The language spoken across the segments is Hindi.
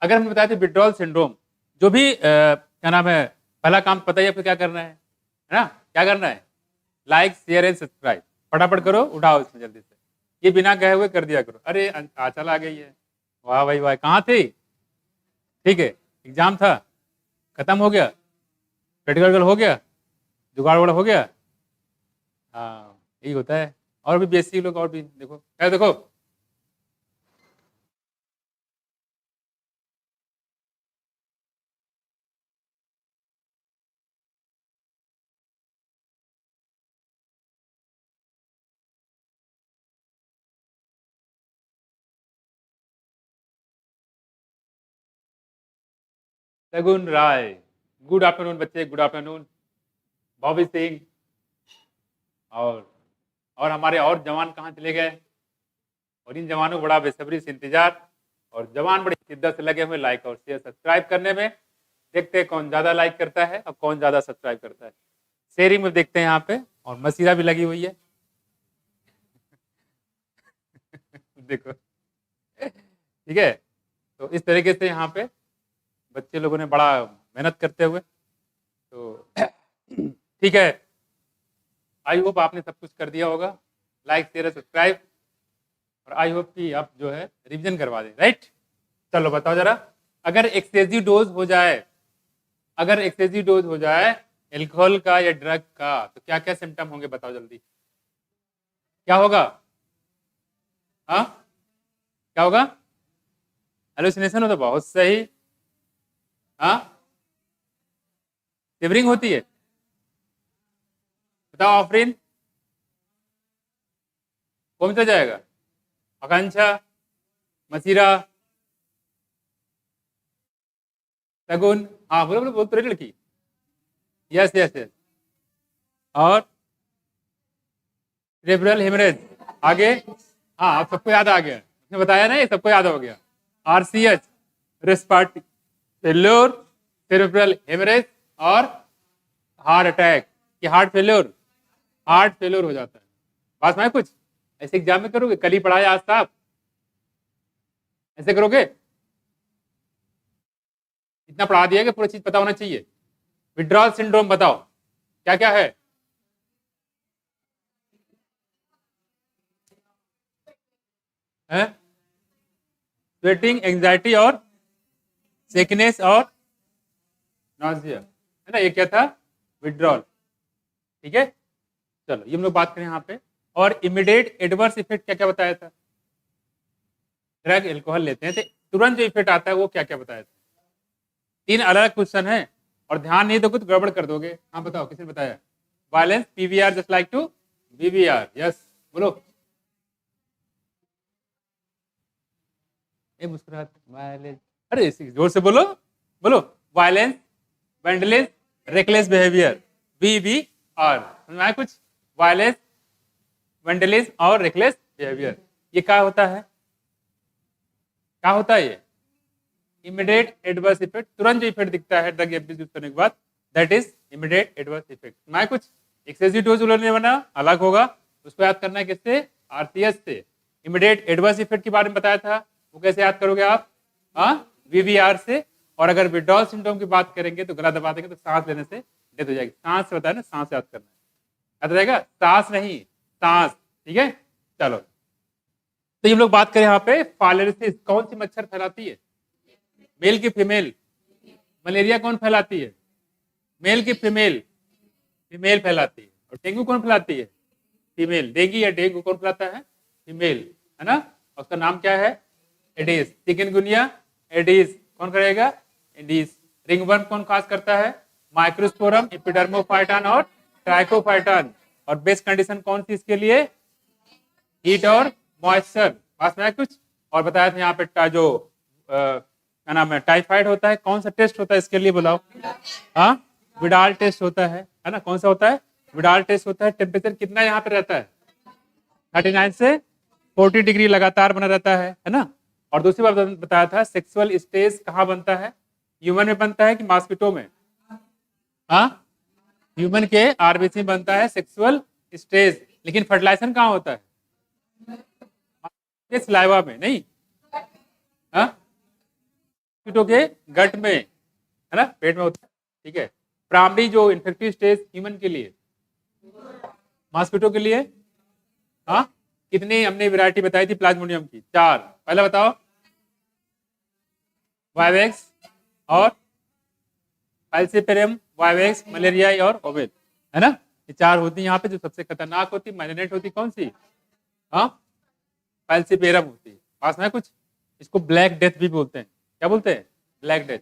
अगर हमने बताया था विड्रॉल सिंड्रोम, जो भी क्या नाम है, पहला काम पता ही है आपको क्या करना है ना? क्या करना है? लाइक शेयर एंड सब्सक्राइब फटाफट करो, उठाओ इसमें जल्दी से, ये बिना कहे हुए कर दिया करो। अरे आंचल आ गई है, वाह भाई वाह, कहाँ थे? ठीक है, एग्जाम था, खत्म हो गया, प्रैक्टिकल हो गया, जुगाड़ वुगाड़ हो गया। हाँ यही होता है। और भी बीएससी लोग और भी देखो, क्या देखो, सगुन राय, गुड आफ्टरनून बच्चे, गुड आफ्टरनून। बॉबी सिंह और हमारे और जवान कहाँ चले गए? और इन जवानों को बड़ा बेसब्री से इंतजार, और जवान बड़ी शिद्दत से लगे हुए लाइक और शेयर सब्सक्राइब करने में। देखते हैं कौन ज्यादा लाइक करता है और कौन ज्यादा सब्सक्राइब करता है। शेयरिंग में देखते हैं यहाँ पे, और मसीरा भी लगी हुई है। देखो, ठीक है। तो इस तरीके से यहाँ पे बच्चे लोगों ने बड़ा मेहनत करते हुए, तो ठीक है। आई होप आपने सब कुछ कर दिया होगा, लाइक शेयर सब्सक्राइब, और आई होप कि आप जो है रिवीजन करवा दें, राइट? चलो बताओ जरा, अगर एक्सेसिव डोज हो जाए, अगर एक्सेसिव डोज हो जाए एल्कोहल का या ड्रग का, तो क्या क्या सिम्टम होंगे बताओ जल्दी, क्या होगा? हाँ, क्या होगा? हेलुसिनेशन हो तो बहुत सही। हाँ, शिवरिंग होती है, बताओ आफरीन, कौन सा जाएगा? आकांक्षा, मसीरा, सगुन, हाँ बोलो बोलो बोल तो रही लड़की, यस यस यस। और सेरेब्रल हेमरेज, आगे, हाँ अब सबको याद आ गया, उसने बताया ना, ये सबको याद हो गया। आरसीएच, रेस्पार्टी फेल्योर, सेरेब्रल हेमरेज, और हार्ट अटैक, कि हार्ट फेल्योर, हार्ट फेल्योर हो जाता है। बात में कुछ ऐसे एग्जाम में करोगे, कल ही पढ़ाया आज साहब, ऐसे करोगे? इतना पढ़ा दिया कि पूरी चीज पता होना चाहिए। विड्रॉल सिंड्रोम बताओ क्या क्या है? स्वेटिंग, एंजाइटी, और सेकनेस, और नॉजिया, है ना? ये क्या था? विड्रॉल, ठीक है। चलो ये हम लोग बात करें यहाँ पे, और इमीडिएट एडवर्स इफेक्ट क्या क्या बताया था? ड्रग एल्कोहल लेते हैं तो तुरंत जो इफेक्ट आता है वो क्या क्या बताया था? तीन अलग क्वेश्चन है, और ध्यान नहीं दोगे तो गड़बड़ कर दोगे। हाँ बताओ, किसने बताया? Violence, PVR just like to VVR, yes बोलो। ए मुस्कुराते, वायलेंस, अरे जोर से बोलो, बोलो। वायलेंस, वेंडलेस, रेकलेस बिहेवियर, वीवीआर, समझ में आया कुछ? वायलेंस, वेंडलेस और रेकलेस बिहेवियर, ये क्या होता है? क्या होता है ये? इमीडिएट एडवर्स इफेक्ट, तुरंत जो इफेक्ट दिखता है ड्रग एब्यूज करने के बाद, that is immediate adverse effect. मैं कुछ एक्सेसिव डोज लेने वाला अलग होगा, उसको याद करना है किससे? आरसीएस से। इमीडिएट एडवर्स इफेक्ट के बारे में बताया था, वो कैसे याद करोगे आप? हाँ, वीवीआर से। और अगर विड्रॉल सिम्टोम की बात करेंगे तो गला दबा देंगे तो सांस लेने से डेथ हो जाएगी। सांस से बताया ना, सांस याद करना है, याद रहेगा, सांस नहीं, सांस, ठीक है। चलो, तो हम लोग बात करें यहाँ पे फाइलेरिसिस, कौन सी मच्छर फैलाती है? मेल की फीमेल? मलेरिया कौन फैलाती है? मेल की फीमेल? फीमेल फैलाती है। और डेंगू कौन फैलाती है? फीमेल। डेंगू या डेंगू कौन फैलाता है? फीमेल, है ना? उसका नाम क्या है? एडिस। चिकनगुनिया, एडिस, कौन करेगा? एडिस। रिंगवर्म कौन काज करता है? माइक्रोस्पोरम, एपिडर्मोफाइटन और ट्राइकोफाइटन। और बेस्ट कंडीशन कौन सी इसके लिए? हीट और मॉइस्चर। पास में है कुछ? और बताया था यहाँ पे जो क्या नाम है, टाइफाइड होता है, कौन सा टेस्ट होता है इसके लिए बताओ? हाँ, विडाल टेस्ट होता है ना? कौन सा होता है? विडाल टेस्ट होता है। टेम्परेचर कितना यहाँ पे रहता है? 39 से 40 डिग्री लगातार बना रहता है ना? और दूसरी बात बताया था, सेक्सुअल स्टेज कहाँ बनता है? ह्यूमन में बनता है कि मॉस्किटो में? हाँ, ह्यूमन के आरबीसी में बनता है सेक्सुअल स्टेज, लेकिन फर्टिलाइजेशन कहाँ होता है? सलाइवा में नहीं? हाँ, मॉस्किटो के गट में, है ना, पेट में होता है, ठीक है। प्राइमरी जो इन्फेक्टिव स्टेज ह्यूमन के लिए, मॉस्किटो के लिए, हाँ, कितनी हमने वैरायटी बताई थी प्लाज्मोडियम की? 4। पहला बताओ, वाइवेक्स और फाल्सिपारम, वाइवेक्स, मलेरिया और ओवेल, है ना, ये 4 होती है यहाँ पे। जो सबसे खतरनाक होती, माइलिनेट होती, कौन सी? हाँ, फाल्सिपारम होती है। पास में कुछ, इसको ब्लैक डेथ भी बोलते हैं। क्या बोलते हैं? ब्लैक डेथ,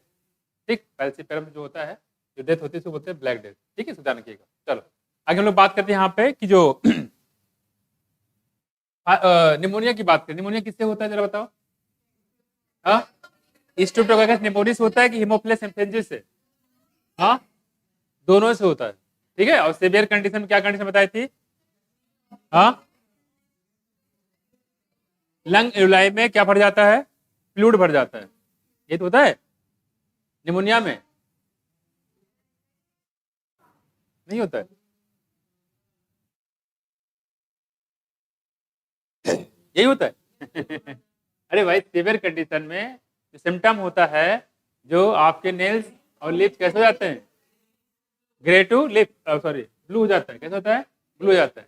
ठीक। फाल्सिपारम जो होता है, जो डेथ होती है उसको बोलते हैं ब्लैक डेथ, ठीक है, सुधार रखिएगा। चलो आगे हम लोग बात करते हैं यहाँ पे कि जो निमोनिया की बात करें। निमोनिया किससे होता है जरा बताओ? हाँ, स्ट्रेप्टोकोकस निमोनिस होता है कि हीमोफिलस इन्फ्लुएंजा से? हाँ, दोनों से होता है, ठीक है। और सीवियर कंडीशन में क्या कंडीशन बताई थी? हाँ, लंग एलुलाई में क्या भर जाता है? फ्लूइड भर जाता है। ये तो होता है निमोनिया में, नहीं होता है? यही होता है अरे भाई, सीवियर कंडीशन में जो सिम्टम होता है, जो आपके नेल्स और लिप्स कैसे हो जाते हैं? Grey to lip, sorry, blue हो जाता है। कैसे होता है? ब्लू हो जाता है।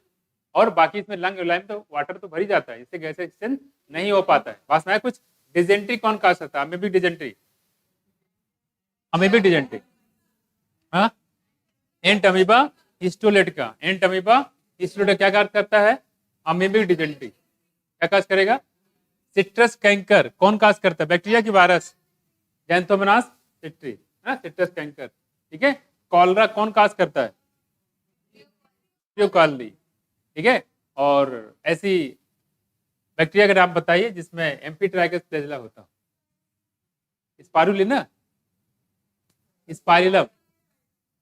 और बाकी इसमें लंग लाइम तो वाटर तो भर ही जाता है, इससे गैस एक्सचेंज नहीं हो पाता है। पास में कुछ डिजेंट्री कौन का सकता है? अमेबिक डिजेंट्री, अमेबिक डिजेंट्री, हाँ, एंट अमीबा हिस्टोलेट का, एंट अमीबा हिस्टोलेट क्या कार्य करता है? अमेबिक डिजेंट्री क्या काज करेगा? सिट्रस कैंकर कौन काज करता है? बैक्टीरिया की वायरस, जैंथोमोनास सिट्री, है सिट्रस कैंकर, ठीक है। कॉलरा कौन काज करता है? कॉलरी, ठीक है। और ऐसी बैक्टीरिया का नाम बताइए जिसमें एम्फीट्राइकस फ्लैजेला होता? स्पारुलिना, स्पाइरलम।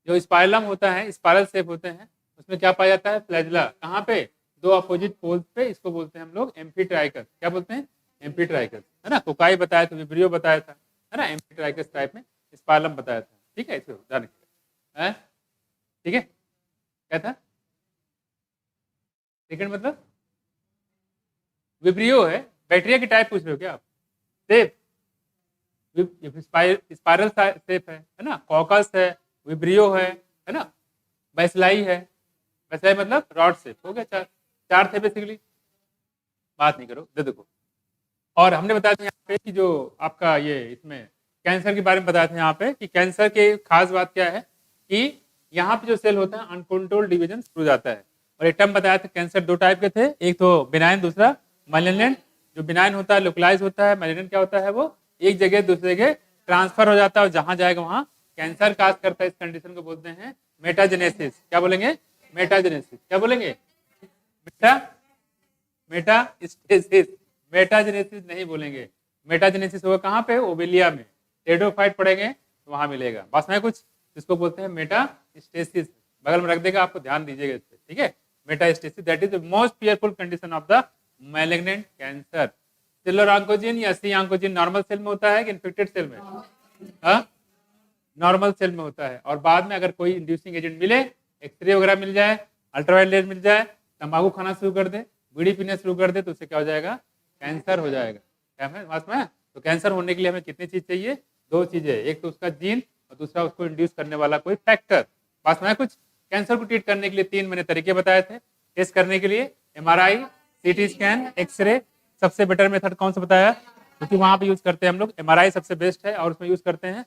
जो स्पाइरलम होता है, स्पाइरल शेप होते हैं, उसमें क्या पाया जाता है? फ्लैजेला। कहाँ पे? 2 अपोजिट पोल्स पे। इसको बोलते हैं हम लोग एम्फीट्राइकस। क्या बोलते हैं? एम्फीट्राइकस, है ना। कोकाई बताया था, विब्रियो बताया था, है ना। एम्फीट्राइकस टाइप में स्पाइरलम बताया था, ठीक है। इसको ध्यान रखिए, ठीक है। क्या था? सेकंड मतलब विब्रियो है। बैक्टीरिया की टाइप पूछ रहे हो क्या आप? शेप, स्पाइरल शेप है ना। कॉकस है, विब्रियो है ना। बैसलाई है, बैसलाई मतलब रॉड शेप। हो गया 4, 4 थे बेसिकली। बात नहीं करो, दे देखो। और हमने बताया था यहाँ पे कि जो आपका ये इसमें कैंसर के बारे में बताया था यहाँ पे कि कैंसर के खास बात क्या है कि यहाँ पे जो सेल होता है अनकंट्रोल्ड डिवीजन शुरू जाता है। और एक टर्म बताया था, कैंसर 2 टाइप के थे, एक तो बिनाइन, दूसरा मैलिग्नेंट। जो बिनाइन होता है लोकलाइज होता है, मैलिग्नेंट क्या होता है? वो एक जगह दूसरे जगह ट्रांसफर हो जाता है और जहां जाएगा वहां कैंसर काज करता है। इस कंडीशन को बोलते हैं मेटाजेनेसिस। क्या बोलेंगे? मेटाजेनेसिस। क्या बोलेंगे? मेटास्टेसिस, मेटाजेनेसिस नहीं बोलेंगे। मेटाजेनेसिस होगा कहाँ पे? ओवेलिया में। टेडोफाइट पढ़ेंगे तो वहां मिलेगा। बस में कुछ, जिसको बोलते हैं मेटास्टेसिस। बगल में रख देगा, आपको ध्यान दीजिएगा इस पे, ठीक है। Metastasis that is the most fearful condition of the malignant cancer. Cellular oncogene या सी ऑन्कोजिन नॉर्मल सेल में होता है कि इन्फेक्टेड सेल में? हाँ, नॉर्मल सेल में होता है। और बाद में अगर कोई इंड्यूसिंग एजेंट मिले, एक्सरे वगैरह मिल जाए, अल्ट्रावायलेट मिल जाए, तंबाकू खाना शुरू कर दे, बीड़ी पीना शुरू कर दे, तो उससे क्या हो जाएगा? कैंसर हो जाएगा। क्या है बात में? तो कैंसर होने के लिए हमें कितनी चीज चाहिए? 2 चीजें, एक तो उसका जीन और दूसरा उसको इंड्यूस करने वाला कोई फैक्टर। पास में कुछ। कैंसर को ट्रीट करने के लिए 3 मैंने तरीके बताए थे टेस्ट करने के लिए। MRI, CT scan, x ray. सबसे बेटर मेथड कौन सा बताया? क्योंकि वहां पे यूज करते हैं हम लोग, एमआरआई सबसे बेस्ट है। और उसमें यूज करते हैं,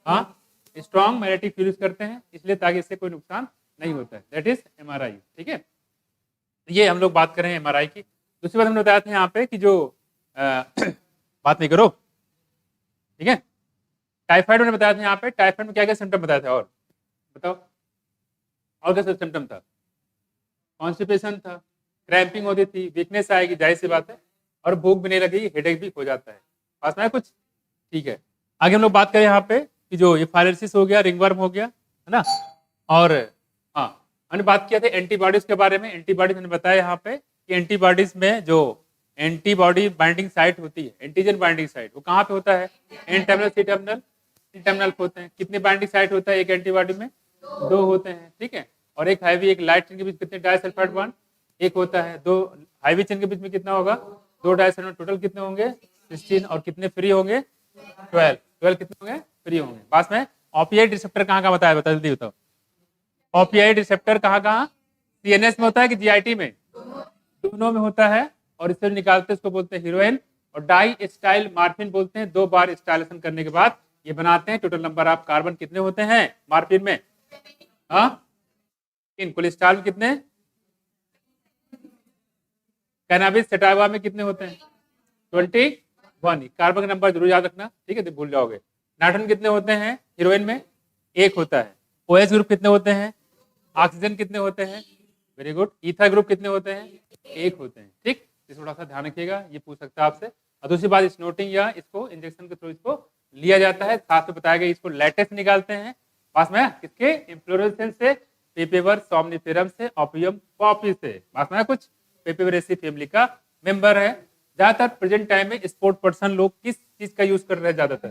हाँ, स्ट्रॉन्ग मैग्नेटिक फील्ड यूज करते हैं, इसलिए ताकि इससे कोई नुकसान नहीं होता है। दैट इज एमआरआई, ठीक है। ये हम लोग बात कर रहे हैं एमआरआई की। दूसरी बात हमने बताया था यहाँ पे कि जो बात नहीं करो, ठीक है। टाइफाइड मैंने बताया था यहाँ पे। टाइफाइड में क्या क्या सिम्टम बताया था? और बताओ, और क्या सिम्टम था? कॉन्स्टिपेशन था, क्रैम्पिंग होती थी, वीकनेस आएगी, जाहिर सी बात है, और भूख भी नहीं लगेगी, हेडेक भी हो जाता है। पास में कुछ, ठीक है। आगे हम लोग बात करें यहाँ पे कि जो ये फायरसिस हो गया, रिंगवर्म हो गया, है ना। और हाँ, हमने बात किया था एंटीबॉडीज के बारे में। एंटीबॉडीज मैंने बताया यहाँ पे कि एंटीबॉडीज में जो एंटीबॉडी बाइंडिंग साइट होती है, एंटीजन बाइंडिंग साइट, वो कहाँ पे होता है? N terminal, C terminal, C terminal होते हैं। कितने बाइंडिंग साइट होता है एक एंटीबॉडी में? 2 होते हैं, ठीक है। और एक हैवी, एक लाइट चेन के बीच कितने डाइसल्फाइड बॉन्ड? एक होता है। 2 हैवी चेन के बीच में कितना होगा? 2 डाइसल्फाइड। टोटल कितने होंगे? 16। और कितने फ्री होंगे? 12 12 कितने होंगे? फ्री होंगे। पास में ऑपियाइड रिसेप्टर कहाँ कहाँ बताया, बता जल्दी बताओ। ऑपियाइड रिसेप्टर कहाँ कहाँ? सीएनएस में होता है कि जीआईटी में? दोनों में होता है। और इससे निकालते हैं, इसको बोलते हैं हीरोइन। और डाई स्टाइल मार्फिन बोलते हैं। 2 बार स्टाइलेशन करने के बाद ये बनाते हैं। टोटल नंबर ऑफ कार्बन कितने होते हैं मार्फिन में? हाँ, इन कोलेस्ट्रॉल में कितने? कैनाबिस सेटाइवा में कितने होते हैं? 21। कार्बन का नंबर जरूर याद रखना, ठीक है, तो भूल जाओगे। नाइट्रोजन कितने होते हैं हीरोइन में? 1 होता है। ओएच ग्रुप कितने होते हैं? ऑक्सीजन कितने होते हैं? Very good. ईथर ग्रुप कितने होते हैं? 1 होते हैं। ठीक, इस थोड़ा सा ध्यान रखिएगा, ये पूछ सकता है आपसे। और दूसरी बात, इस नोटिंग या इसको इंजेक्शन के थ्रू इसको लिया जाता है। साथ में बताया गया इसको लेटेक्स निकालते हैं। पास में किसके? इन्फ्लोरेसेंस से, पेपेवर सोमनिफेरम से, ओपियम पॉपी से। पास में कुछ पेपेवरेसी फैमिली का मेंबर है। ज्यादातर प्रेजेंट टाइम में स्पोर्ट पर्सन लोग किस चीज का यूज कर रहे हैं? ज्यादातर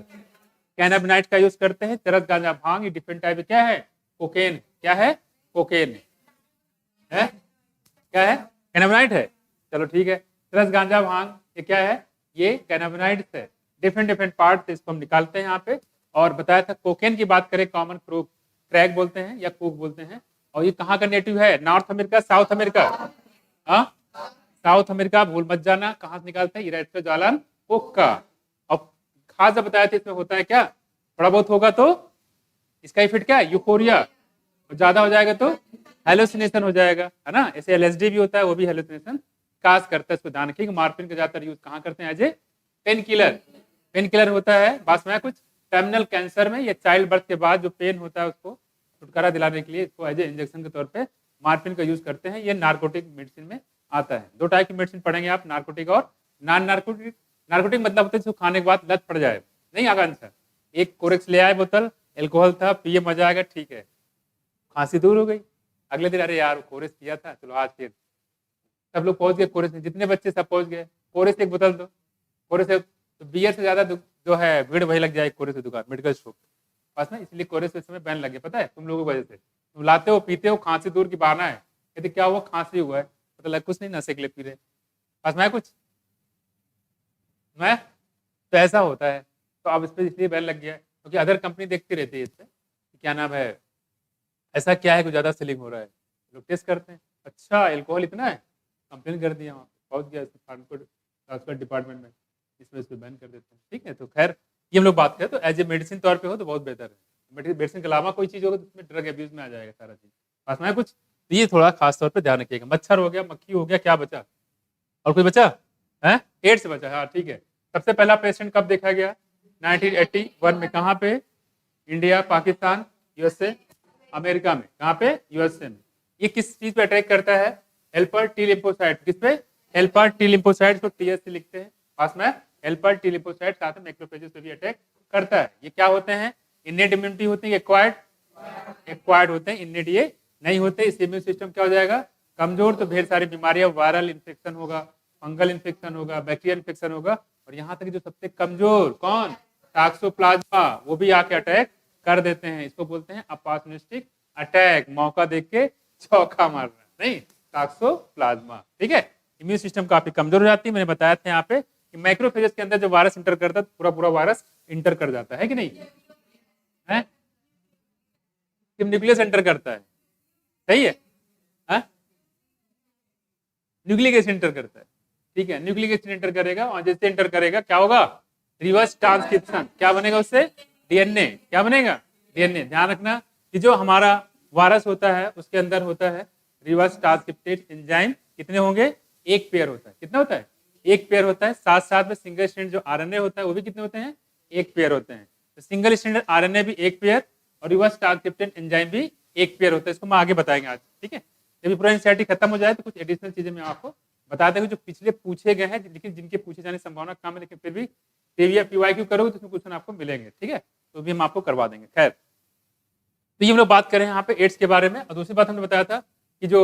कैनाबिनाइट का यूज करते हैं। चरस गांजा भांग, ये डिफरेंट टाइप क्या है? कोकेन। क्या है? कोकेन है। क्या है? कैनाबिनाइट है। चलो ठीक है। चरस गांजा भांग ये क्या है? ये कैनाबिनाइट है। डिफरेंट डिफरेंट पार्ट इसको हम निकालते हैं यहाँ पे। और बताया था कोकेन की बात करें, कॉमन क्रैक बोलते हैं या कोक बोलते हैं। और ये कहाँ का नेटिव है? North America, south America? हाँ, साउथ अमेरिका। भूल मत जाना। कहाँ से निकालते हैं? इरेट्रो जालन कोक का। और खास जब बताया था इसमें होता है क्या? थोड़ा बहुत होगा तो इसका इफेक्ट क्या है? यूफोरिया। और ज्यादा हो जाएगा तो हेलुसिनेशन हो जाएगा, है ना। ऐसे एलएसडी भी होता है, वो भी हेलुसिनेशन काज करता है। इसको ध्यान रखिए। मार्फिन का ज्यादातर यूज कहाँ करते हैं? As a painkiller. Painkiller होता है बस में कुछ टर्मिनल कैंसर में या चाइल्ड बर्थ के बाद जो पेन होता है उसको छुटकारा दिलाने के लिए इसको एज ए इंजेक्शन के तौर पे मार्फिन का यूज करते हैं। ये नार्कोटिक मेडिसिन में आता है। 2 टाइप की मेडिसिन पढ़ेंगे आप, नार्कोटिक और नॉन नार्कोटिक। नार्कोटिक मतलब होता है जिसको खाने के बाद लत पड़ जाए। नहीं आगा आंसर। एक कोरेक्स ले आए बोतल, एल्कोहल था, पिए, मजा आएगा, ठीक है, खांसी दूर हो गई। अगले दिन अरे यार कोरेस पिया था, चलो आज फिर सब लोग पहुंच गए कोरेस में, जितने बच्चे सब पहुंच गए। कोरेस एक बोतल दो, कोरेस तो बियर से ज्यादा जो है भीड़ वही लग जाए कोरेस की दुकान, मेडिकल शॉप पास में। इसलिए कोरेस इस समय बैन लगे, पता है तुम लोगों की वजह से। तुम लाते हो, पीते हो, खांसी दूर की बहाना है। कहते क्या हुआ? खांसी हुआ है। पता लग कुछ नहीं, नशे के लिए पी रहे पास में कुछ मैं। तो ऐसा होता है। तो अब इस पर इसलिए बैन लग गया है क्योंकि अदर कंपनी देखती रहती है इस पर क्या नाम है, ऐसा क्या है कुछ ज्यादा सेलिंग हो रहा है। लोग टेस्ट करते हैं, अच्छा एल्कोहल इतना है, कंप्लेन कर दिया, वहाँ पहुंच गया ट्रांसपोर्ट डिपार्टमेंट में, इसमें इसको बैन कर देते हैं। ठीक है, तो खैर ये हम लोग बात करें तो एज ए मेडिसिन तौर पे हो तो बहुत बेहतर है। मेडिसिन के अलावा कोई चीज़ होगा तो उसमें ड्रग एब्यूज में आ जाएगा सारा चीज़। पास में कुछ तो ये थोड़ा खास तौर पे ध्यान रखिएगा। मच्छर हो गया, मक्खी हो गया, क्या बचा? और कोई बचा है? एड्स बचा। हाँ ठीक है। सबसे पहला पेशेंट कब देखा गया? 1981 में। कहाँ पे? इंडिया, पाकिस्तान, यूएसए, अमेरिका में। कहाँ पे? यूएसए में। ये किस चीज पे अटैक करता है? Helper T lymphocyte. किस पे? हेल्पर टी लिम्फोसाइट को टीएस से लिखते हैं पास में। हेल्पर टी लिम्फोसाइट साथ में मैक्रोफेजेस पे भी अटैक करता है। ये क्या होते हैं? इनेट इम्यूनिटी होती है, एक्वायर्ड होते हैं। इनेट ये नहीं होते। इस इम्यून सिस्टम क्या हो जाएगा? कमजोर। तो ढेर सारी बीमारियां, वायरल इन्फेक्शन होगा, फंगल इन्फेक्शन होगा, बैक्टीरियल इन्फेक्शन होगा। और यहाँ तक जो सबसे कमजोर कौन? टॉक्सोप्लाज्मा, वो भी आके अटैक कर देते हैं। इसको बोलते हैं अपॉर्चुनिस्टिक अटैक, मौका देख के चौका मारना। नहीं, टॉक्सोप्लाज्मा। ठीक है, इम्यून सिस्टम काफी कमजोर हो जाती है। मैंने बताया था यहाँ पे कि मैक्रोफेजेस के अंदर जो वायरस इंटर करता है पूरा पूरा वायरस इंटर कर जाता है कि नहीं है? न्यूक्लियस एंटर करता है, सही है? न्यूक्लिक एसिड एंटर करता है। ठीक है, न्यूक्लिक एसिड एंटर करेगा और जैसे एंटर करेगा क्या होगा? Reverse transcription. क्या बनेगा उससे? डीएनए। क्या बनेगा? डीएनए। ध्यान रखना कि जो हमारा वायरस होता है उसके अंदर होता है रिवर्स ट्रांसक्रिप्टेड एंजाइम। कितने होंगे? 1 पेयर होता है। कितना होता है? 1 पेयर होता है। साथ साथ में सिंगल स्ट्रैंड जो आरएनए होता है वो भी कितने होते हैं? 1 पेयर होते हैं। तो सिंगल स्ट्रैंड आरएनए भी 1 पेयर और रिवर्स ट्रांसक्रिप्टेड एंजाइम भी 1 पेयर होता है। इसको हम आगे बताएंगे आज। ठीक है, जब पूरा एनसीईआरटी खत्म हो जाए तो कुछ एडिशनल चीजें मैं आपको बता देंगे जो पिछले पूछे गए हैं, लेकिन जिनके पूछे जाने की संभावना कम है, लेकिन फिर भी पीवाईक्यू करोगे तो उसमें क्वेश्चन आपको मिलेंगे। ठीक है, तो भी हम आपको करवा देंगे। खैर, तो ये हम लोग बात करें यहाँ पे एड्स के बारे में। और दूसरी बात हमने बताया था कि जो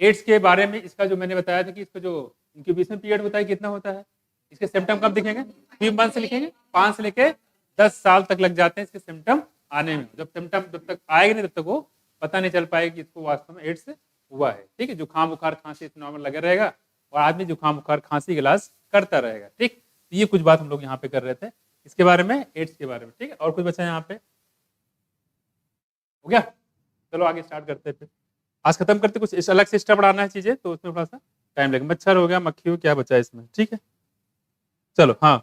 एड्स के बारे में इसका जो मैंने बताया था कि इसका जो इंक्यूबेशन पीरियड होता है कितना होता है? इसके सिम्टम कब दिखेंगे? 3 मंथ से लिखेंगे, 5 से लेके 10 साल तक लग जाते हैं इसके सिम्टम आने में। जब सिम्टम जब तक आएगा नहीं तब तक वो पता नहीं चल पाएगा कि इसको वास्तव में एड्स हुआ है। ठीक है, जुकाम बुखार खांसी नॉर्मल लगे रहेगा और आदमी जुकाम बुखार खांसी का इलाज करता रहेगा। ठीक, तो ये कुछ बात हम लोग यहाँ पे कर रहे थे। इसके बारे में, एड्स के बारे में, ठीक है। और कुछ बचा है यहाँ पे? हो गया? चलो आगे स्टार्ट करते हैं फिर। आज खत्म करते, कुछ इस अलग से एक्स्ट्रा बढ़ाना है चीजें तो उसमें थोड़ा सा टाइम लगेगा। मच्छर हो गया, मक्खी हो, क्या बचा है इसमें, ठीक है। चलो हाँ,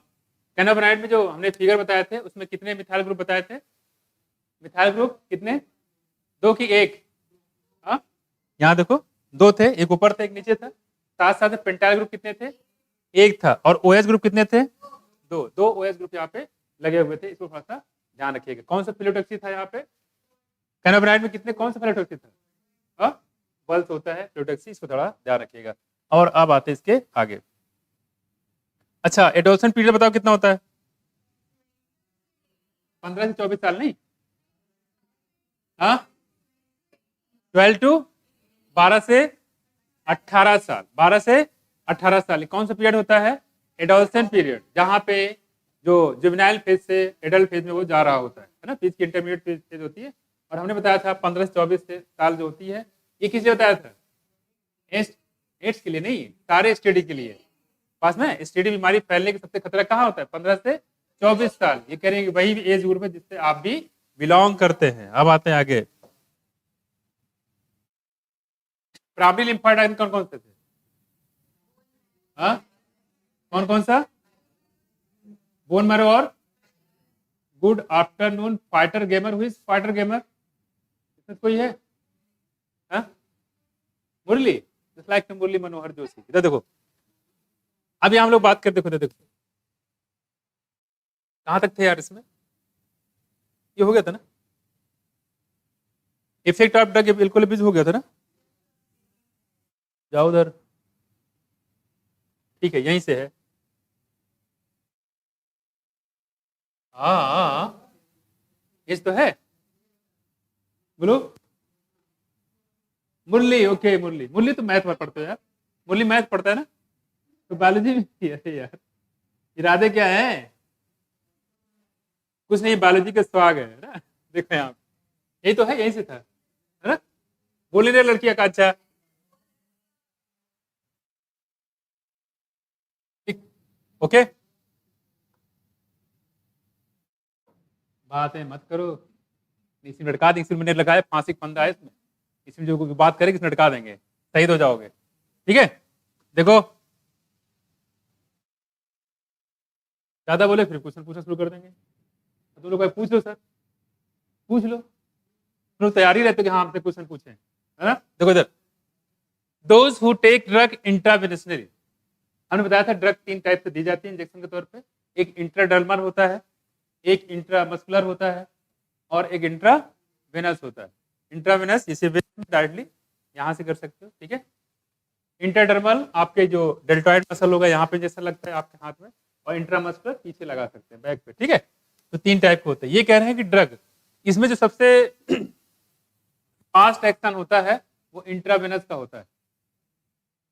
कैनाबिनाइड में जो हमने फिगर बताए थे उसमें कितने मिथाइल ग्रुप बताए थे? मिथाइल ग्रुप कितने? 2 की 1? हाँ, यहाँ देखो 2 थे, एक ऊपर था एक नीचे था। साथ साथ में पेंटाइल ग्रुप कितने थे? 1 था। और ओएच ग्रुप कितने थे? 2। 2 ओएच ग्रुप यहाँ पे लगे हुए थे, इसको थोड़ा सा ध्यान रखिएगा। कौन सा फिलोटॉक्सी था यहाँ पे? कैनाबिनाइड में कितने, कौन सा फिलोटॉक्सी था? हाँ, बल्स होता है फिलोटॉक्सी, इसको थोड़ा ध्यान रखिएगा। और अब आते हैं इसके आगे। अच्छा, एडोल्सन पीरियड बताओ कितना होता है? 15 से 24 साल नहीं? हाँ, 12 टू 12 से 18 साल, 12 से 18 साल कौन सा पीरियड होता है? एडोल्सेंट पीरियड, जहाँ पे जो जुवेनाइल फेज से एडल्ट फेज में वो जा रहा होता है ना, फेज की इंटरमीडिएट फेज होती है। और हमने बताया था 15 से 24 साल जो होती है, ये किसे बताया था? एड्स के लिए नहीं, सारे एसटीडी के लिए। पास में एसटीडी बीमारी फैलने का सबसे खतरा कहाँ होता है? 15 से 24 साल। ये कह रहे हैं कि वही एज ग्रुप है जिससे आप भी बिलोंग करते हैं। अब आते हैं आगे। प्राइमरी लिम्फोसाइट कौन कौन से थे? हाँ, कौन कौन सा? बोन मैरो और गुड आफ्टरनून फाइटर गेमर। हुई फाइटर गेमर? इसमें कोई है? हाँ? मुरली, जस्ट लाइक मुरली मनोहर जोशी। इधर देखो, अभी हम लोग बात करते, देखो कहां तक थे यार इसमें? ये हो गया था ना, इफेक्ट ऑफ ड्रग बिल्कुल भी हो गया था ना। जाओ उधर, ठीक है, यहीं से है। हाँ, ये तो है। बोलो मुरली, ओके मुरली। मुरली तो मैथ में पढ़ते हो यार, मुरली मैथ पढ़ता है ना, तो बायोलॉजी में। अरे यार, इरादे क्या है? कुछ नहीं, बायोलॉजी का स्वाग है ना। देखो यहाँ, यही तो है, यहीं से था, है ना। बोली रे लड़कियां का, अच्छा ठीक, ओके। बातें मत करो, इसी में लटका देंगे, इसी में लगाए फांसी का फंदा है इसमें, इसमें जो कोई बात करेगी इसमें लटका देंगे, शहीद हो जाओगे, ठीक है। देखो, ज्यादा बोले फिर क्वेश्चन पूछना शुरू कर देंगे। तो तुम लोग भाई पूछ लो सर, पूछ लो, तुम लोग तैयारी रहते हो कि हाँ हमसे क्वेश्चन पूछे, है ना। देखो इधर, those who take drug intravenously, हमने बताया था ड्रग 3 टाइप से दी जाती है इंजेक्शन के तौर पे। एक इंट्राडर्मल होता है, एक इंट्रामस्कुलर होता है, और एक इंट्रावेनस होता है। इंट्रावेनस इसे डायरेक्टली यहाँ से कर सकते हो, ठीक है। इंट्राडर्मल आपके जो डेल्टॉइड मसल होगा यहाँ पे जैसा लगता है आपके हाथ में, और इंट्रामस्कुलर पीछे लगा सकते हैं बैक पे, ठीक है। तो 3 टाइप के होते हैं। ये कह रहे हैं कि ड्रग, इसमें जो सबसे फास्ट एक्शन होता है वो इंट्रावेनस का होता है,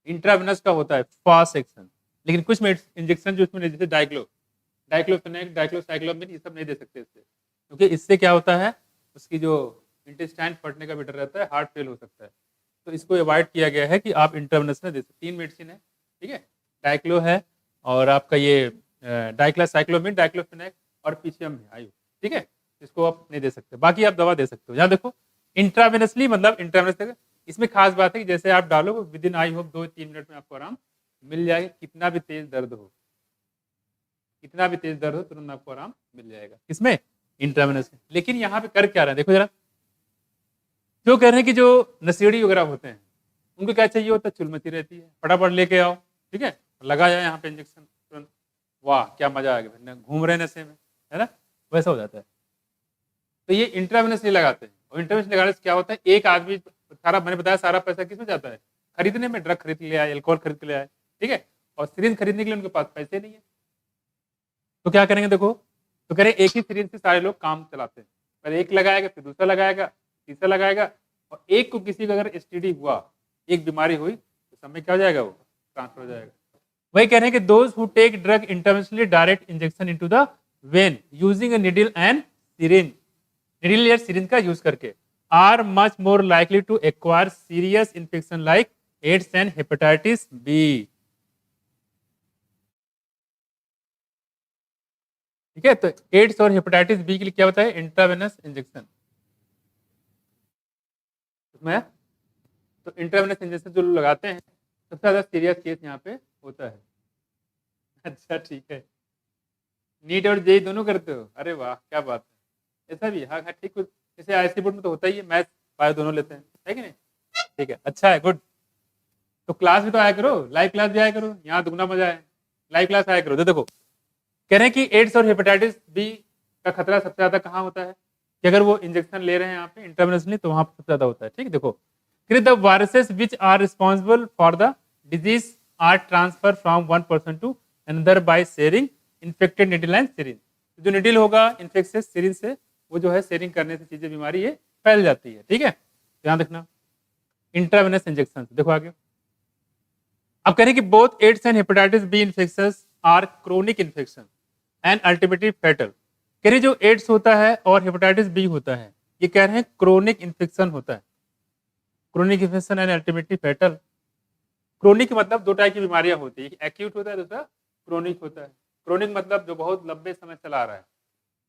इंट्रावेनस का होता है फास्ट एक्शन। लेकिन कुछ इंजेक्शन जो इसमें जैसे डाइक्लोफेनेक, डाइक्लोसाइक्लोमिन, ये सब नहीं दे सकते इससे, क्योंकि इससे क्या होता है, उसकी जो इंटेस्टाइन फटने का भी डर रहता है, हार्ट फेल हो सकता है। तो इसको अवॉइड किया गया है कि आप इंट्रावेनस में दे सकते। 3 मेडिसिन है, ठीक है। डाइक्लो है, और आपका ये डाइक्लोसाइक्लोमिन, डाइक्लोफेनेक, और पीसीएम है आयु, ठीक है। इसको आप नहीं दे सकते, बाकी आप दवा दे सकते हो। यहाँ देखो, इंट्रावेनसली मतलब इंट्रावेनस, इसमें खास बात है कि जैसे आप डालो with in I hope 2-3 minute में आपको आराम मिल जाएगा। कितना भी तेज दर्द हो, कितना भी तेज दर्द हो, तुरंत आपको आराम मिल जाएगा। किसमें? इंट्रावेनस में। लेकिन यहाँ पे कर क्या रहा है, देखो जरा, जो कह रहे हैं कि जो नशेड़ी वगैरह होते हैं उनको क्या चाहिए होता है, चुलमती रहती है, फटाफट लेके आओ, ठीक है, लगाया यहाँ पे इंजेक्शन तुरंत, वाह क्या मजा आ गया, घूम रहे नशे में, है ना, वैसा हो जाता है। तो ये इंट्रावेनस नहीं लगाते हैं, और इंट्रावेनस लगाने से क्या होता है, एक आदमी सारा, मैंने बताया सारा पैसा किसमें जाता है? खरीदने में, ड्रग खरीद के ले आए, एल्कोहल खरीद के ले आए, ठीक है। और सिरिंज खरीदने के लिए उनके पास पैसे नहीं है, तो क्या करेंगे? देखो, तो कह रहे एक ही सिरिंज से सारे लोग काम चलाते हैं, पहले एक लगाएगा, फिर दूसरा लगाएगा, तीसरा लगाएगा, और एक को किसी को अगर एसटीडी हुआ, एक बीमारी हुई, तो समय क्या हो जाएगा, वो ट्रांसफर हो जाएगा। वही कह रहे हैं कि those who take drug interventionally direct injection into the vein using a needle and syringe, needle या सिरिंज का यूज करके, are much more likely to acquire serious infection like AIDS and hepatitis B. ठीक है। तो एड्स और हेपेटाइटिस बी के लिए क्या बताया, इंट्रावेनस इंजेक्शन। उसमें तो इंट्रावेनस इंजेक्शन जो लोग लगाते हैं सबसे ज्यादा सीरियस केस यहाँ पे होता है। अच्छा ठीक है, नीट और जेई दोनों करते हो, अरे वाह क्या बात है। ऐसा भी, हाँ हाँ ठीक, कुछ जैसे आईसी बोर्ड में तो होता ही है, मैथ बायो दोनों लेते हैं, है कि नहीं। ठीक है, अच्छा है, गुड। तो क्लास भी तो आया करो, लाइव क्लास भी आया करो, यहाँ दुगना मजा है, लाइव क्लास आया करो। तो देखो कह रहे हैं कि एड्स और हेपेटाइटिस बी का खतरा सबसे ज्यादा कहाँ होता है, कि अगर वो इंजेक्शन ले रहे हैं यहाँ पे इंट्रावेनसली तो वहां पर सबसे ज्यादा होता है। ठीक, देखो the viruses which are responsible for the disease are transfer from one person to another by sharing infected needle and syringe. जो निडल होगा इन्फेक्शियस सिरिंज से वो जो है शेयरिंग करने से चीजें बीमारी ये फैल जाती है। ठीक है, ध्यान रखना। इंट्रावेनस इंजेक्शन, देखो आगे अब कह रहे हैं कि both AIDS and hepatitis B infections are chronic infection and ultimately fatal. कह रहे जो एड्स होता है और हेपेटाइटिस बी होता है ये कह रहे हैं क्रोनिक इन्फेक्शन होता है, chronic infection and ultimately fatal. Chronic मतलब दो टाइप की बीमारियां होती है, एक्यूट होता है, दूसरा क्रोनिक होता है। क्रोनिक मतलब जो बहुत लंबे समय चला आ रहा है,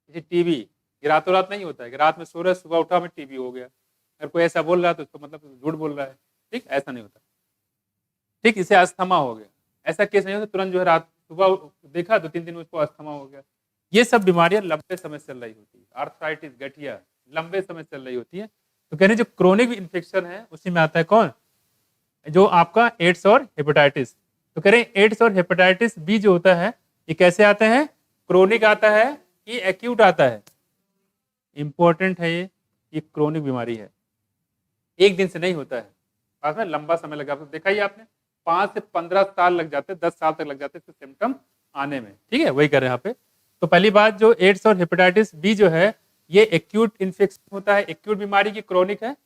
जैसे टीबी, ये रातों रात नहीं होता है कि रात में सो रहे सुबह उठा में टीबी हो गया। अगर कोई ऐसा बोल रहा है तो उसको मतलब झूठ बोल रहा है। ठीक, ऐसा नहीं होता। ठीक, इसे अस्थमा हो गया, ऐसा केस नहीं होता तुरंत जो है रात सुबह देखा 2-3 दिन में उसको अस्थमा हो गया। ये सब बीमारियां लंबे समय चल रही होती है, आर्थराइटिस, गठिया लंबे समय चल रही होती है। तो कहने जो क्रोनिक इन्फेक्शन है उसी में आता है कौन, जो आपका एड्स और हेपेटाइटिस। तो कह रहे हैं एड्स और हेपेटाइटिस बी जो होता है ये कैसे आते हैं, क्रोनिक आता है कि एक्यूट आता है। इंपॉर्टेंट है ये क्रोनिक बीमारी है, एक दिन से नहीं होता है, बाद में लंबा समय लगा। तो देखा ही आपने 5 से 15 साल लग जाते, 10 साल तक लग जाते इसके सिम्टम आने में। ठीक है, वही कर रहे हैं यहाँ पे। तो पहली बात जो एड्स और हेपेटाइटिस बी जो है ये एक्यूट इन्फेक्शन होता है, एक्यूट बीमारी की, क्रोनिक है,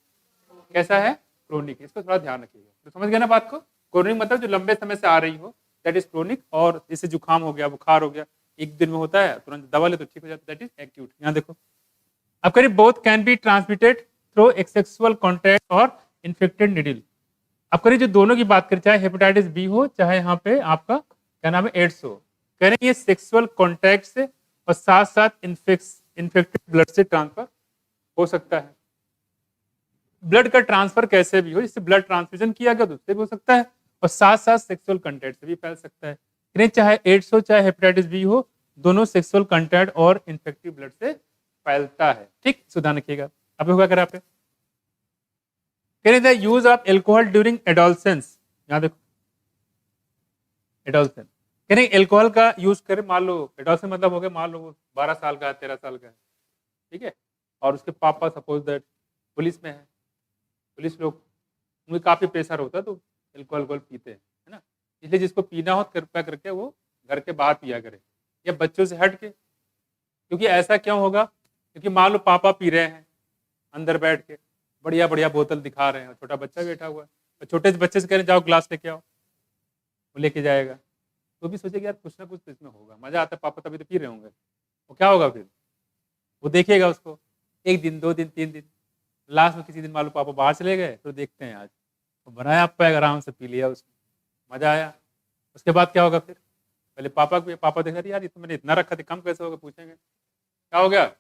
कैसा है, क्रोनिक। इसको थोड़ा ध्यान रखिएगा। तो समझ गए ना बात को, क्रोनिक मतलब जो लंबे समय से आ रही हो, दैट इज क्रोनिक। और जैसे जुकाम हो गया, बुखार हो गया, एक दिन में होता है, तुरंत दवा ले तो ठीक हो जाता है, दैट इज एक्यूट। यहाँ देखो अब करीब both can be transmitted through sexual contact और इन्फेक्टेड निडल। अब करिए जो दोनों की बात करें, चाहे हेपेटाइटिस बी हो चाहे यहाँ पे आपका क्या नाम है एड्स हो, कह रहे हैं ये सेक्सुअल कॉन्टैक्ट से और साथ साथ इन्फेक्टेड ब्लड से ट्रांसफर हो सकता है। ब्लड का ट्रांसफर कैसे भी हो, जिससे ब्लड ट्रांसफ्यूजन किया गया तो उससे भी हो सकता है, और साथ साथ सेक्सुअल कॉन्टैक्ट से भी फैल सकता है। कह चाहे एड्स हो चाहे हेपेटाइटिस बी हो, दोनों सेक्सुअल कॉन्टैक्ट और इन्फेक्टिव ब्लड से फैलता है। ठीक, सुधार रखिएगा। अब होगा अगर आप the use of alcohol during adolescence, यहाँ देखो एडोलसेंस कह रहे एल्कोहल का यूज करें, मान लो एडोलसेंस मतलब हो गया, मान लो 12 साल का है, 13 साल का है, ठीक है, और उसके पापा सपोज दैट पुलिस में है, पुलिस लोग उनमें काफी प्रेशर होता है तो एल्कोहल पीते हैं, है ना। इसलिए जिसको पीना हो कृपया करके वो घर के बाहर पिया करे या बच्चों से हट के। क्योंकि ऐसा क्यों होगा, क्योंकि मान लो पापा पी रहे हैं अंदर बैठ के, बढ़िया बढ़िया बोतल दिखा रहे हैं, और छोटा बच्चा बैठा हुआ है, और छोटे से बच्चे से कह रहे हैं जाओ ग्लास लेके आओ, वो लेके जाएगा, तो भी सोचेगा यार कुछ ना कुछ तो इसमें होगा, मजा आता है, पापा तभी तो पी रहे होंगे। वो क्या होगा फिर, वो देखेगा उसको 1 दिन 2 दिन 3 दिन, लास्ट में किसी दिन मान लो पापा बाहर चले गए तो देखते हैं आज वो बनाया पैग, आराम से पी लिया, उसको मजा आया। उसके बाद क्या होगा फिर, पहले पापा देख रहे यार ये तो मैंने इतना रखा था, कम कैसे होगा, पूछेंगे क्या हो गया,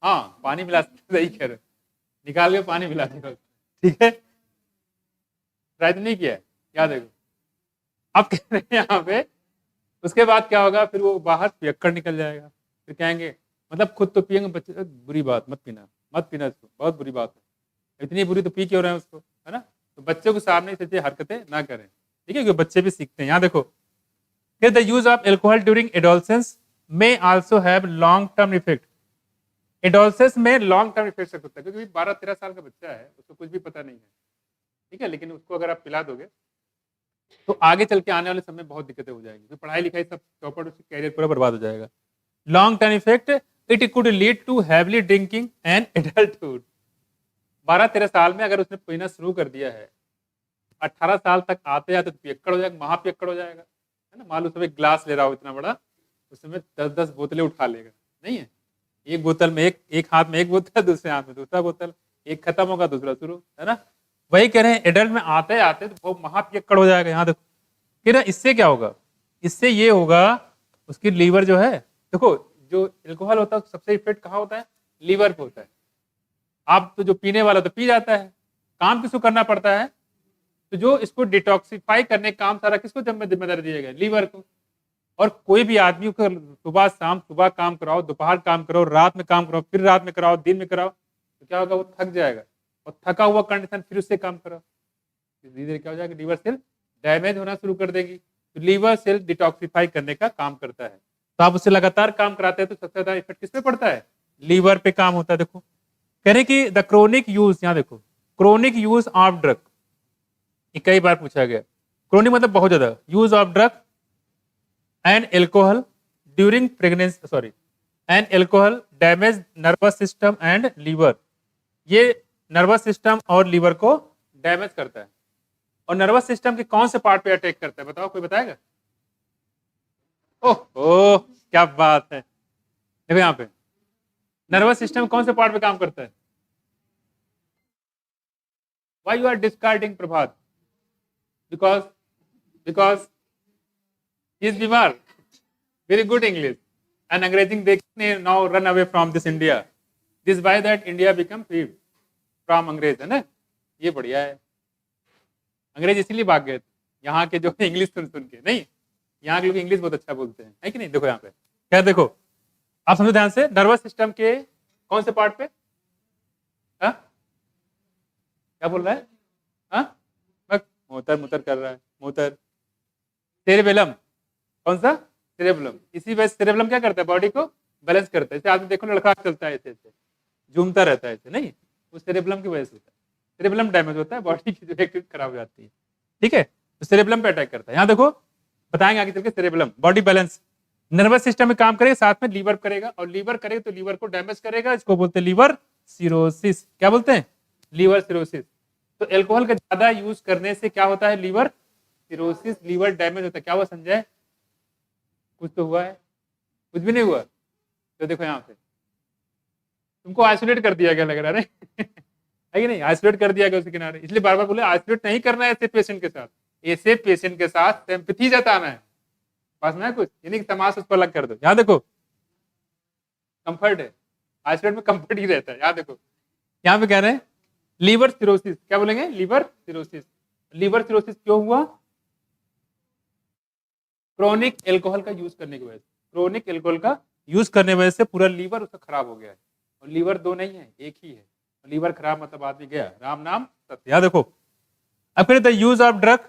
हाँ पानी मिला, सही कह रहे, निकाल के पानी मिला देगा, ठीक है, ट्राई तो नहीं किया है, याद देखो। अब कह रहे हैं यहाँ पे उसके बाद क्या होगा, फिर वो बाहर पियक्कड़ निकल जाएगा, फिर कहेंगे मतलब खुद तो पियेंगे, बच्चे बुरी बात, मत पीना इसको, बहुत बुरी बात है, इतनी बुरी तो पी क्यों रहे हैं उसको, है ना। तो बच्चों के सामने ऐसी हरकतें ना करें, ठीक है, क्योंकि बच्चे भी सीखते हैं। यहाँ देखो the use of alcohol during adolescence में also have long term effect. Adolescence में लॉन्ग टर्म इफेक्ट सकता है, क्योंकि 12-13 साल का बच्चा है, उसको कुछ भी पता नहीं है, ठीक है, लेकिन उसको अगर आप पिला दोगे तो आगे चल के आने वाले समय बहुत दिक्कतें हो जाएंगी, तो पढ़ाई लिखाई सब चौपट, उसकी कैरियर पूरा बर्बाद हो जाएगा। Long term effect, it could lead to heavily drinking and adulthood. 12-13 साल में अगर उसने पीना शुरू कर दिया है, 18 साल तक आते आते तो पियक्कड़ हो जाएगा, महापियक्कड़ हो जाएगा, है ना। मान लो सब एक ग्लास ले रहा हो इतना बड़ा, उसमें 10-10 बोतलें उठा लेगा, नहीं है, एक बोतल में एक हाथ में एक बोतल, दूसरे हाथ में दूसरा बोतल, एक खत्म होगा दूसरा शुरू, है ना। वही कह रहे हैं एडल्ट में आते आते तो वो महापियक्कड़ हो जाएगा। यहाँ देखो फिर इससे क्या होगा, इससे ये होगा उसकी लीवर जो है, देखो जो एल्कोहल होता है सबसे इफेक्ट कहाँ होता है? लीवर पे होता है। आप तो जो पीने वाला तो पी जाता है, काम किसको करना पड़ता है? तो जो इसको डिटॉक्सिफाई करने का काम सारा किसको जिम्मेदारी दिया गया? लीवर को। और कोई भी आदमी को सुबह शाम, सुबह काम कराओ, दोपहर काम कराओ, रात में काम कराओ, फिर रात में कराओ, दिन में कराओ, तो क्या होगा? वो थक जाएगा, और थका हुआ कंडीशन फिर उससे काम कराओ, धीरे धीरे क्या हो जाएगा? लीवर सेल डैमेज होना शुरू कर देगी। तो लीवर सेल डिटॉक्सिफाई करने का काम करता है, तो आप उससे लगातार काम कराते हैं तो सबसे ज्यादा इफेक्ट किस पे पड़ता है? लीवर पे काम होता है। देखो कह रहे कि द क्रोनिक यूज, यहाँ देखो, क्रोनिक यूज ऑफ ड्रग, ये कई बार पूछा गया। क्रोनिक मतलब बहुत ज्यादा, use of drug and alcohol during pregnancy, sorry, and alcohol damage nervous system and liver. ये नर्वस सिस्टम और लीवर को डैमेज करता है। और नर्वस सिस्टम के कौन से पार्ट पे अटैक करता है? बताओ, कोई बताएगा? ओह ओह, क्या बात है। देखो यहाँ पे नर्वस सिस्टम कौन से पार्ट पे काम करता है? Why you are discarding Prabhat? Because he is बीमार। Very good English and अंग्रेजी देखने now run away from this India। This why that India become free from अंग्रेज, है ना? ये बढ़िया है। अंग्रेज इसीलिए भाग गए थे यहाँ के, जो इंग्लिश सुन सुन के। नहीं, यहाँ के लोग इंग्लिश बहुत अच्छा बोलते हैं, है कि नहीं? देखो यहाँ पे क्या, देखो आप समझो ध्यान से, नर्वस सिस्टम के कौन से पार्ट पे? हा? क्या बोल रहा है? हाँ, मोतर मुतर कर रहा है, मोतर। सेरेबेलम, कौन सा? सेरेबेलम। इसी वजह सेरेबेलम क्या करता है? बॉडी को बैलेंस करता है। जैसे आदमी देखो लड़का चलता है, ऐसे ऐसे झूमता रहता है ऐसे, नहीं, वो सेरेबेलम की वजह से होता है। सेरेबेलम डैमेज होता है, बॉडी की जो एक्टिविटी खराब हो जाती है, ठीक है? तो सेरेबेलम पे अटैक करता है। यहाँ देखो बताएंगे आगे चल के, cerebellum body balance, nervous system में काम करेगा, साथ में लीवर करेगा, और लीवर करेगा तो लीवर को डैमेज करेगा। इसको बोलते हैं लीवर सिरोसिस। क्या बोलते हैं? Liver cirrhosis. तो एल्कोहल का ज्यादा यूज करने से क्या होता है? लीवर सिरोसिस, लीवर डैमेज होता है। क्या हुआ संजय? कुछ तो हुआ है? कुछ भी नहीं हुआ। तो देखो यहाँ पे तुमको आइसोलेट कर दिया गया, लग रहा है है कि नहीं? आइसोलेट कर दिया गया उसके किनारे, इसलिए बार बार बोले आइसोलेट नहीं करना है ऐसे पेशेंट के साथ। ऐसे पेशेंट के साथ सिंपैथी जताना है, पास में कुछ, यानी कि तमाश उसको अलग कर दो। यहाँ देखो कंफर्ट है, आइसोलेट में कंफर्ट ही रहता है। यहाँ देखो यहाँ पे कह रहे हैं लीवर सिरोसिस। क्या बोलेंगे? Liver cirrhosis. लीवर सिरोसिस क्यों हुआ? क्रोनिक एल्कोहल का यूज करने की वजह से। क्रोनिक एल्कोहल का यूज करने की वजह से पूरा लीवर उसका खराब हो गया है। और लीवर दो नहीं है, एक ही है। लीवर खराब मतलब आदमी गया, राम नाम सत्य। यहाँ देखो अब फिर the use of drug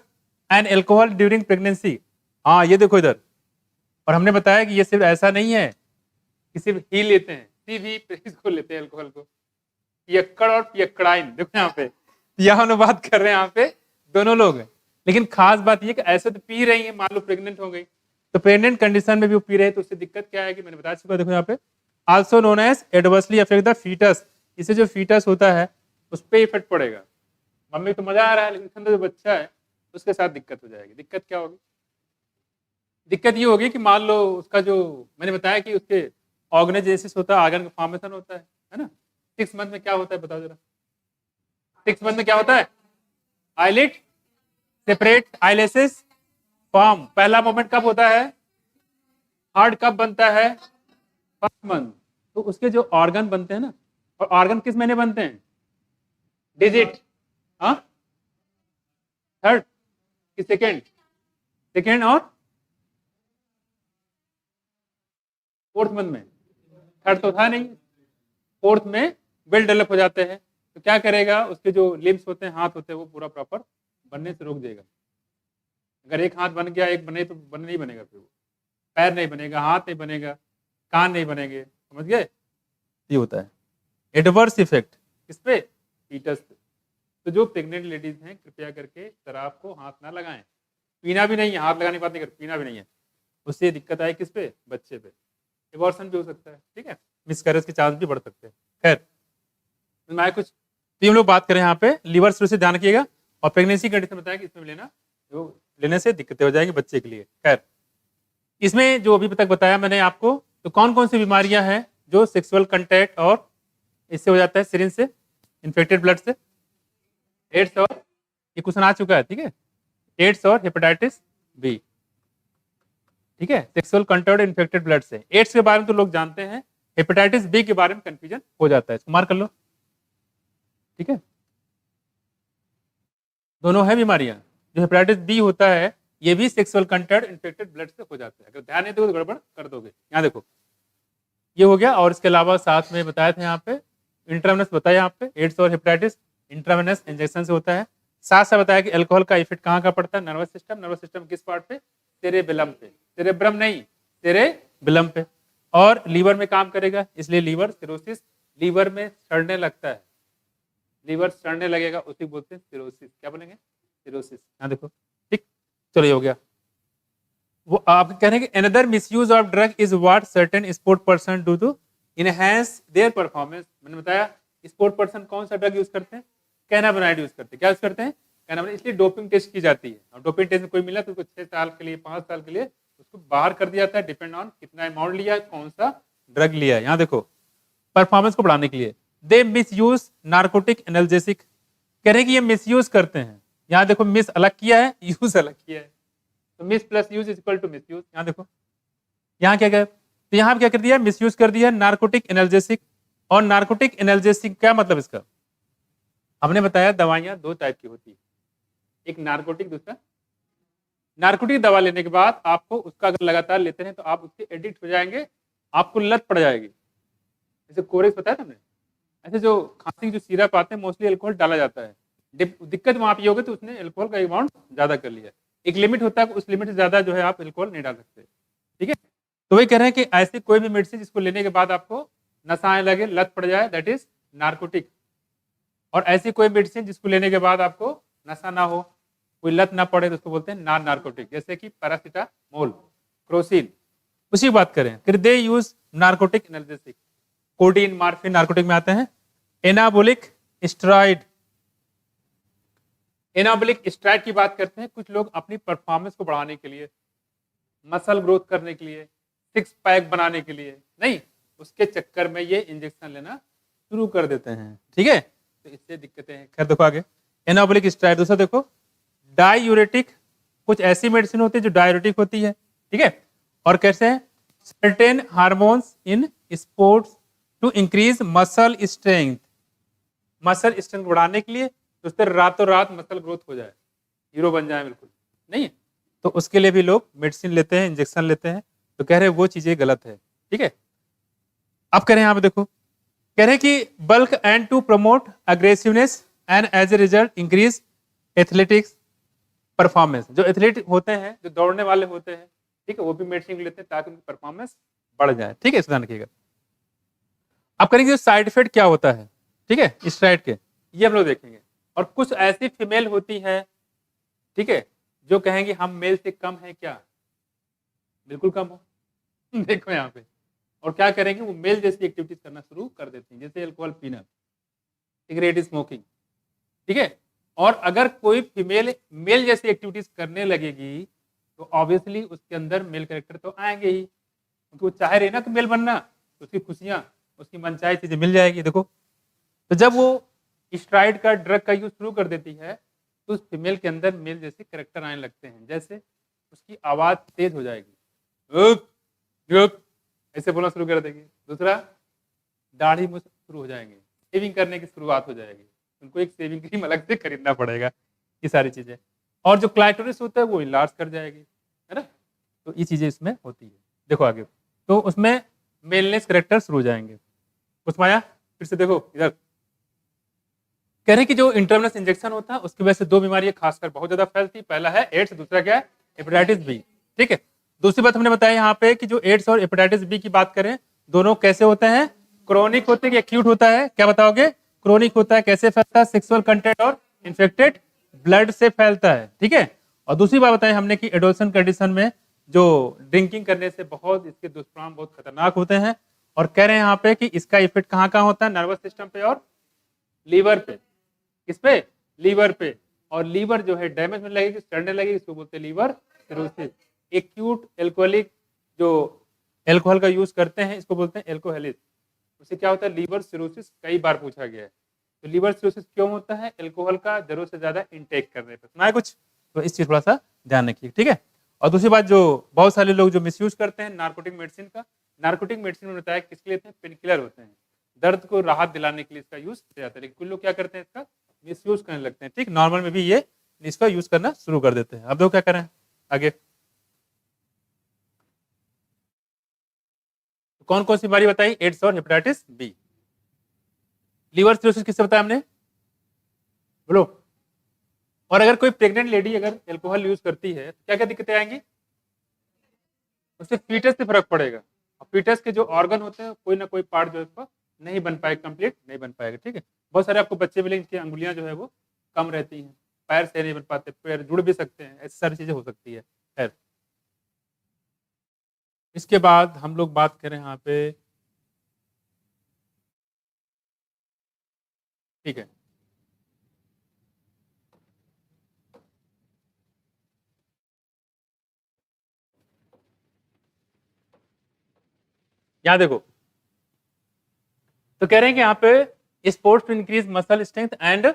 and alcohol during pregnancy. हाँ ये देखो इधर, और हमने बताया कि ये सिर्फ ऐसा नहीं है कि सिर्फ ही लेते हैं, सी भी इसको लेते हैं एल्कोहल को, पियक्कड़ और पियक्कड़ाइन। देखो यहाँ पे यहाँ हम बात कर रहे हैं, यहाँ पे दोनों लोग हैं। लेकिन खास बात ये कि ऐसे तो पी रही है, मान लो प्रेग्नेंट हो गई, तो प्रेग्नेंट कंडीशन में भी वो पी रहे हैं, तो उससे दिक्कत क्या है कि मैंने बता चुका। देखो यहाँ पे also known as adversely affect the foetus. इससे जो फीटस होता है उस पर इफेक्ट पड़ेगा। मम्मी को तो मजा आ रहा है, लेकिन जो बच्चा है उसके साथ दिक्कत हो जाएगी। दिक्कत क्या होगी? दिक्कत ये होगी कि मान लो उसका जो मैंने बताया कि उसके ऑर्गेनाइजेसिस होता है, आर्गन का फॉर्मेशन होता है ना? 6 मंथ में क्या होता है बताओ जरा? 6 मंथ में क्या होता है? Eyelid separate, eyelashes form. पहला मोमेंट कब होता है? हार्ट कब बनता है? 1st month. तो उसके जो ऑर्गन बनते हैं ना, और ऑर्गन किस महीने बनते हैं? डिजिट, हाँ, 3rd कि 2nd? 2nd और 4th मंथ में। 3rd तो था नहीं, 4th में वेल डेवलप हो जाते हैं। तो क्या करेगा? उसके जो लिम्स होते हैं, हाथ होते हैं, वो पूरा प्रॉपर बनने से रोक देगा। अगर एक हाथ बन गया, एक बने, तो नहीं बनेगा, फिर वो पैर नहीं बनेगा, हाथ नहीं बनेगा, कान नहीं बनेंगे। समझ गए? ये होता है एडवर्स इफेक्ट किस पे? फीटस पे। तो जो प्रेग्नेंट लेडीज हैं कृपया करके शराब को हाथ ना लगाएं। पीना भी नहीं है, हाथ लगाने की बात नहीं कर, पीना भी नहीं है, उससे दिक्कत आए किस पे? बच्चे पे। एबॉर्शन भी हो सकता है, ठीक है, मिसकैरेज के चांस भी बढ़ सकते हैं। खैर मैं कुछ तो हम लोग बात करें यहाँ पे लीवर से ध्यान रखिएगा। और प्रेगनेंसी कंडीशन बताया कि इसमें लेना, जो लेने से दिक्कतें हो जाएंगी बच्चे के लिए। खैर इसमें जो अभी तक बताया मैंने आपको, तो कौन कौन सी बीमारियां हैं जो सेक्सुअल कंटैक्ट और इससे हो जाता है, सिरिंज से, इन्फेक्टेड ब्लड से? एड्स और, ये क्वेश्चन आ चुका है, ठीक है, एड्स और हेपेटाइटिस बी। ठीक है, सेक्सुअल कंटैक्ट इन्फेक्टेड ब्लड से। एड्स के बारे में तो लोग जानते हैं, हेपेटाइटिस बी के बारे में कंफ्यूजन हो जाता है, इसको मार्क कर लो। ठीक है, दोनों है बीमारियां। जो हेपेटाइटिस बी होता है ये भी सेक्सुअल कंटैक्ट इन्फेक्टेड ब्लड से हो जाता है। अगर ध्यान नहीं दोगे तो गड़बड़ कर दोगे। यहाँ देखो ये हो गया, और इसके अलावा साथ में बताया था यहाँ पे इंट्रावेनस बताया, यहाँ पे एड्स और हेपेटाइटिस इंट्रावेनस इंजेक्शन से होता है। साथ साथ बताया कि अल्कोहल का इफेक्ट कहाँ का पड़ता है, नर्वस सिस्टम। नर्वस सिस्टम किस पार्ट पे, सेरेबेलम पे, सेरेब्रम नहीं सेरेबेलम पे। और लीवर में काम करेगा, इसलिए लीवर सिरोसिस, लीवर में सड़ने लगता है, लीवर सड़ने लगेगा, उसी बोलते हैं सिरोसिस। क्या बोलेंगे, सिरोसिस। यहाँ देखो, ठीक, चलो ये हो गया। वो आप कह रहे हैं कि another misuse of drug is what certain sport person do to enhance their performance. मैंने बताया स्पोर्ट पर्सन कौन सा ड्रग यूज करते हैं, कैनाबिनॉइड यूज करते हैं। क्या यूज करते हैं, कैनाबिनॉइड। इसलिए डोपिंग टेस्ट की जाती है, और डोपिंग टेस्ट में कोई मिला तो उसको 6 साल के लिए 5 साल के लिए उसको बाहर कर दिया जाता है, डिपेंड ऑन कितना अमाउंट लिया, कौन सा ड्रग लिया। यहाँ देखो परफॉर्मेंस को बढ़ाने के लिए। They miss use narcotic analgesic, कह रहे हैं कि ये मिस यूज करते हैं। यहाँ देखो मिस अलग किया है, यूज अलग किया है, तो mis plus use is equal to misuse. यहाँ देखो यहाँ क्या गया, तो यहाँ क्या कर दिया, मिस यूज कर दिया नार्कोटिक एनाल्जेसिक। और नार्कोटिक एनाल्जेसिक क्या मतलब इसका, हमने बताया दवाइयां 2 टाइप की होती है, एक नार्कोटिक, दूसरा नार्कोटिक। दवा लेने के बाद आपको उसका अगर लगातार लेते हैं तो आप उससे एडिक्ट हो जाएंगे, आपको लत पड़ जाएगी। जैसे कोरेक्स बताया था हमने, ऐसे जो खांसी जो सिरप आते हैं मोस्टली अल्कोहल डाला जाता है। दिक्कत वहां पे होगी तो उसने अल्कोहल का अमाउंट ज्यादा कर लिया। एक लिमिट होता है, उस लिमिट से ज्यादा जो है आप अल्कोहल नहीं डाल सकते। ठीक है, तो वही कह रहे हैं कि ऐसी कोई भी मेडिसिन जिसको लेने के बाद आपको नशा आने लगे, लत पड़ जाए, दैट इज नार्कोटिक। और ऐसी कोई मेडिसिन जिसको लेने के बाद आपको नशा ना हो, कोई लत ना पड़े, तो उसको बोलते हैं नॉन नार्कोटिक, जैसे कि पैरासीटामोल, क्रोसिन। उसी बात करें, फिर they use narcotic analgesic, codeine, morphine narcotic में आते हैं। एनाबोलिक स्टेरॉइड, एनाबोलिक स्टेरॉइड की बात करते हैं। कुछ लोग अपनी परफॉर्मेंस को बढ़ाने के लिए, मसल ग्रोथ करने के लिए, 6 पैक बनाने के लिए, नहीं, उसके चक्कर में ये इंजेक्शन लेना शुरू कर देते हैं। ठीक है, तो इससे दिक्कतें हैं। खैर देखो आगे, एनाबोलिक स्टेरॉइड। दूसरा देखो डायूरेटिक, कुछ ऐसी मेडिसिन होती है जो डायूरेटिक होती है। ठीक है, और कैसे है, certain hormones in sports to increase muscle strength, muscle strength बढ़ाने के लिए, तो उससे रातों रात मसल ग्रोथ हो जाए, हीरो बन जाए, बिल्कुल नहीं, तो उसके लिए भी लोग मेडिसिन लेते हैं, इंजेक्शन लेते हैं। तो कह रहे हैं वो चीजें गलत है। ठीक है, अब कह रहे हैं यहाँ पे देखो, कह रहे हैं कि bulk and to promote aggressiveness and as a result increase athletics performance. जो एथलेटिक होते हैं, जो दौड़ने वाले होते हैं, ठीक है, वो भी मेडिसिन लेते हैं ताकि उनकी परफॉर्मेंस बढ़ जाए। ठीक है, इस ध्यान रखिएगा। अब करेंगे साइड इफेक्ट क्या होता है, ठीक है, स्टेरॉइड के, ये हम लोग देखेंगे। और कुछ ऐसी फीमेल होती है, ठीक है, जो कहेंगे हम मेल से कम है क्या, बिल्कुल कम हो। देखो यहाँ पे, और क्या करेंगे, वो मेल जैसी एक्टिविटीज करना शुरू कर देती हैं, जैसे अल्कोहल पीना, सिगरेट स्मोकिंग। ठीक है, और अगर कोई फीमेल मेल जैसी एक्टिविटीज करने लगेगी तो ऑब्वियसली उसके अंदर मेल कैरेक्टर तो आएंगे ही, क्योंकि वो चाह रही ना कि मेल बनना, तो उसकी खुशियां, उसकी मनचाही चीजें मिल जाएगी। देखो, तो जब वो स्टेरॉइड का ड्रग का यूज शुरू कर देती है तो उस फीमेल के अंदर मेल जैसे कैरेक्टर आने लगते हैं, जैसे उसकी आवाज तेज हो जाएगी, ऐसे बोलना शुरू कर देगी। दूसरा, दाढ़ी मुझ शुरू हो जाएंगे, शेविंग करने की शुरुआत हो जाएगी, उनको एक शेविंग क्रीम अलग से खरीदना पड़ेगा, ये सारी चीजें। और जो क्लाइटोरिस होता है वो इलाज कर जाएगी, है ना, तो ये चीजें इसमें होती है। देखो आगे, तो उसमें मेलनेस कैरेक्टर शुरू हो जाएंगे। उसमें आया, फिर से देखो इधर, कह रहे हैं कि जो इंटरवेनस इंजेक्शन होता है उसकी वजह से 2 बीमारियां खासकर बहुत ज्यादा फैलती, पहला है एड्स, दूसरा क्या है, हेपेटाइटिस बी। ठीक है, दूसरी बात हमने बताया यहाँ पे कि जो एड्स और हेपेटाइटिस बी की बात करें, दोनों कैसे होते हैं, क्रोनिक होते हैं कि एक्यूट होता है, क्या बताओगे, क्रोनिक होता है। कैसे फैलता है, सेक्सुअल कंटेंट और इन्फेक्टेड ब्लड से फैलता है। ठीक है, और दूसरी बात बताई हमने कि एडोल्सन कंडीशन में जो ड्रिंकिंग करने से बहुत इसके दुष्परिणाम बहुत खतरनाक होते हैं। और कह रहे हैं यहाँ पे कि इसका इफेक्ट कहाँ कहाँ होता है, नर्वस सिस्टम पे और लीवर पे। किस पे, लीवर पे। और लीवर जो है डैमेज में लगेगी, सड़ने लगेगी, इसको बोलते हैं लीवर सिरोसिस। एक्यूट एल्कोहलिक, जो एल्कोहल का यूज करते हैं, इसको बोलते हैं एल्कोहलिक। उससे क्या होता है, लीवर सिरोसिस कई बार पूछा गया है। तो लीवर सिरोसिस क्यों होता है, एल्कोहल का जरूरत से ज्यादा इनटेक करने पर। सुना है कुछ, तो इस चीज थोड़ा सा ध्यान रखिए। ठीक है, और दूसरी बात, जो बहुत सारे लोग जो मिसयूज करते हैं नार्कोटिक मेडिसिन का, नार्कोटिक मेडिसिन में बताया किसके लिए होते हैं, पेन किलर होते हैं, दर्द को राहत दिलाने के लिए इसका यूज किया जाता है, लेकिन कुछ लोग क्या करते हैं इसका मिसयूज करने लगते हैं। ठीक, नॉर्मल में भी ये इसका यूज करना शुरू कर देते हैं। अब देखो क्या करें आगे, कौन कौन सी बीमारी बताई, एड्स और हेपेटाइटिस बी। लीवर सिरोसिस किससे बताया हमने, बोलो। और अगर कोई प्रेग्नेंट लेडी अगर एल्कोहल यूज करती है तो क्या क्या दिक्कतें आएंगी, उससे फीटस से फर्क पड़ेगा, और फीटस के जो ऑर्गन होते हैं कोई ना कोई पार्ट जो है उसका नहीं बन पाएगा, कंप्लीट नहीं बन पाएगा। ठीक है, बहुत सारे आपको बच्चे मिलेंगे जिनकी अंगुलियां जो है वो कम रहती हैं, पैर सही नहीं बन पाते, पैर जुड़ भी सकते हैं, ऐसी सारी चीजें हो सकती है। खैर, इसके बाद हम लोग बात करें यहाँ पे, ठीक है, यहाँ देखो, तो कह रहे हैं कि यहाँ पे sports to increase muscle strength and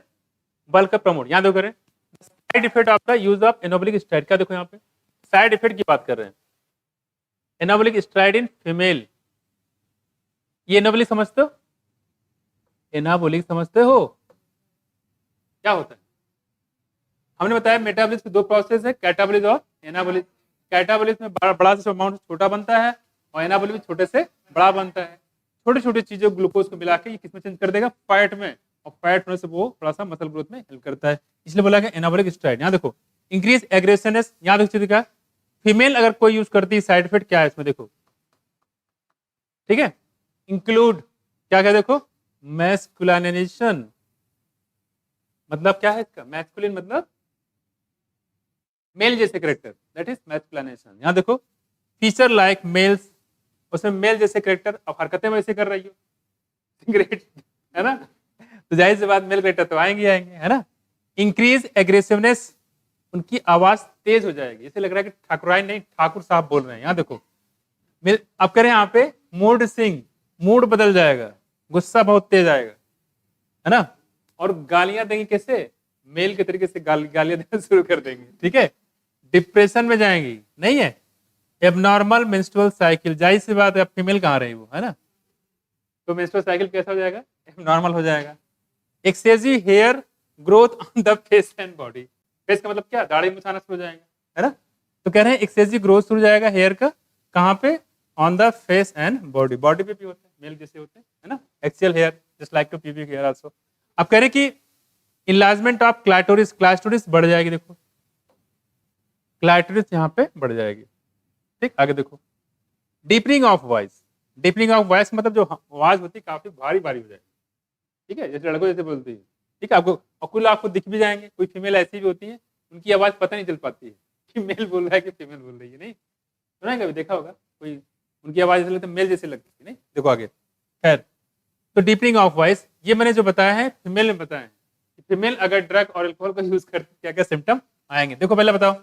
bulk promote. यहाँ देखो कह रहे हैं side effect of the use of anabolic steroid. क्या देखो यहाँ पे साइड इफेक्ट की बात कर रहे हैं, एनाबॉलिक स्टेरॉइड इन फीमेल। ये एनाबॉलिक समझते हो, एनाबॉलिक समझते हो क्या होता है, हमने बताया मेटाबॉलिज्म के दो प्रोसेस है, कैटाबॉलिज्म और एनाबॉलिज्म। कैटाबॉलिज्म में बड़ा से अमाउंट छोटा बनता है, और एनाबॉलिज्म में छोटे से बड़ा बनता है। छोटी छोटी चीजें ग्लूकोज को मिला के ये किसमें चेंज कर देगा, फैट में, और फैट होने से वो थोड़ा सा मसल ग्रोथ में हेल्प करता है, इसलिए बोला गया एनाबॉलिक स्टेरॉइड। यहाँ देखो इंक्रीज एग्रेसिवनेस, यहाँ देखो क्या फीमेल अगर कोई यूज करती है, साइड इफेक्ट क्या है इसमें देखो, ठीक है, इंक्लूड क्या क्या देखो, मैस्कुलिनाइजेशन, मतलब क्या है इसका, मैस्कुलिन मतलब मेल जैसे करेक्टर, दैट इज मैस्कुलिनेशन। यहाँ देखो फीचर लाइक मेल्स, उसमें मेल जैसे करेक्टर, अब हरकतें वैसे कर रही हो, ग्रेट है ना, तो जाहिर सी बात मेल करेक्टर तो आएंगे आएंगे, है ना। इंक्रीज एग्रेसिवनेस, उनकी आवाज तेज हो जाएगी, जैसे लग रहा है कि ठाकुराइन नहीं ठाकुर साहब बोल रहे हैं। यहाँ देखो अब करें यहाँ पे मूड स्विंग, मूड बदल जाएगा, गुस्सा बहुत तेज आएगा, है ना, और गालियां देंगे कैसे, मेल के तरीके से गालियां देना शुरू कर देंगे। ठीक है, डिप्रेशन में जाएंगी, नहीं है, एबनॉर्मल मेंस्ट्रुअल साइकिल, जाहिर सी बात है, अब फीमेल कहाँ रही वो, है ना, तो मेंस्ट्रुअल साइकिल कैसा हो जाएगा, एबनॉर्मल हो जाएगा। Excessive hair growth on the face and body, face का मतलब क्या, दाढ़ी मुछाना शुरू हो जाएगा, है ना, तो कह रहे हैं एक्सेसिव ग्रोथ शुरू हो जाएगा हेयर का, कहाँ पे, on the face and body, body पे भी होते हैं, मेल जैसे होते हैं, है ना, axial hair just like to pubic hair also. अब कह रहे हैं कि इनलार्जमेंट ऑफ क्लाइटोरिस, क्लाइटोरिस बढ़ जाएगी, देखो क्लाइटोरिस यहाँ पे बढ़ जाएगी। ठीक, आगे देखो deepening of voice, deepening of voice मतलब जो आवाज होती है काफी भारी भारी हो जाएगी। ठीक है, जैसे लड़कों जैसे बोलती है, ठीक है, आपको अकुल आपको दिख भी जाएंगे, कोई फीमेल ऐसी भी होती है उनकी आवाज पता नहीं चल पाती है कि मेल बोल रहा है कि फीमेल बोल रही है, नहीं सुना है कभी, देखा होगा कोई, उनकी आवाज ऐसे लगती है मेल जैसे लगती है, नहीं, देखो आगे। खैर, तो डीपनिंग ऑफ वॉइस ये मैंने जो बताया है फीमेल में बताया है, फीमेल अगर ड्रग और अल्कोहल का यूज करती क्या क्या सिम्टम आएंगे, देखो पहले बताओ,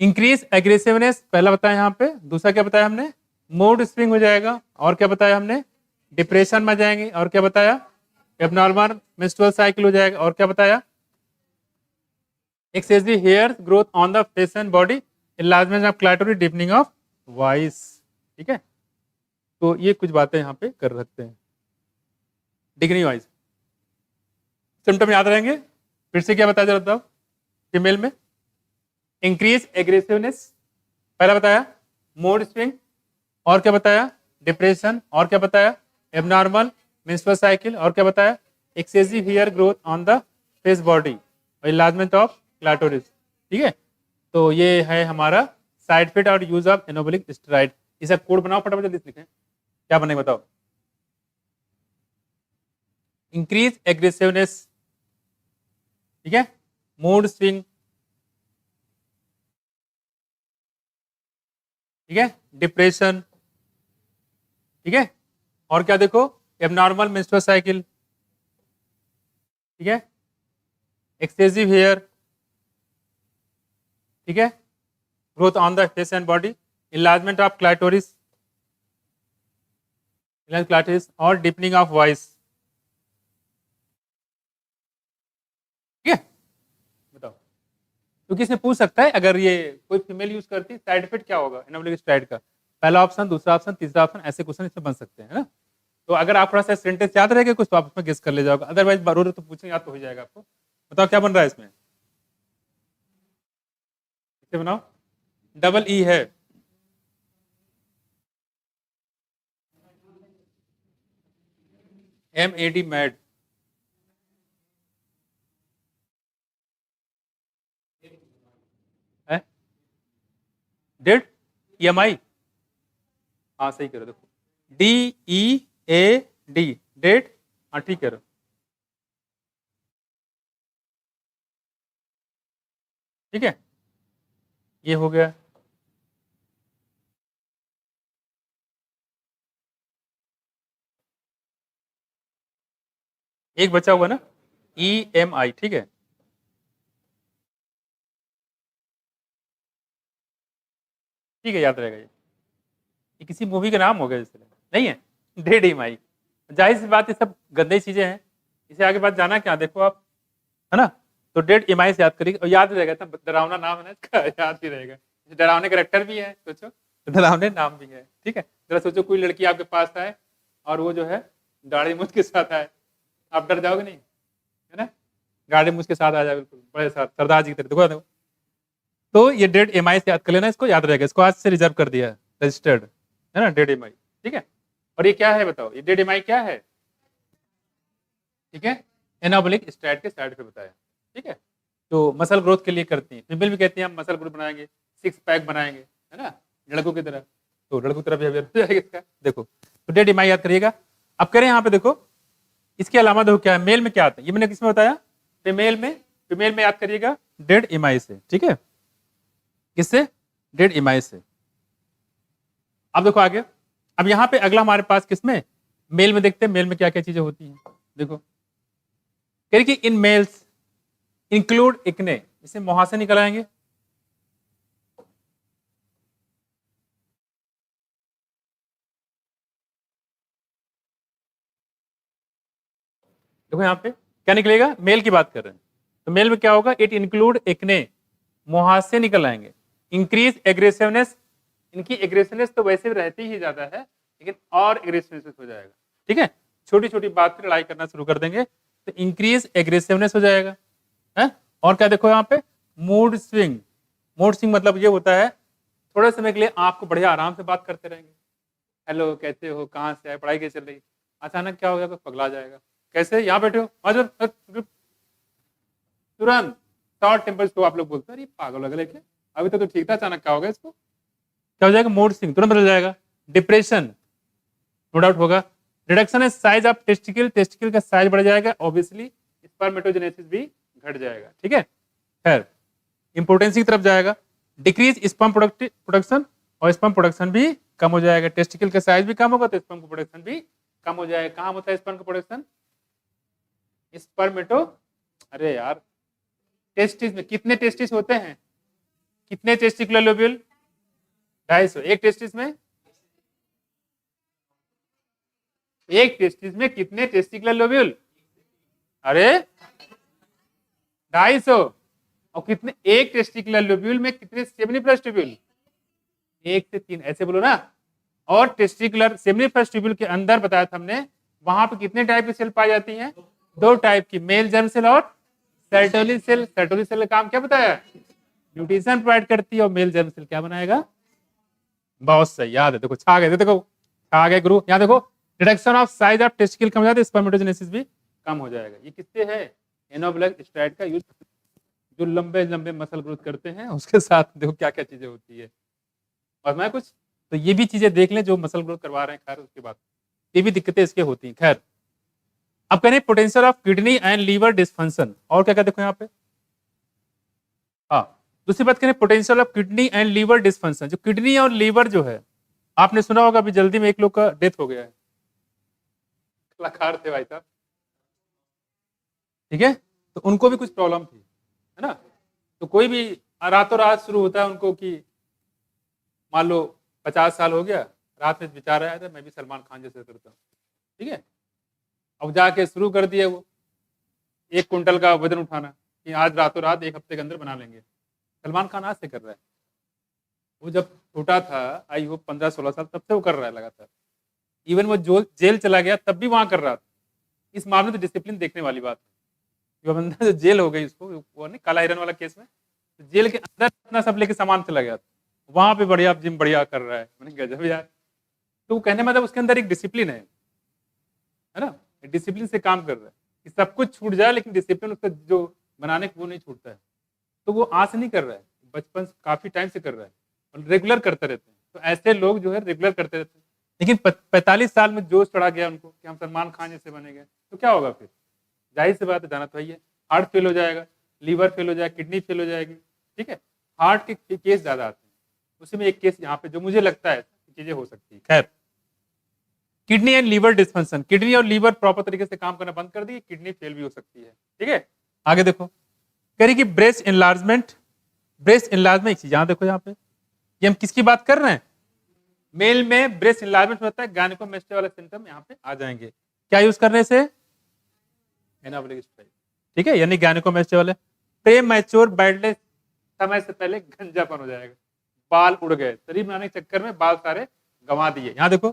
इंक्रीज एग्रेसिवनेस पहला बताया यहाँ पे, दूसरा क्या बताया हमने, मूड स्विंग हो जाएगा, और क्या बताया हमने, डिप्रेशन में जाएंगे, और क्या बताया, एबनॉर्मल मेंस्ट्रुअल साइकिल हो जाएगा, और क्या बताया, excessive hair growth on the face and body, enlargement of clitoris, deepening of voice. ठीक है, तो ये कुछ बातें यहाँ पे कर सकते हैं डिग्री वाइज। सिम्टम याद रहेंगे, फिर से क्या बताया जरा, फीमेल में इंक्रीज एग्रेसिवनेस पहला बताया, मूड स्विंग, और क्या बताया, डिप्रेशन, और क्या बताया, एबनॉर्मल मेंस्ट्रुअल साइकिल, और क्या बताया, excessive hair growth on the face body, और इलाजमेंट ऑफ क्लाइटोरिस। ठीक है, तो ये है हमारा साइड इफेक्ट और यूज ऑफ एनाबॉलिक स्टेरॉइड। इसका कोड बनाओ फटाफट जल्दी लिखें, क्या बनेगा बताओ, इंक्रीज एग्रेसिवनेस, ठीक है, मूड स्विंग, ठीक है, डिप्रेशन, ठीक है, और क्या देखो, एबनॉर्मल मेंस्ट्रुअल साइकिल, ठीक है, एक्सेसिव हेयर, ठीक है, growth on the face and body, enlargement of clitoris, clitoris, और डीपनिंग ऑफ वॉइस। ठीक है, बताओ क्योंकि इसमें पूछ सकता है अगर ये कोई फीमेल यूज करती साइड इफेक्ट क्या होगा एनाबोलिक स्टेरॉइड का, पहला ऑप्शन, दूसरा ऑप्शन, तीसरा ऑप्शन, ऐसे क्वेश्चन इसमें बन सकते हैं, है ना। तो अगर आप थोड़ा सा सेंटेंस याद रहेगा कुछ तो आप उसमें गेस कर ले जाओगे, अदरवाइज जरूर तो पूछेंगे याद तो हो जाएगा आपको। बताओ क्या बन रहा है इसमें, इसे बनाओ, डबल ई है, MAD मैड, है डेड, EMI, हाँ सही कह रहे हो, देखो DEAD, डेड, हाँ ठीक कह रहे हो। ठीक है, ये हो गया। एक बचा हुआ ना, EMI, ठीक है, ठीक है, याद रहेगा ये किसी मूवी का नाम होगा जैसे, नहीं है, डेड EMI, जाहिर सी बात, ये सब गंदे चीजें हैं, इसे आगे बात जाना क्या, देखो आप, है ना। तो डेड EMI से याद करिए, और याद रहेगा, इतना डरावना नाम है ना इसका, याद ही रहेगा, डरावने करेक्टर भी है, सोचो, डरावने नाम भी है, ठीक है। जरा सोचो कोई लड़की आपके पास आए और वो जो है दाढ़ी मूछ के साथ आए, आप डर जाओगे नहीं, है ना, गाड़ी मूछ के साथ आ जाए, बिल्कुल बड़े साथ सरदार जी की तरह, देखो देखो। तो ये डेड EMI से याद कर लेना, इसको याद रहेगा, इसको आज से रिजर्व कर दिया है, रजिस्टर्ड, है ना, डेड EMI, ठीक है। और ये क्या है बताओ, ये डेड EMI क्या है, ठीक है, एनाबोलिक स्टेरॉइड के साइड पे बताया, ठीक है। तो मसल ग्रोथ के लिए करती हैं, फीमेल भी कहती हैं हम मसल ग्रोथ बनाएंगे, सिक्स पैक बनाएंगे, है ना, लड़कों की तरह, तो लड़कों की तरह बिहेवियर हो जाएगा इसका, देखो। तो डेड EMI याद करिएगा। अब करें यहाँ पे देखो, इसके अलावा देखो क्या है, मेल में क्या आता है, ये मैंने किसमें बताया, फीमेल में याद करिएगा डेड EMI से, ठीक है, किससे, डेड EMI से। अब देखो आगे, अब यहाँ पे अगला हमारे पास किसमें, मेल में देखते हैं, मेल में क्या क्या चीजें होती हैं, देखो कह रही कि इन मेल्स इंक्लूड इकने, इसे मुहासे निकल आएंगे, देखो यहाँ पे क्या निकलेगा, मेल की बात कर रहे हैं, तो मेल में क्या होगा, इट इंक्लूड इकने, मुहासे निकल आएंगे, इंक्रीज एग्रेसिवनेस, इनकी एग्रेसिवनेस तो वैसे भी रहती ही ज्यादा है, लेकिन और एग्रेसिवनेस हो जाएगा, ठीक है, छोटी छोटी बात पे लड़ाई करना शुरू कर देंगे, तो इंक्रीज एग्रेसिवनेस हो जाएगा, है। और क्या देखो यहाँ पे, मूड स्विंग, मूड स्विंग मतलब ये होता है थोड़े समय के लिए आपको बढ़िया आराम से बात करते रहेंगे, हेलो कैसे हो, कहाँ से आए, पढ़ाई कैसे चल रही, अचानक क्या हो गया, तो पगला जाएगा, कैसे यहाँ बैठे हो, तुरंत शॉर्ट टेम्पर को आप लोग बोलते हैं, अरे पागल लगे लेके, अभी तो ठीक था, अचानक क्या होगा इसको, क्या हो जाएगा, मूड स्विंग तुरंत बदल जाएगा, डिप्रेशन नो डाउट होगा, रिडक्शन है साइज ऑफ टेस्टिकल, टेस्टिकल का साइज बढ़ जाएगा, ऑब्वियसली स्पर्मेटोजेनेसिस भी घट जाएगा, ठीक है, खैर इंपोर्टेंसी की तरफ जाएगा, डिक्रीज स्पर्म प्रोडक्शन, और स्पर्म प्रोडक्शन भी कम हो जाएगा, टेस्टिकल का साइज भी कम होगा तो स्पर्म का प्रोडक्शन भी कम हो जाएगा। कहाँ होता है स्पर्म का प्रोडक्शन, स्पर्मेटो, अरे यार टेस्टिस में कितने टेस्टिस होते हैं, कितने टेस्टिकुलर लोब्यूल, 250, एक टेस्टिस में, एक टेस्टिस में कितने टेस्टिकुलर लोब्यूल, अरे 250, और कितने, एक टेस्टिकुलर लोब्यूल में कितने सेमिनिफरस ट्यूब्यूल, 1 से 3, ऐसे बोलो ना। और टेस्टिकुलर सेमिनिफरस ट्यूब्यूल के अंदर बताया था हमने, वहां पे कितने टाइप की सेल पाई जाती हैं, 2 टाइप की, मेल जर्म सेल और सर्टोली सेल। सर्टोली सेल का काम क्या बताया, न्यूट्रिशन प्रोवाइड करती है, और मेल जर्म सेल क्या बनाएगा, बहुत सही, याद है, देखो छा गए, देखो छा गए गुरु, यहाँ देखो, reduction of size of testicle कम हो जाता है, स्पर्मेटोजेनेसिस भी कम हो जाएगा। ये किससे है, एनाबोलिक स्टेरॉइड का यूज, जो लंबे लंबे मसल ग्रोथ करते हैं उसके साथ देखो क्या क्या चीजें होती है, और मैं कुछ, तो ये भी चीजें देख लें जो मसल ग्रोथ करवा रहे हैं, खैर उसके बाद ये भी दिक्कतें इसके होती हैं, खैर। अब करें potential of kidney and liver dysfunction, और क्या क्या देखो यहाँ पे, हाँ दूसरी बात करें, potential of kidney and liver dysfunction, जो किडनी और लीवर जो है, आपने सुना होगा अभी जल्दी में एक लोग का डेथ हो गया है, कलाकार थे भाई साहब, ठीक है, तो उनको भी कुछ प्रॉब्लम थी, है ना। तो कोई भी रातों रात शुरू होता है उनको कि मान लो 50 साल हो गया, रात में विचार आया था मैं भी सलमान खान जैसे करता हूँ, ठीक है, अब जाके शुरू कर दिया वो 1 कुंटल का वजन उठाना, कि आज रातों रात 1 हफ्ते के अंदर बना लेंगे, सलमान खान आज से कर रहा है, वो जब छोटा था, आई होप 15-16 साल, तब से वो कर रहा है लगातार। इवन वो जो जेल चला गया तब भी वहां कर रहा था। इस मामले में तो डिसिप्लिन देखने वाली बात है। जो बंदा जो जेल हो गई उसको, वो नहीं काला हिरन वाला केस में, तो जेल के अंदर अपना सब लेके सामान चला गया था, वहां पे बढ़िया जिम बढ़िया कर रहा है, मैंने गजब यार। तो वो कहने मतलब उसके अंदर एक डिसिप्लिन है ना, डिसिप्लिन से काम कर रहा है कि सब कुछ छूट जाए लेकिन डिसिप्लिन उसका जो बनाने को वो नहीं छूटता है। तो वो आज से नहीं कर रहा है, बचपन से काफी टाइम से कर रहा है और रेगुलर करते रहते हैं। तो ऐसे लोग जो है रेगुलर करते रहते हैं, लेकिन 45 साल में जोश चढ़ा गया उनको कि हम सलमान खान जैसे बनेंगे, तो क्या होगा फिर? जाहिर सी बात है, जाना तो है, हार्ट फेल हो जाएगा, लीवर फेल हो जाएगा, किडनी फेल हो जाएगी। ठीक है, हार्ट के केस ज्यादा आते हैं, उसी में एक केस यहाँ पे जो मुझे लगता है चीजें हो सकती है। खैर, kidney and liver dysfunction, kidney और लीवर प्रॉपर तरीके से काम करना बंद कर दी, किडनी फेल भी हो सकती है। ठीक है, आगे देखो, कह रही कि ब्रेस्ट एनलार्जमेंट, ब्रेस्ट एनलार्जमेंट, यहां देखो, यहाँ पे ये हम किसकी बात कर रहे हैं? मेल में ब्रेस्ट एनलार्जमेंट होता है, गायनेकोमेस्टिया वाले सिम्टम यहाँ पे आ जाएंगे। क्या यूज करने से? Anabolic steroid. ठीक है, यानी गायनेकोमेस्टिया वाले। प्रीमैच्योर बैडनेस, समय से पहले गंजापन हो जाएगा, बाल उड़ गए, शरीर बनाने के चक्कर में बाल सारे गंवा दिए। यहां देखो,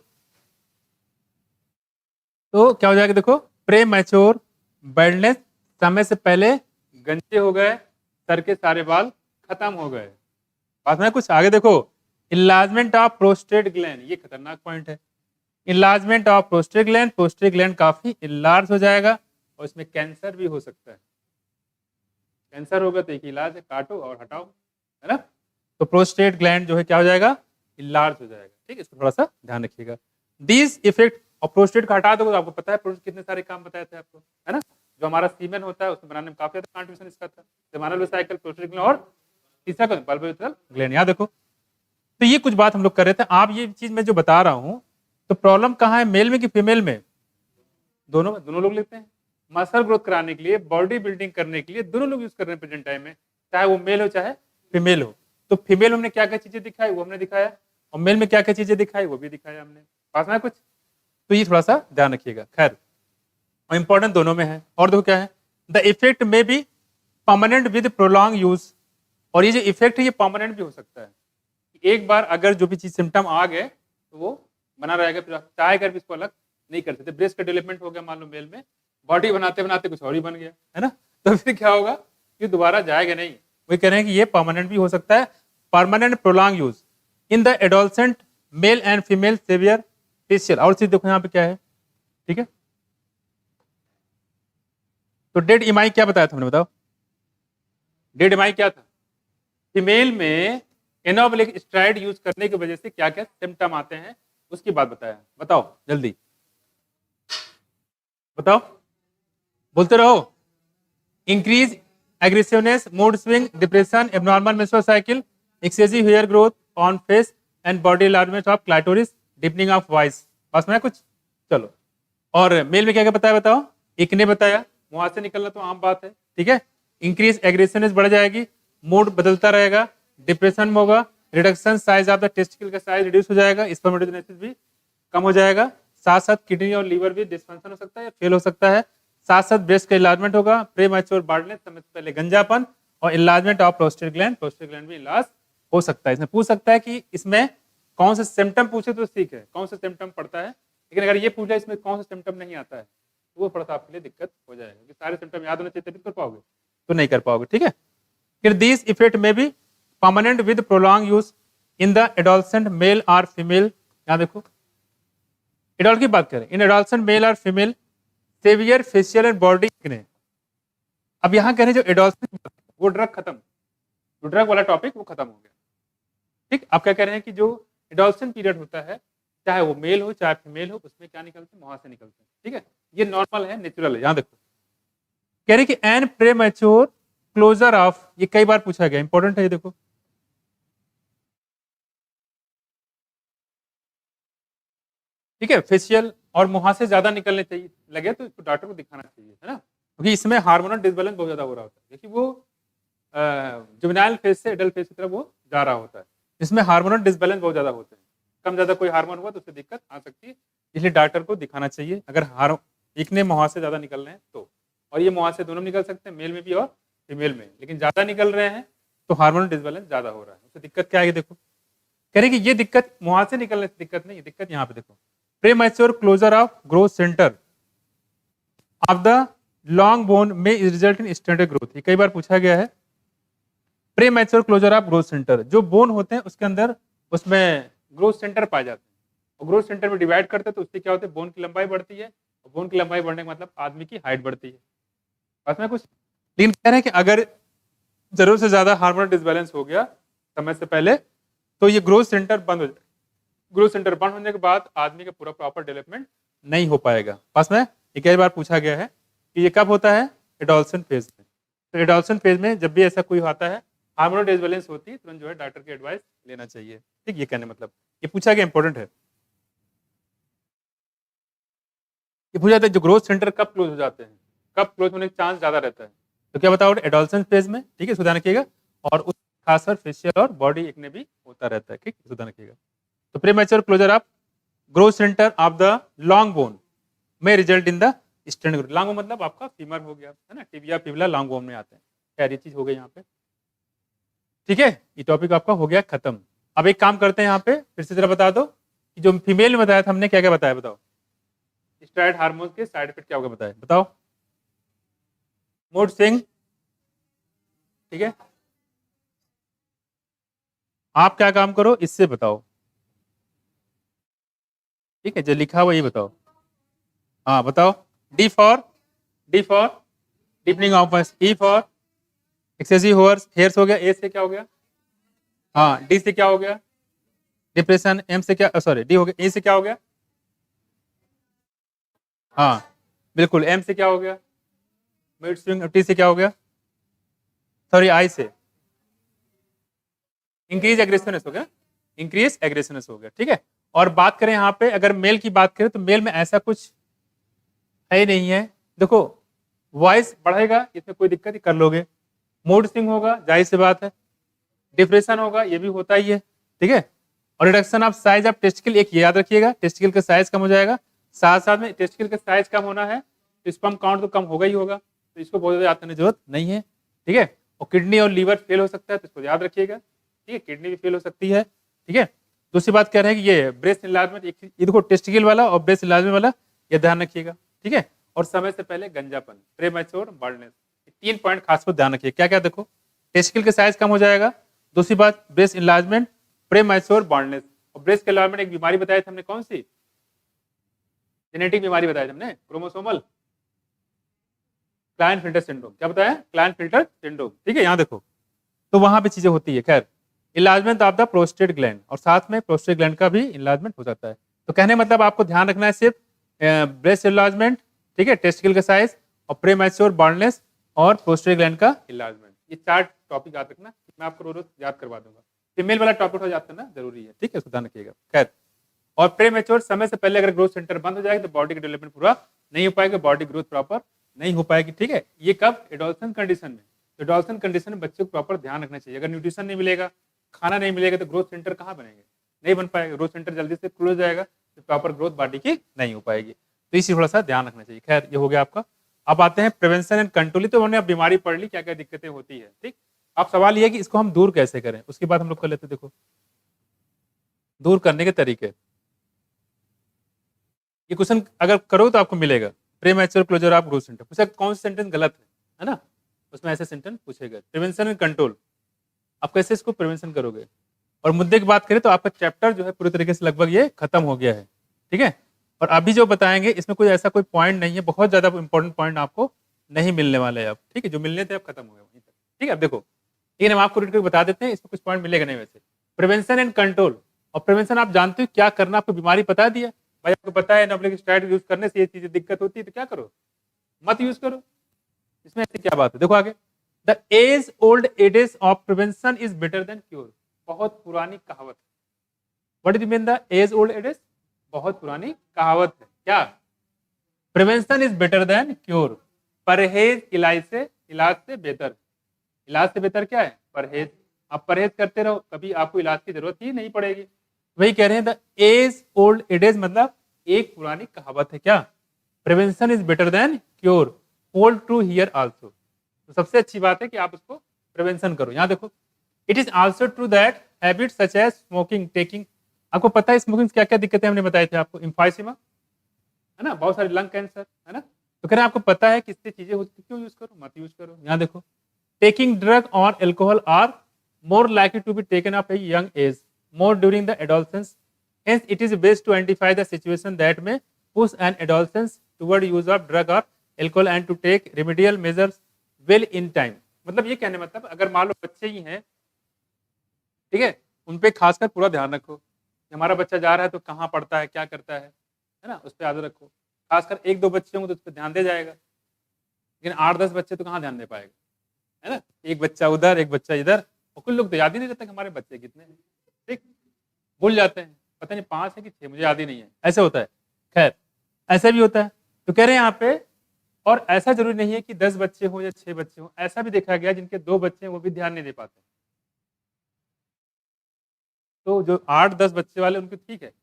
तो क्या हो जाएगा? देखो, प्रीमैच्योर बैडनेस, समय से पहले गंजे हो गए, सर के सारे बाल खत्म हो गए। बात में कुछ आगे देखो, इलाजमेंट ऑफ प्रोस्टेट ग्लैंड, ये खतरनाक पॉइंट है। Enlargement of prostate gland, prostate gland काफी इलार्ज हो जाएगा और इसमें कैंसर भी हो सकता है। कैंसर होगा तो एक इलाज है, काटो और हटाओ, है ना। तो प्रोस्टेट ग्लैंड जो है क्या हो जाएगा? इलार्ज हो जाएगा। ठीक है, इसको थोड़ा सा ध्यान रखिएगा। दिस इफेक्ट, और प्रोस्टेट का हटा दोगे तो आपको पता है प्रोस्टेट कितने सारे काम बताए थे आपको, है ना। जो हमारा सीमेन होता है उसको बनाने में काफी ज्यादा कंट्रीब्यूशन इसका था, सेमानल साइकिल, प्रोस्टेट ग्लैंड और तीसरा बल्बोयूरेथ्रल ग्लैंड। यहाँ देखो, तो ये कुछ बात हम लोग कर रहे थे। आप ये चीज मैं जो बता रहा हूं, तो प्रॉब्लम कहाँ है, मेल में कि फीमेल में? दोनों में, दोनों लोग लेते हैं। मसल ग्रोथ कराने के लिए, बॉडी बिल्डिंग करने के लिए दोनों लोग यूज कर रहे हैं प्रेजेंट टाइम में, चाहे वो मेल हो चाहे फीमेल हो। तो फीमेल में हमने क्या क्या चीजें दिखाई वो हमने दिखाया, और मेल में क्या क्या चीजें दिखाई वो भी दिखाया हमने। पास में कुछ, तो ये थोड़ा सा ध्यान रखिएगा। खैर, और इंपॉर्टेंट दोनों में है। और देखो क्या है, द इफेक्ट में be permanent with prolong use, और ये जो इफेक्ट है ये परमानेंट भी हो सकता है। एक बार अगर जो भी चीज सिम्टम आ गए तो वो बना रहेगा, फिर आप चाहे कर भी इसको अलग नहीं कर सकते। ब्रेस्ट का डेवलपमेंट हो गया मान लो मेल में, बॉडी बनाते बनाते कुछ और ही बन गया, है ना, तो फिर क्या होगा? ये दोबारा जाएगा नहीं। वही कह रहे हैं कि ये परमानेंट भी हो सकता है, permanent prolong use in the adolescent male and female severe facial. और चीज देखो यहाँ पे क्या है, ठीक है। तो डेड इमाई क्या बताया था हमने, बताओ? डेड इमाई क्या था? फीमेल में एनाबॉलिक स्टेरॉइड यूज करने की वजह से क्या क्या सिम्टम आते हैं उसकी बात बताया। बताओ जल्दी बताओ, बोलते रहो। Increase aggressiveness, mood swing, depression, abnormal menstrual cycle, excessive hair growth on face and body enlargement of clitoris, deepening of voice. बस में कुछ, चलो। और मेल में क्या क्या बताया बताओ? एक ने बताया, मुंह से निकलना तो आम बात है, ठीक है। इंक्रीज एग्रेसिवनेस बढ़ जाएगी, मूड बदलता रहेगा, डिप्रेशन में होगा, reduction size of the testicle का साइज रिड्यूस हो जाएगा, स्पर्मेटोजेनेसिस भी कम हो जाएगा। साथ साथ किडनी और लीवर भी डिस्फंक्शन हो सकता है या फेल हो सकता है। साथ साथ ब्रेस्ट का इलाजमेंट होगा, प्रीमैच्योर बार्डनेस, समय से पहले गंजापन, और enlargement of prostate gland, prostate gland भी इलाज हो सकता है। इसमें पूछ सकता है कि इसमें कौन से सिम्टम पूछे तो ठीक है, कौन सा सिम्टम पड़ता है, लेकिन अगर ये पूछा इसमें कौन सा सिम्टम नहीं आता है तो वो थोड़ा सा आपके लिए दिक्कत हो जाएगा, क्योंकि सारे सिम्टम याद होने चाहिए तभी कर पाओगे, तो नहीं कर पाओगे, ठीक है। फिर दिस इफेक्ट में भी permanent with prolong use in the adolescent male और फीमेल। यहां देखो, एडल्ट की बात करें, इन एडोलसेंट मेल और female severe facial and body acne. अब यहां कह रहे हैं जो एडोलसेंट, वो ड्रग खत्म, जो ड्रग वाला टॉपिक वो खत्म हो गया, ठीक। आप क्या कह रहे हैं कि जो एडोलसेंट पीरियड होता है, चाहे वो मेल हो चाहे फीमेल हो, उसमें क्या निकलते हैं? मुंह से निकलते हैं, ठीक है। ये नॉर्मल है, नेचुरल है। यहां देखो, कह रहे कि एन प्रीमैच्योर क्लोजर ऑफ, ये कई बार पूछा गया, इंपॉर्टेंट है ये देखो। ठीक है, फेशियल और मुंह से ज्यादा निकलने चाहिए लगे तो इसको डॉक्टर को दिखाना चाहिए, है ना, क्योंकि इसमें हार्मोनल डिसबैलेंस बहुत ज्यादा हो रहा होता है, क्योंकि वो जुवेनाइल फेज से एडल्ट फेज की तरफ वो जा रहा होता है। इसमें हार्मोनल डिसबैलेंस बहुत ज्यादा होते हैं, कम ज्यादा कोई हार्मोन हुआ तो उससे दिक्कत आ सकती है, इसलिए डॉक्टर को दिखाना चाहिए अगर एक ने मुंह से ज्यादा निकल रहे हैं तो। और ये मुंह से दोनों निकल सकते हैं, मेल में भी और फीमेल में, लेकिन ज्यादा निकल रहे हैं तो उसको हार्मोनल डिसबैलेंस ज्यादा हो रहा है। उससे दिक्कत क्या है देखो, कह रहे कि ये दिक्कत वहां से निकलने से दिक्कत नहीं, दिक्कत यहाँ पे देखो, premature closure of growth centre of the long bone में रिजल्ट इन स्टैंडर्ड ग्रोथ। ये कई बार पूछा गया है। Premature closure of growth centre, जो बोन होते हैं उसके अंदर उसमें ग्रोथ सेंटर पाए जाते हैं, और ग्रोथ सेंटर में डिवाइड करते हैं तो उससे क्या होता है, बोन की लंबाई बढ़ती है, और बोन की लंबाई बढ़ने का मतलब आदमी की हाइट बढ़ती है। बस में कुछ, लेकिन कह रहे हैं कि अगर जरूरत से ज्यादा हार्मोनल डिसबैलेंस हो गया समय से पहले तो ये ग्रोथ सेंटर बंद हो जाए। ग्रोथ सेंटर बंद होने के बाद आदमी का पूरा प्रॉपर डेवलपमेंट नहीं हो पाएगा। पास में ये कई बार पूछा गया है कि ये कब होता है, एडोलसेंट फेज में। तो एडोलसेंट फेज में जब भी ऐसा कोई आता है, हार्मोनल डिसबैलेंस होती है, तुरंत जो है डॉक्टर की एडवाइस लेना चाहिए। ठीक, ये कहने मतलब ये पूछा गया, इंपॉर्टेंट है। ये पूछा जाता है जो ग्रोथ सेंटर कब क्लोज हो जाते हैं, कब क्लोज होने का चांस ज्यादा रहता है, तो क्या बताओ, एडोलसेंट फेज में। ठीक है, सुधार रखिएगा। और उस खासकर फेशियल और बॉडी एक में भी होता रहता है। ठीक, सुधार रखिएगा। तो premature closure of growth centre of the long bone में result in the stand growth. Long bone मतलब आपका फीमर हो गया है ना, टिबिया फिबुला लॉन्ग बोन में आते हैं। खैर ये चीज हो गई यहाँ पे। ठीक है, ये टॉपिक आपका हो गया खत्म। अब एक काम करते हैं यहाँ पे, फिर से जरा बता दो कि जो फीमेल में बताया था हमने क्या क्या बताया, बताओ। स्टेरॉयड हार्मोन के साइड इफेक्ट क्या होगा बताए, बताओ। मूड स्विंग, ठीक है। आप क्या काम करो, इससे बताओ। ठीक है, जो लिखा हुआ ये बताओ। हाँ बताओ। D for deepening of E for excessive hairs हो गया। ए से क्या हो गया, हाँ डी से क्या हो गया, डिप्रेशन। एम से क्या, सॉरी डी हो गया। ए से क्या हो गया, हाँ बिल्कुल। एम से क्या हो गया, मूड स्विंग। टी से क्या हो गया, सॉरी आई से इंक्रीज एग्रेसिवनेस हो गया, इंक्रीज एग्रेसिवनेस हो गया। ठीक है। और बात करें यहाँ पे, अगर मेल की बात करें तो मेल में ऐसा कुछ है ही नहीं है। देखो वॉइस बढ़ेगा, इसमें कोई दिक्कत ही कर लोगे। मूड स्विंग होगा, जाहिर सी बात है। डिप्रेशन होगा, ये भी होता ही है। ठीक है। और reduction of size of testicle, एक ये याद रखिएगा, टेस्टिकल का साइज कम हो जाएगा। साथ साथ में टेस्टिकल का साइज कम होना है तो स्पर्म काउंट तो कम होगा ही होगा, तो इसको बहुत ज्यादा याद करने की जरूरत नहीं है। ठीक है। और किडनी और लीवर फेल हो सकता है, तो इसको याद रखिएगा। ठीक है, किडनी भी फेल हो सकती है। ठीक है। दूसरी बात कह रहे हैं कि ये ब्रेस्ट इनलार्जमेंट, ये देखो टेस्टिकल वाला और ब्रेस्ट इनलार्जमेंट वाला, ये ध्यान रखिएगा। ठीक है। और समय से पहले गंजापन, प्रीमैच्योर बाल्डनेस, 3 पॉइंट खास पर ध्यान रखिए। क्या क्या देखो, टेस्टिकल का साइज कम हो जाएगा। दूसरी बात ब्रेस्ट इनलार्जमेंट, प्रीमैच्योर बाल्डनेस। और ब्रेस्ट इनलार्जमेंट एक बीमारी बताई थी हमने, कौन सी जेनेटिक बीमारी बताई थी हमने, क्रोमोसोमल क्लाइनफिल्टर सिंड्रोम। क्या बताया, क्लाइनफिल्टर सिंड्रोम। ठीक है, यहाँ देखो, तो वहां पे चीजें होती है। खैर, enlargement of the prostate gland, और साथ में प्रोस्टेट ग्लैंड का भी इलाजमेंट हो सकता है। तो कहने मतलब आपको ध्यान रखना है सिर्फ ब्रेस्ट इलाजमेंट, ठीक है, टेस्टिकल का साइज और प्रीमैच्योर बाल्डनेस और प्रोस्टेट ग्लैंड का इलाजमेंट। ये 4 टॉपिक याद रखना, मैं आपको रोज याद करवा दूंगा। फीमेल वाला टॉपिक हो याद करना जरूरी है। ठीक है, ध्यान रखिएगा। खैर, और प्रीमैच्योर समय से पहले अगर ग्रोथ सेंटर बंद हो जाएगा तो बॉडी का डेवलपमेंट पूरा नहीं हो पाएगा, बॉडी ग्रोथ प्रॉपर नहीं हो पाएगी। ठीक है, ये कब, एडोलसेंट कंडीशन में। तो एडोलसेंट कंडीशन में बच्चे को प्रॉपर ध्यान रखना चाहिए। अगर न्यूट्रिशन नहीं मिलेगा, खाना नहीं मिलेगा, तो ग्रोथ सेंटर कहाँ बनेंगे, नहीं बन पाएगा। ग्रोथ सेंटर जल्दी से क्लोज हो जाएगा, तो प्रॉपर ग्रोथ बॉडी की नहीं हो पाएगी। तो इसी थोड़ा सा ध्यान रखना चाहिए। खैर, ये हो गया आपका। अब आते हैं प्रिवेंशन एंड कंट्रोल। तो उन्होंने अब बीमारी पढ़ ली, क्या क्या दिक्कतें होती है। ठीक, अब सवाल ये है कि इसको हम दूर कैसे करें, उसके बाद हम लोग कर लेते। देखो, दूर करने के तरीके, ये क्वेश्चन अगर करो तो आपको मिलेगा, premature closure of growth centre. पूछा कौन सा सेंटेंस गलत है ना, उसमें ऐसे सेंटेंस पूछेगा। प्रिवेंशन एंड कंट्रोल, आप कैसे इसको प्रिवेंशन करोगे। और मुद्दे की बात करें तो आपका चैप्टर जो है पूरी तरीके से लगभग ये खत्म हो गया है। ठीक है। और अभी जो बताएंगे इसमें कोई ऐसा कोई पॉइंट नहीं है, बहुत ज्यादा इंपॉर्टेंट पॉइंट आपको नहीं मिलने वाले हैं अब। ठीक है, जो मिलने थे अब खत्म हो गए वहीं तक। ठीक है, अब देखो, लेकिन हम आपको रिट बता देते हैं, इसमें कुछ पॉइंट मिलेगा नहीं वैसे। प्रिवेंशन एंड कंट्रोल, और प्रिवेंशन आप जानते हो क्या करना, आपको बीमारी बता दिया भाई, आपको पता है नॉर्मल स्टेरॉइड यूज करने से ये चीजें दिक्कत होती है, तो क्या करो, मत यूज करो। इसमें ऐसी क्या बात है, देखो आगे, the age old adage of prevention is better than cure. बहुत पुरानी कहावत है। What is mean the age old adage, बहुत पुरानी कहावत है। क्या, prevention is better than cure. परहेज इलाज से बेहतर। इलाज से बेहतर क्या है, परहेज। आप परहेज करते रहो, कभी आपको इलाज की जरूरत ही नहीं पड़ेगी। वही कह रहे हैं, द एज ओल्ड एडेज मतलब एक पुरानी कहावत है। क्या, prevention is better than cure, hold true here also. तो सबसे अच्छी बात है कि आप उसको प्रिवेंशन करो। यहाँ देखो, it is also true that habit such as smoking, taking, आपको पता है स्मोकिंग से क्या क्या दिक्कतें हमने बताए थे आपको, इम्फाइसिमा है ना, बहुत सारे लंग कैंसर है ना, तो कह रहे हैं आपको पता है किससे चीजें होती क्यों यूज करो, मत यूज करो। यहाँ देखो, टेकिंग ड्रग और alcohol are more likely to be taken up at a young age, more during the adolescence. Hence, it is best to identify the situation that may push an adolescent toward use of drug or alcohol and to take remedial measures well in time. मतलब ये कहने मतलब अगर मान लो बच्चे ही हैं, ठीक है, उन पे खासकर पूरा ध्यान रखो कि हमारा बच्चा जा रहा है तो कहाँ पढ़ता है, क्या करता है ना, उस पर आदर रखो। खासकर एक दो बच्चे होंगे तो उस पर ध्यान दे जाएगा, लेकिन 8-10 बच्चे तो कहाँ ध्यान दे पाएगा, है ना, एक बच्चा उधर एक बच्चा इधर, और कुछ लोग तो याद ही नहीं रहता कि हमारे बच्चे कितने हैं, ठीक, भूल जाते हैं, पता नहीं 5 है कि 6, मुझे याद ही नहीं है, ऐसे होता है। खैर, ऐसा भी होता है, तो कह रहे हैं यहाँ पे, और ऐसा जरूरी नहीं है कि 10 बच्चे हो या 6 बच्चे हो, ऐसा भी देखा गया जिनके 2 बच्चे हैं वो भी ध्यान नहीं दे पाते, तो जो 8-10 बच्चे वाले उनके ठीक है,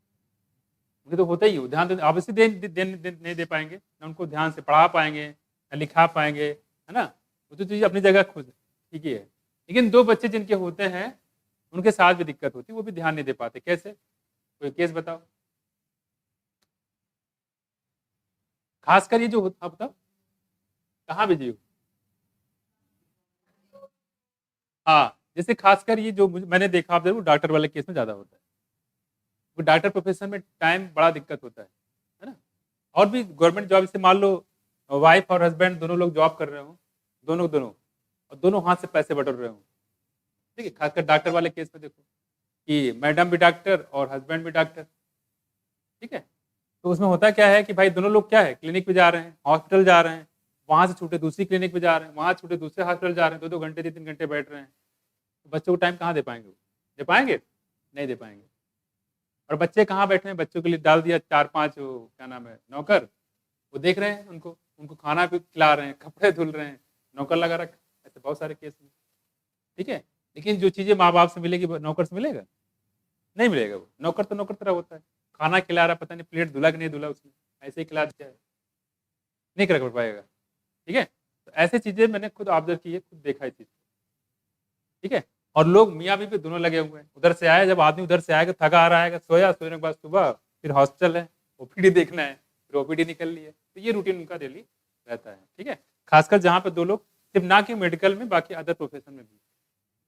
उनके तो होता ही हो, ध्यान तो ऑब्वियसली नहीं दे पाएंगे ना, उनको ध्यान से पढ़ा पाएंगे ना लिखा पाएंगे, है ना, वो तो चीज़ अपनी जगह खुद ठीक ही है, लेकिन 2 बच्चे जिनके होते हैं उनके साथ भी दिक्कत होती है, वो भी ध्यान नहीं दे पाते, कैसे, कोई केस बताओ, खासकर ये जो होता, बताओ कहाँ बिजी हो, हाँ, जैसे खासकर ये जो मैंने देखा, आप जरूर डॉक्टर वाले केस में ज्यादा होता है, वो डॉक्टर प्रोफेशन में टाइम बड़ा दिक्कत होता है ना, और भी गवर्नमेंट जॉब, जैसे मान लो वाइफ और हस्बैंड दोनों लोग जॉब कर रहे हो, दोनों दोनों और दोनों हाथ से पैसे बटोर रहे हो, ठीक है, खासकर डॉक्टर वाले केस में देखो कि मैडम भी डॉक्टर और हस्बैंड भी डॉक्टर, ठीक है, तो उसमें होता क्या है कि भाई दोनों लोग क्या है, क्लिनिक पे जा रहे हैं, हॉस्पिटल जा रहे हैं, वहां से छूटे दूसरी क्लिनिक पे जा रहे हैं, वहां छूटे दूसरे हॉस्पिटल जा रहे हैं, 2-2 घंटे 3-3 घंटे बैठ रहे हैं, तो बच्चों को टाइम कहाँ दे पाएंगे, वो दे पाएंगे, नहीं दे पाएंगे, और बच्चे कहाँ बैठे हैं, बच्चों के लिए डाल दिया 4-5 क्या नाम है नौकर, वो देख रहे हैं उनको उनको खाना भी खिला रहे हैं, कपड़े धुल रहे हैं, नौकर लगा रखा, ऐसे बहुत सारे केस में, ठीक है, लेकिन जो चीजें माँ बाप से मिलेगी वो नौकर से मिलेगा, नहीं मिलेगा, वो नौकर तो नौकर तरह होता है, खाना खिला रहा, पता नहीं प्लेट धुला कि नहीं धुला उसने, ऐसे ही खिला दिया है, नहीं कर पाएगा, ठीक है, तो ऐसे चीजें मैंने खुद ऑब्जर्व की है, खुद देखा है चीज, ठीक है, और लोग मियाँ बीवी दोनों लगे हुए हैं, उधर से आए, जब आदमी उधर से आएगा थका आ रहा है, सोया, सोने के बाद सुबह फिर हॉस्पिटल है, ओपीडी देखना है, फिर ओपीडी निकल ली है, तो ये रूटीन उनका डेली रहता है, ठीक है, खासकर जहाँ पे 2 लोग, सिर्फ ना कि मेडिकल में, बाकी अदर प्रोफेशन में भी,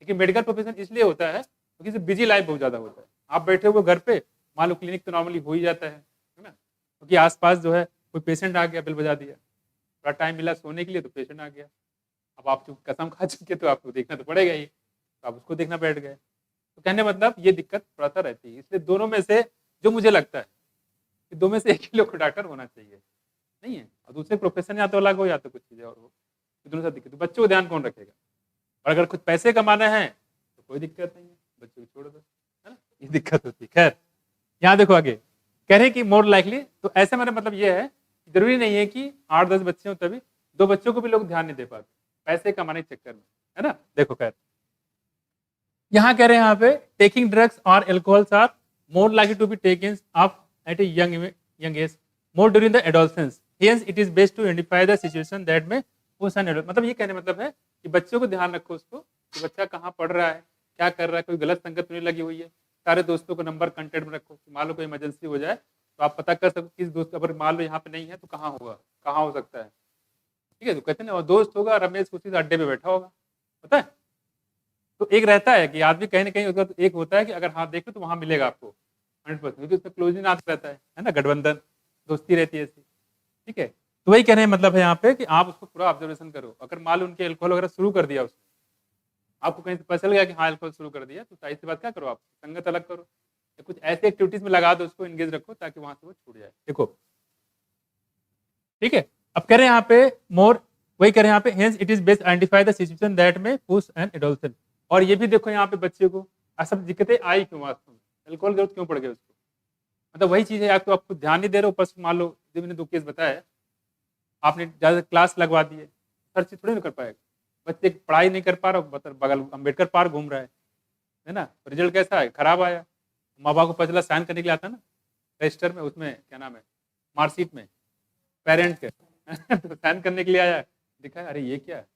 लेकिन मेडिकल प्रोफेशन इसलिए होता है क्योंकि बिजी लाइफ बहुत ज्यादा होता है, आप बैठे हुए घर पे, मान लो क्लिनिक तो नॉर्मली हो ही जाता है ना, क्योंकि आसपास जो है कोई पेशेंट आ गया, बिल बजा दिया, थोड़ा टाइम मिला सोने के लिए तो पेशेंट आ गया, अब आप जो कसम खा चुके तो आपको देखना तो पड़ेगा ही, तो आप उसको देखना बैठ गए, तो कहने मतलब ये दिक्कत थोड़ा सा रहती है, इसलिए दोनों में से जो मुझे लगता है कि 2 में से एक ही लोग को डॉक्टर होना चाहिए, नहीं है, और दूसरे प्रोफेशन या तो अलग हो या तो कुछ चीजें और हो, तो दोनों साथ दिक्कत, तो बच्चों को ध्यान कौन रखेगा, और अगर कुछ पैसे कमाने हैं तो कोई दिक्कत नहीं है, बच्चों को छोड़ दो, है ना, ये दिक्कत होती है। खैर, यहाँ देखो आगे कह रहे हैं कि मोर लाइकली, तो ऐसे मेरा मतलब ये है, जरूरी नहीं है कि 8-10 बच्चे हो तभी, 2 बच्चों को भी लोग ध्यान नहीं दे पाते पैसे कमाने के चक्कर में, है ना, देखो खैर, यहाँ कह रहे हैं यहाँ पे, टेकिंग ड्रग्स और alcohols are more likely to be taken up at a young age, more during the adolescence, hence it is best to identify the situation that में पुश एन एडल्ट, मतलब ये कहने मतलब है कि बच्चों को ध्यान रखो उसको कि बच्चा कहाँ पढ़ रहा है, क्या कर रहा है, कोई गलत संगत तो नहीं लगी हुई है, सारे दोस्तों को नंबर कंटेक्ट में रखो, मान लो कोई इमरजेंसी हो जाए तो आप पता कर सको किस दोस्त, अगर मान लो यहाँ पे नहीं है तो कहाँ होगा, कहाँ हो सकता है, ठीक है, तो कहते हैं ना, और दोस्त होगा रमेश उसी अड्डे पे बैठा होगा, पता है, तो एक रहता है कि आदमी कहीं ना कहीं होगा, तो एक होता है कि अगर हाथ देखो तो वहां मिलेगा आपको 100%, क्योंकि उसमें क्लोज नाथ रहता है ना, गठबंधन दोस्ती रहती है ऐसी, ठीक है, तो वही कहने मतलब है यहाँ पे कि आप उसको पूरा ऑब्जर्वेशन करो, अगर मान लो उनके अल्कोहल वगैरह शुरू कर दिया उसने, आपको कहीं से पता चल गया कि हाँ अल्कोहल शुरू कर दिया, तो जाहिर सी बात क्या करो, आप संगत अलग करो या कुछ ऐसे एक्टिविटीज में लगा दो, उसको एंगेज रखो ताकि वहां से वो छूट जाए, देखो, ठीक है, अब कह रहे हैं यहाँ पे मोर, वही कह रहे हैं यहाँ पे, hence it is best identify the situation that में पुश एन एडोलसेंट, और ये भी देखो यहाँ पे बच्चे को सब दिक्कतें आई क्यों, वास्तव में अल्कोहल जरूरत क्यों पड़ गई उसको, मतलब वही चीज है, आपको आपको ध्यान नहीं दे रहे हो, बस मान लो जो मैंने 2 केस बताया, आपने ज्यादा क्लास लगवा दी है, हर चीज थोड़ी ना कर पाएगा, बच्चे पढ़ाई नहीं कर पा रहा, बगल अम्बेडकर पार्क घूम रहा है ना, रिजल्ट कैसा है, खराब आया, माँ बाप को पता चला, साइन करने के लिए आता है ना रजिस्टर में, उसमें क्या नाम है, मार्कशीट में पेरेंट के तो साइन करने के लिए आया, दिखा अरे ये क्या है,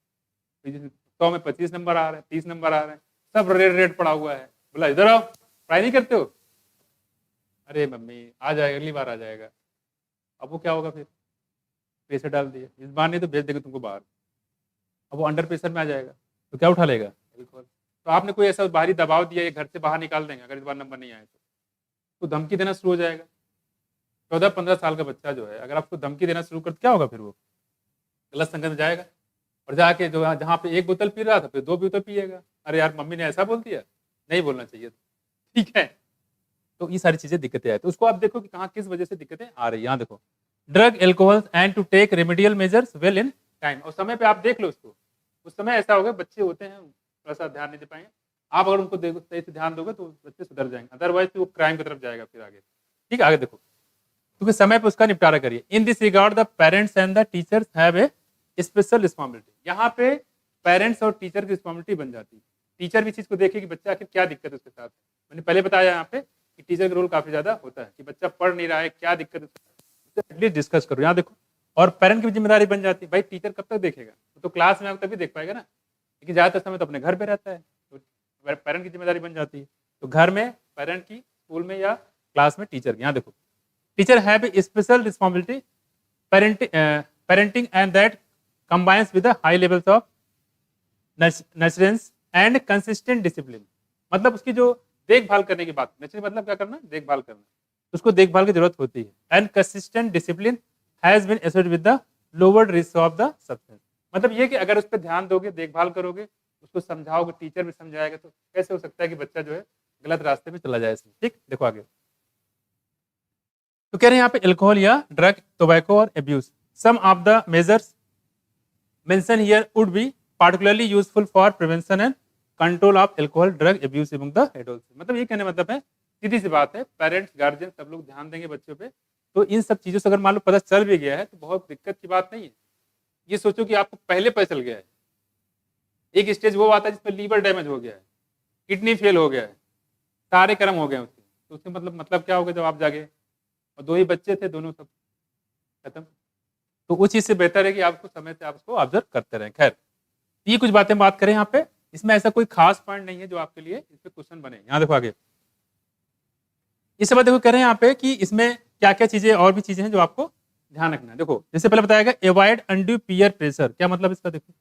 100 में 25 नंबर आ रहा है, 30 नंबर आ रहे हैं, सब रेड रेड पड़ा हुआ है। बोला इधर आओ, पढ़ाई नहीं करते हो? अरे मम्मी आ जाएगा, अगली बार आ जाएगा। अब वो क्या होगा फिर? प्रेशर डाल दिए, इस बार नहीं तो भेज देंगे तुमको बाहर। अब वो अंडर प्रेशर में आ जाएगा तो क्या उठा लेगा? बिल्कुल। तो आपने कोई ऐसा बाहरी दबाव दिया, ये घर से बाहर निकाल देंगे अगर इस बार नंबर नहीं आए तो धमकी देना शुरू हो जाएगा। 14-15 साल का बच्चा जो है, अगर आपको धमकी देना शुरू कर तो क्या होगा फिर? वो गलत संगत में जाएगा और जाके जो जहाँ पे एक बोतल पी रहा था फिर 2 बोतल पिएगा। अरे यार मम्मी ने ऐसा बोल दिया, नहीं बोलना चाहिए था। ठीक है, तो ये सारी चीजें दिक्कतें आए, तो उसको आप देखो कि कहाँ किस वजह से दिक्कतें आ रही है। यहाँ देखो, drug alcohol and to take remedial measures well in time, और समय पे आप देख लो उसको। उस समय ऐसा होगा, बच्चे होते हैं थोड़ा सा ध्यान नहीं दे पाएंगे, आप अगर उनको देखो सही से ध्यान दोगे तो बच्चे सुधर जाएंगे, अदरवाइज वो क्राइम की तरफ जाएगा फिर आगे। ठीक है, आगे देखो, क्योंकि समय पे उसका निपटारा करिए। In this regard the parents and the teachers have a special responsibility. यहाँ पे पेरेंट्स और टीचर की रिस्पॉन्सिबिलिटी बन जाती है। टीचर भी चीज को देखे कि बच्चा आखिर क्या दिक्कत है उसके साथ। मैंने पहले बताया यहाँ पे कि टीचर का रोल काफी ज्यादा होता है कि बच्चा पढ़ नहीं रहा है, क्या दिक्कत है एटलीस्ट डिस्कस करो। यहाँ देखो, और पेरेंट की भी जिम्मेदारी बन जाती है। भाई टीचर कब तक देखेगा? तो क्लास में तभी देख पाएगा ना, लेकिन ज्यादातर समय तो अपने घर पे रहता है, तो पेरेंट की जिम्मेदारी बन जाती है। तो घर में पेरेंट की, स्कूल में या क्लास में टीचर की। यहाँ देखो, teacher have a special responsibility parenting and that combines with the high levels of nurturance and consistent discipline। मतलब उसकी जो देखभाल करने की बात, नर्चरिंग मतलब क्या करना? देखभाल करना, उसको देखभाल की जरूरत होती है। And consistent discipline has been associated with the lower risk of the substance. मतलब ये कि अगर उस पर ध्यान दोगे, देखभाल करोगे, उसको समझाओगे, टीचर भी समझाएगा, तो कैसे हो सकता है कि बच्चा जो है गलत रास्ते में चला जाए इसमें। ठीक, देखो आगे तो कह रहे हैं यहाँ पे एल्कोहल या ड्रग, टोबैको और abuse. Some of the measures mention here would be particularly useful for prevention and control of alcohol drug abuse among the adults. मतलब ये कहने मतलब है, सीधी सी बात है, पेरेंट्स गार्जियन सब लोग ध्यान देंगे बच्चों पे, तो इन सब चीजों से अगर मान लो पता चल भी गया है तो बहुत दिक्कत की बात नहीं है। ये सोचो कि आपको पहले पता चल गया है, एक स्टेज वो आता है जिसमें लीवर डैमेज हो गया है, किडनी फेल हो गया है, सारे कर्म हो गए उसके, तो उसके मतलब क्या होगा जब आप जागे और 2 ही बच्चे थे, दोनों सब खत्म। तो उस चीज से बेहतर है कि आपको समय से आप उसको ऑब्जर्व करते रहें। खैर, ये कुछ बातें बात करें यहाँ पे, इसमें ऐसा कोई खास पॉइंट नहीं है जो आपके लिए इस पे क्वेश्चन बने। यहाँ देखो आगे, इस बात देखो कह रहे हैं यहाँ पे कि इसमें क्या क्या चीजें और भी चीजें हैं जो आपको ध्यान रखना है। देखो, जैसे पहले बताया गया अवॉइड अनड्यू पीयर प्रेशर, क्या मतलब इसका? देखो,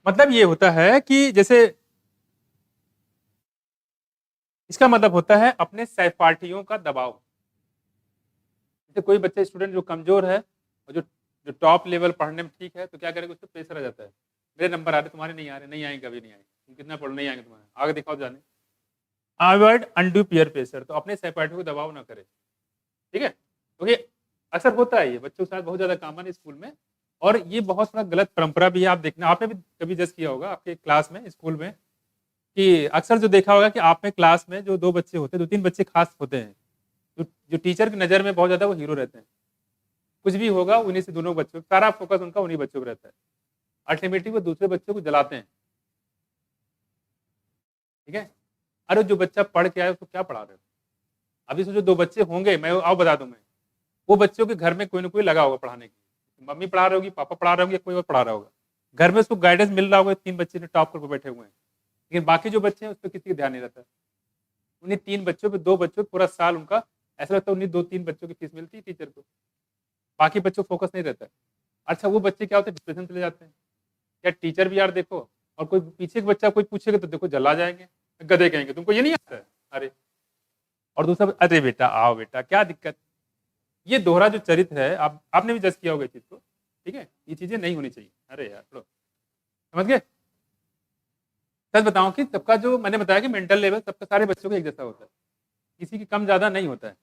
मतलब ये होता है कि जैसे इसका मतलब होता है अपने सहपाठियों का दबाव। जैसे कोई बच्चे स्टूडेंट जो कमजोर है और जो जो टॉप लेवल पढ़ने में ठीक है, तो क्या करेगा, उसको प्रेशर आ जाता है, मेरे नंबर आ रहे, तुम्हारे नहीं आ रहे, नहीं आएंगे, कभी नहीं आएंगे, तुम कितना पढ़ नहीं आएंगे, तुम्हारे आगे दिखाओ जाने। अवॉइड अनड्यू पीयर प्रेशर, तो अपने सहपाठियों को दबाव ना करे। ठीक है, क्योंकि असर होता है, ये बच्चों के साथ बहुत ज्यादा कॉमन है स्कूल में, और ये बहुत बड़ा गलत परंपरा भी है। आप देखना, आपने भी कभी जज किया होगा आपके क्लास में, स्कूल में, कि अक्सर जो देखा होगा कि आप में क्लास में जो 2 बच्चे होते हैं, 2-3 बच्चे खास होते हैं, जो टीचर की नज़र में बहुत ज़्यादा वो हीरो रहते हैं। कुछ भी होगा उन्हीं से, दोनों बच्चों, सारा फोकस उनका उन्हीं बच्चों पर रहता है। अल्टीमेटली वो दूसरे बच्चों को जलाते हैं। ठीक है, अरे जो बच्चा पढ़ के आया उसको क्या पढ़ा रहे हो? अभी सोचो 2 बच्चे होंगे, मैं आओ बता दूं, मैं वो बच्चों के घर में कोई ना कोई लगा होगा पढ़ाने की, मम्मी पढ़ा रही होगी, पापा पढ़ा रहे होंगे, कोई और पढ़ा रहा होगा, घर में उसको गाइडेंस मिल रहा होगा। 3 बच्चे टॉप करके बैठे हुए हैं, लेकिन बाकी जो बच्चे हैं उस पर किसी का ध्यान नहीं रहता। उन्हीं 3 बच्चों पे, 2 बच्चों पूरा साल उनका ऐसा लगता है, उन्हीं 2-3 बच्चों की फीस मिलती है टीचर को, बाकी बच्चों फोकस नहीं रहता है। अच्छा, वो बच्चे क्या होते हैं, डिप्रेशन चले जाते हैं। या टीचर भी यार देखो, और कोई पीछे का बच्चा कोई पूछेगा तो देखो जला जाएंगे, गधे कहेंगे, तुमको ये नहीं आता है, अरे। और दूसरा, अरे बेटा आओ बेटा, क्या दिक्कत। ये दोहरा जो चरित्र है, आपने भी जज किया होगा इस चीज को। ठीक है, ये चीजें नहीं होनी चाहिए। अरे यार थोड़ा समझ गए। सच बताऊं कि सबका, जो मैंने बताया कि मेंटल लेवल सबका सारे बच्चों का एक जैसा होता है, किसी की कम ज्यादा नहीं होता है।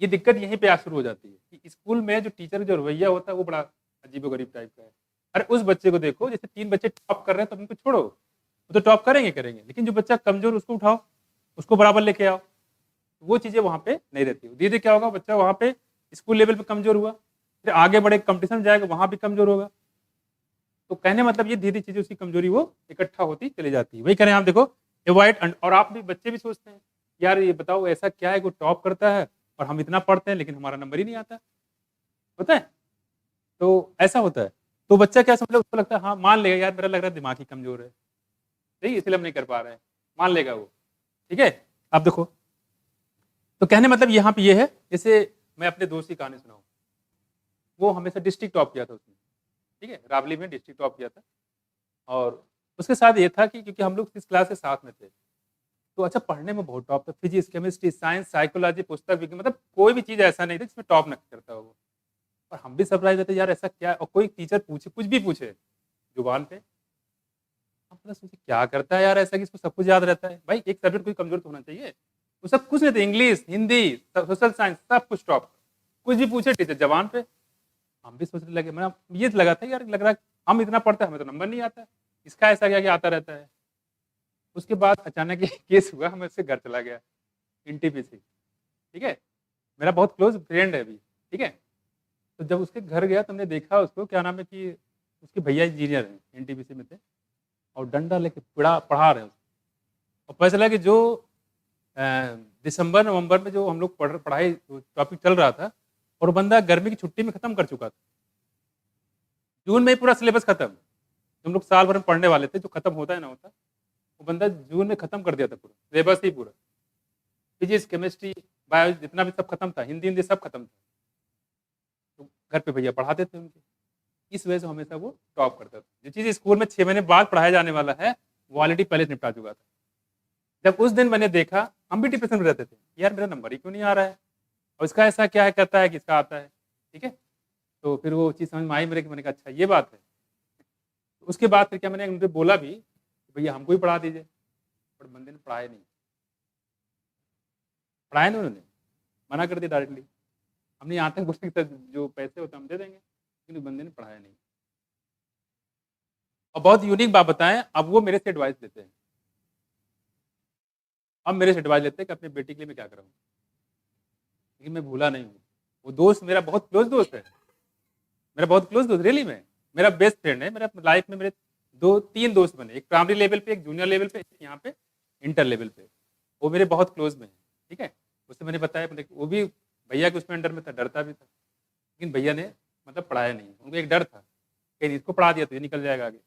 ये दिक्कत यहीं पे आ शुरू हो जाती है कि स्कूल में जो टीचर जो रवैया होता है वो बड़ा अजीबोगरीब टाइप का है। अरे उस बच्चे को देखो, जैसे 3 बच्चे टॉप कर रहे हैं तो उनको छोड़ो, वो तो टॉप करेंगे, लेकिन जो बच्चा कमजोर उसको उठाओ, उसको बराबर लेके आओ। वो चीजें वहां पे नहीं रहती। धीरे क्या होगा, बच्चा वहां पे स्कूल लेवल पे कमजोर हुआ, फिर आगे बड़े कंपटीशन जाएगा, वहां भी कमजोर होगा। तो कहने मतलब ये धीरे चीजें, उसकी कमजोरी वो इकट्ठा होती चली जाती है। वही करें आप देखो, अवॉइड। और आप भी, बच्चे भी सोचते हैं यार ये बताओ ऐसा क्या है, वो टॉप करता है और हम इतना पढ़ते हैं लेकिन हमारा नंबर ही नहीं आता, पता है। तो ऐसा होता है। तो बच्चा क्या समझे, उसको लगता है हाँ, मान लेगा यार, मेरा लग रहा है दिमाग ही कमज़ोर है, सही है, इसलिए हम नहीं कर पा रहे हैं, मान लेगा वो, ठीक है? अब देखो, तो कहने मतलब यहाँ पे ये है, जैसे मैं अपने दोस्त की कहानी सुनाऊँ, वो हमेशा डिस्ट्रिक्ट टॉप किया था उसने, ठीक है? रावली में डिस्ट्रिक्ट टॉप किया था और उसके साथ ये था कि क्योंकि हम लोग 6 क्लास से साथ में थे, तो अच्छा पढ़ने में बहुत टॉप था, फिज़िक्स, केमिस्ट्री, साइंस, साइकोलॉजी, पुस्तक विज्ञान, मतलब कोई भी चीज़ ऐसा नहीं था जिसमें टॉप ना करता हो वो। और हम भी सरप्राइज़ रहते यार ऐसा क्या, और कोई टीचर पूछे, कुछ भी पूछे, ज़ुबान पे, हम मतलब सोचे क्या करता है यार ऐसा कि इसको सब कुछ याद रहता है? भाई एक सब्जेक्ट कोई कमज़ोर तो होना चाहिए। वो सब कुछ नहीं था, इंग्लिश, हिंदी, सोशल साइंस सब कुछ टॉप। कुछ भी पूछे टीचर ज़बान पे, हम भी सोचने लगे, मैं ये लगा था यार, लग रहा है हम इतना पढ़ते हैं हमें तो नंबर नहीं आता है। इसका ऐसा क्या कि आता रहता है। उसके बाद अचानक ये केस हुआ, मैं उससे घर चला गया, एनटीपीसी, ठीक है? मेरा बहुत क्लोज़ फ्रेंड है अभी, ठीक है? तो जब उसके घर गया तो हमने देखा उसको, क्या नाम है कि उसके भैया इंजीनियर हैं, एनटीपीसी में थे और डंडा लेके पढ़ा रहे हैं उसको। और पता चला कि जो अ, दिसंबर नवंबर में जो हम लोग पढ़ाई टॉपिक चल रहा था और वो बंदा गर्मी की छुट्टी में खत्म कर चुका था। जून में ही पूरा सिलेबस खत्म। जो हम लोग साल भर में पढ़ने वाले थे, जो खत्म होता है ना होता, वो बंदा जून में खत्म कर दिया था पूरा, सिलेबस ही पूरा। फिजिक्स, केमिस्ट्री, बायो जितना भी सब खत्म था, हिंदी सब खत्म था। तो घर पे भैया पढ़ाते थे उनके। इस वजह से हमेशा वो टॉप करता था। जो चीज़ स्कूल में 6 महीने बाद पढ़ाया जाने वाला है, वो ऑलरेडी पहले से निपटा चुका था। जब उस दिन मैंने देखा, हम भी डिप्रेशन में रहते थे, यार मेरा नंबर ही क्यों नहीं आ रहा है? और इसका ऐसा क्या है, कहता है कि इसका आता है, ठीक है? तो फिर वो चीज़ समझ में आई मेरे, कि मैंने कहा अच्छा ये बात है। तो उसके बाद फिर क्या, मैंने उनसे बोला भी, भैया हमको ही पढ़ा दीजिए, बट बंदे ने पढ़ाया नहीं। पढ़ाया नहीं उन्होंने, मना कर दिया डायरेक्टली। हमने यहाँ तक बोला कि जो पैसे होते हैं हम दे देंगे, लेकिन उस बंदे ने पढ़ाया नहीं। और बहुत यूनिक बात बताएँ, अब वो मेरे से एडवाइस लेते हैं। अब मेरे से एडवाइस लेते हैं कि अपनी बेटी के लिए मैं क्या कराऊँ? लेकिन मैं भूला नहीं हूँ। वो दोस्त मेरा बहुत क्लोज़ दोस्त है। मेरा बहुत क्लोज़ दोस्त, रियली में। मेरा बेस्ट फ्रेंड है। मेरा लाइफ़ में मेरे 2-3 दोस्त बने। एक प्राइमरी लेवल पे, एक जूनियर लेवल पे, एक यहाँ पे इंटर लेवल पे। वो मेरे बहुत क्लोज़ में हैं, ठीक है? उससे मैंने बताया, मैंने वो भी भैया के उसमें अंडर में था, डरता भी था। लेकिन भैया ने मतलब पढ़ाया नहीं। उनको एक डर था, कहीं इसको पढ़ा दिया तो ये निकल जाएगा आगे,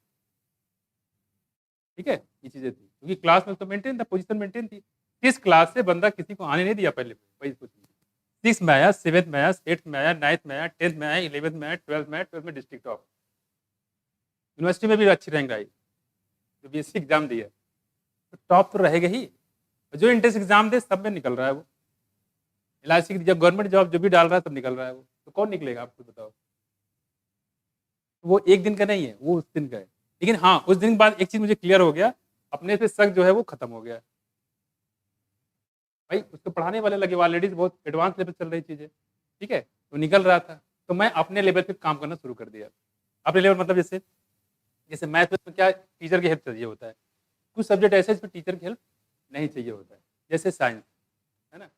ठीक है? ये चीज़ें थी। क्योंकि क्लास में तो मेंटेन था, पोज़ीशन मेंटेन थी। इस क्लास से बंदा किसी को आने नहीं दिया पहले, वही सोचिए। 6th में आया, 7th में आया, 8th में आया, 9th में आया, 10th में आया, 11th में आया, 12th में आया, 12th में डिस्ट्रिक्ट टॉप। यूनिवर्सिटी में भी अच्छी रैंक आई, जो बीएससी एग्ज़ाम दिया। तो टॉप तो रहेगा ही। जो एंट्रेंस एग्ज़ाम दे सब में निकल रहा है वो। एलआईसी की जब गवर्नमेंट जॉब जो भी डाल रहा है सब निकल रहा है वो। तो कौन निकलेगा आप खुद बताओ? वो एक दिन का नहीं है, वो उस दिन का है। लेकिन हाँ, उस दिन बाद एक चीज़ मुझे क्लियर हो गया, अपने पे शक जो है वो खत्म हो गया। भाई उसको पढ़ाने वाले लगे, ऑलरेडी बहुत एडवांस लेवल चल रही चीज़ें, ठीक है? तो निकल रहा था, तो मैं अपने लेवल पे काम करना शुरू कर दिया। अपने लेवल मतलब जैसे जैसे मैथ में क्या टीचर की हेल्प चाहिए होता है, कुछ सब्जेक्ट ऐसे जिसमें टीचर की हेल्प नहीं चाहिए होता है, जैसे साइंस, है ना?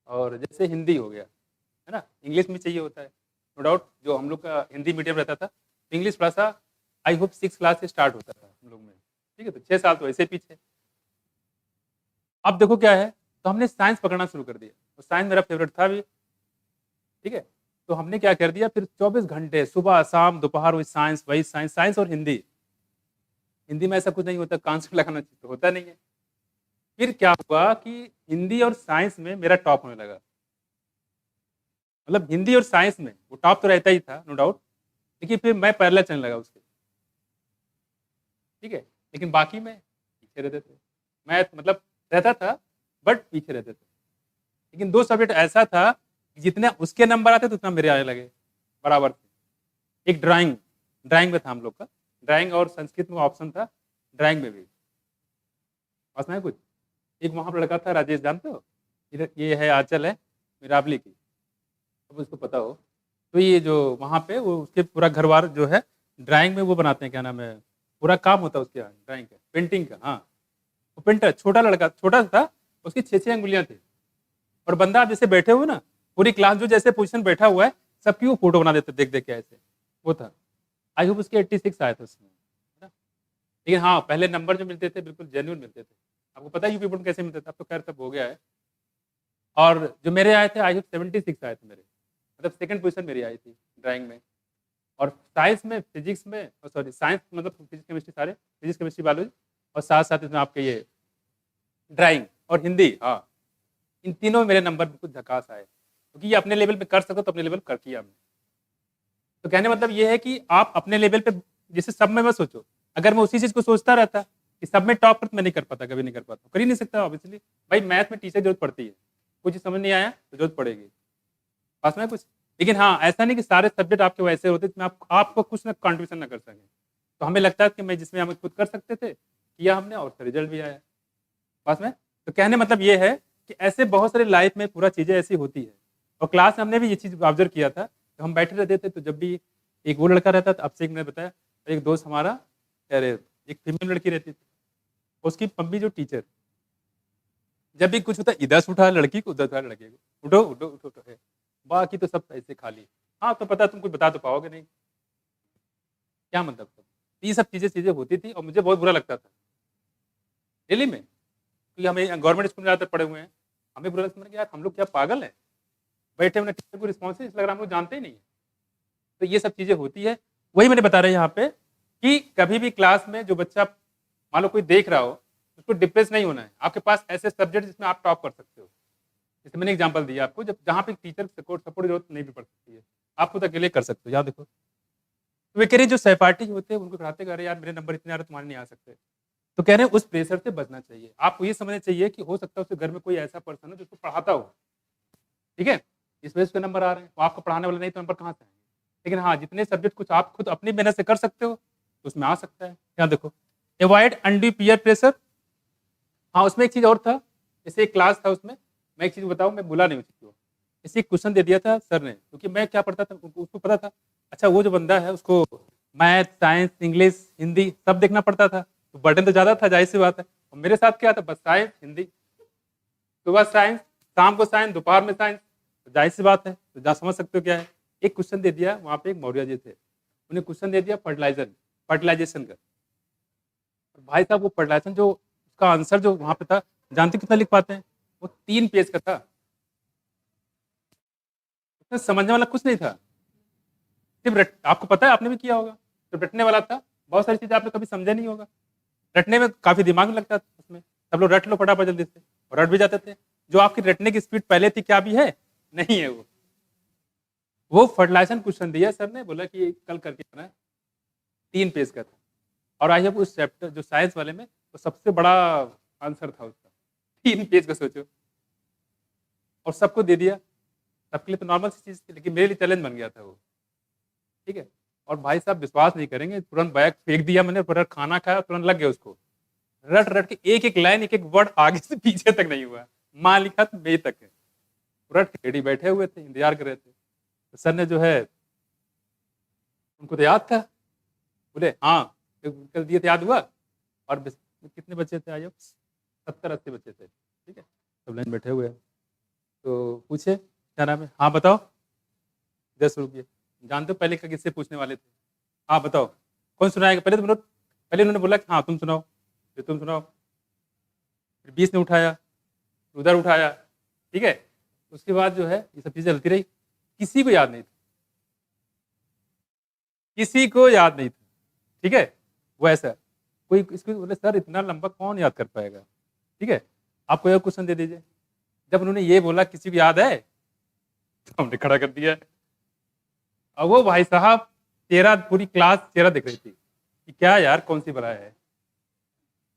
और जैसे हिंदी हो गया, है ना? इंग्लिश में चाहिए होता है, नो डाउट। जो हम लोग का हिंदी मीडियम रहता था, तो इंग्लिश थोड़ा-सा आई होप 6 क्लास से स्टार्ट होता था हम लोग में, ठीक है? तो 6 साल तो ऐसे ही पीछे। अब देखो क्या है, तो हमने साइंस पकड़ना शुरू कर दिया, और साइंस मेरा फेवरेट था भी, ठीक है? तो हमने क्या कर दिया, फिर 24 घंटे सुबह, शाम, दोपहर वही साइंस, साइंस और हिंदी। हिंदी में ऐसा कुछ नहीं होता, कॉन्सेप्ट लगाना तो होता नहीं है। फिर क्या हुआ कि हिंदी और साइंस में मेरा टॉप होने लगा। मतलब हिंदी और साइंस में वो टॉप तो रहता ही था, नो डाउट, लेकिन फिर मैं पैरेलल चलने लगा उसके, ठीक है? लेकिन बाकी में पीछे रहते थे। मैथ मतलब रहता था, बट पीछे रहते थे। लेकिन 2 सब्जेक्ट ऐसा था, कि जितने उसके नंबर आते थे उतना मेरे आने लगे, बराबर थे। एक ड्राइंग, ड्राइंग में था हम लोग का, ड्राइंग और संस्कृत में ऑप्शन था, ड्राइंग में भी। और सुना है कुछ? एक वहाँ पे लड़का था, राजेश जानते हो? इधर ये है आंचल है, मिराबली की, अब उसको पता हो। तो ये जो वहाँ पे वो उसके पूरा घर-वार जो है ड्राइंग में वो बनाते हैं, क्या नाम है? पूरा काम होता है उसके यहाँ ड्राइंग का, पेंटिंग का, हाँ। वो पेंटर छोटा लड़का, छोटा सा था, उसकी 6-6 अंगुलियाँ थी। और बंदा आप जैसे बैठे हुए ना, पूरी क्लास जो जैसे पोज़ीशन बैठा हुआ है, सबकी वो फ़ोटो बना देता देख-देख के ऐसे, वो था। आई होप उसके 86 आए थे उसमें, है ना? लेकिन हाँ, पहले नंबर जो मिलते थे बिल्कुल जेन्युइन मिलते थे। आपको पता है यूपी बोर्ड में कैसे मिलते थे? अब तो खैर सब हो गया है। और जो मेरे आए थे आई होप 76 आए थे मेरे, मतलब सेकंड पोज़ीशन मेरी आई थी ड्राइंग में। और साइंस में, फिजिक्स में, सॉरी साइंस मतलब फिजिक्स केमिस्ट्री सारे, फिजिक्स केमिस्ट्री बायोलॉजी, और साथ साथ इसमें आपके ये ड्राइंग और हिंदी, हाँ इन तीनों में मेरे नंबर बिल्कुल झकास आए, क्योंकि ये अपने लेवल पे कर सको तो अपने लेवल कर किया हमने। तो कहने का मतलब ये है कि आप अपने लेवल पे, जैसे सब में मत सोचो, अगर मैं उसी चीज को सोचता रहता कि सब में टॉप कर, तो मैं नहीं कर पाता, कभी नहीं कर पाता, कर ही नहीं सकता ऑब्वियसली। भाई मैथ में टीचर की जरूरत पड़ती है, कुछ समझ नहीं आया तो जरूरत पड़ेगी, पास में कुछ। लेकिन हाँ ऐसा नहीं कि सारे सब्जेक्ट आपके वैसे होते जिसमें आपको कुछ ना कंट्रीब्यूशन ना कर सकें। तो हमें लगता है कि मैं जिसमें हम खुद कर सकते थे किया हमने, और रिजल्ट भी आया पास में। तो कहने मतलब ये है कि ऐसे बहुत सारे लाइफ में पूरा चीज़ें ऐसी होती है। और क्लास में हमने भी ये चीज़ ऑब्जर्व किया था, तो हम बैठे रहते थे तो जब भी एक वो लड़का रहता था, अभिषेक ने बताया, एक दोस्त हमारा कह रहे, एक फीमेल लड़की रहती थी, उसकी मम्मी जो टीचर, जब भी कुछ होता इधर से उठा लड़की को, उधर उठा लड़के को, उठो उठो उठो उठो है, बाकी तो सब ऐसे खाली। हाँ तो पता तुम कुछ बता तो पाओगे नहीं, क्या मतलब तो ये सब चीज़ें होती थी और मुझे बहुत बुरा लगता था दिल्ली में, क्योंकि हमें गवर्नमेंट स्कूल में ज़्यादातर पढ़े हुए हैं, हमें बुरा लगता है कि यार हम लोग क्या पागल हैं, बैठे हमने टीचर को रिस्पॉन्स लग रहा हम लोग जानते ही नहीं है। तो ये सब चीज़ें होती है। वही मैंने बता रहा है यहाँ पे कि कभी भी क्लास में जो बच्चा मान लो कोई देख रहा हो, उसको डिप्रेस नहीं होना है। आपके पास ऐसे सब्जेक्ट जिसमें आप टॉप कर सकते हो, जैसे मैंने एग्जांपल दिया आपको, जब जहाँ पे टीचर सपोर्ट की जरूरत नहीं भी पड़ सकती है, आप खुद अकेले कर सकते हो। याद देखो, तो वे कह रहे जो सहपाठी होते हैं उनको पढ़ाते कह रहे यार मेरे नंबर इतने आ रहे तुम्हारे नहीं आ सकते, तो कह रहे हैं उस प्रेशर से बचना चाहिए। आपको ये समझना चाहिए कि हो सकता है उसके घर में कोई ऐसा पर्सन हो जो उसको पढ़ाता हो, ठीक है, इस वजह से नंबर आ रहे हैं, वो आपको पढ़ाने वाला नहीं तो नंबर कहाँ से आएंगे। लेकिन हाँ जितने सब्जेक्ट कुछ आप खुद अपनी मेहनत से कर सकते हो तो उसमें आ सकता है। यहाँ देखो, अवॉइड अनड्यू पीयर प्रेशर। हाँ उसमें एक चीज़ और था, जैसे एक क्लास था उसमें, मैं एक चीज़ बताऊँ, मैं भूला नहीं उस चीज़ को। जैसे एक क्वेश्चन दे दिया था सर ने, क्योंकि मैं क्या पढ़ता था उसको पता था, अच्छा वो जो बंदा है उसको मैथ, साइंस, इंग्लिश, हिंदी सब देखना पड़ता था, तो बर्डन तो ज़्यादा था, जाहिर सी बात है। और मेरे साथ क्या था, बस साइंस हिंदी, सुबह साइंस, शाम को साइंस, दोपहर में साइंस, तो जाहिर सी बात है, तो जा समझ सकते हो क्या है। एक क्वेश्चन दे दिया, वहाँ पे एक मौर्य जी थे, उन्हें क्वेश्चन दे दिया फर्टिलाइजेशन का। और भाई साहब वो फर्टिलाइजेशन जो उसका आंसर जो वहाँ पे था, जानते कितना लिख पाते हैं, वो 3 पेज का था, उसमें समझने वाला कुछ नहीं था। सिर्फ आपको पता है, आपने भी किया होगा, तो रटने वाला था, बहुत सारी चीजें आपने कभी समझा नहीं होगा, रटने में काफी दिमाग में लगता था उसमें, सब लोग रट लो फटाफट जल्दी से, और रट भी जाते थे। जो आपकी रटने की स्पीड पहले थी, क्या भी है, नहीं है वो फर्टिलाइजेशन क्वेश्चन दिया सर ने, बोला कि कल करके आना है, 3 पेज का था। और आई उस चैप्टर जो साइंस वाले में, तो सबसे बड़ा आंसर था उसका, 3 पेज का सोचो, और सबको दे दिया। सबके लिए तो नॉर्मल सी चीज थी, लेकिन मेरे लिए चैलेंज बन गया था वो, ठीक है। और भाई साहब विश्वास नहीं करेंगे, तुरंत बैग फेंक दिया मैंने, तुरंत खाना खाया, तुरंत लग गया उसको, रट रट के एक एक लाइन, एक एक वर्ड आगे से पीछे तक नहीं हुआ, माँ लिखा तो बे तक है, रट के रेडी बैठे हुए थे, इंतजार कर रहे थे। तो सर ने जो है, उनको तो याद था, बोले हाँ कल दिए थे, याद हुआ। और कितने बच्चे थे आयो, 70-80 बच्चे थे, ठीक है, सब लाइन बैठे हुए हैं। तो पूछे क्या नाम है, हाँ बताओ, 10 रुपये, जानते हो पहले का किससे पूछने वाले थे, हाँ बताओ कौन सुनाएगा, पहले उन्होंने बोला कि हाँ तुम सुनाओ, फिर तुम सुनाओ, फिर 20 ने उठाया, उधर उठाया, ठीक है। उसके बाद जो है ये सब चीज़ें चलती रही, किसी को याद नहीं था, किसी को याद नहीं था, ठीक है। वो ऐसा कोई इसको बोले सर इतना लंबा कौन याद कर पाएगा, ठीक है, आप कोई और क्वेश्चन दे दीजिए। जब उन्होंने ये बोला किसी को याद है, तो हमने खड़ा कर दिया। और वो भाई साहब चेहरा, पूरी क्लास चेहरा दिख रही थी कि क्या यार कौन सी बला है,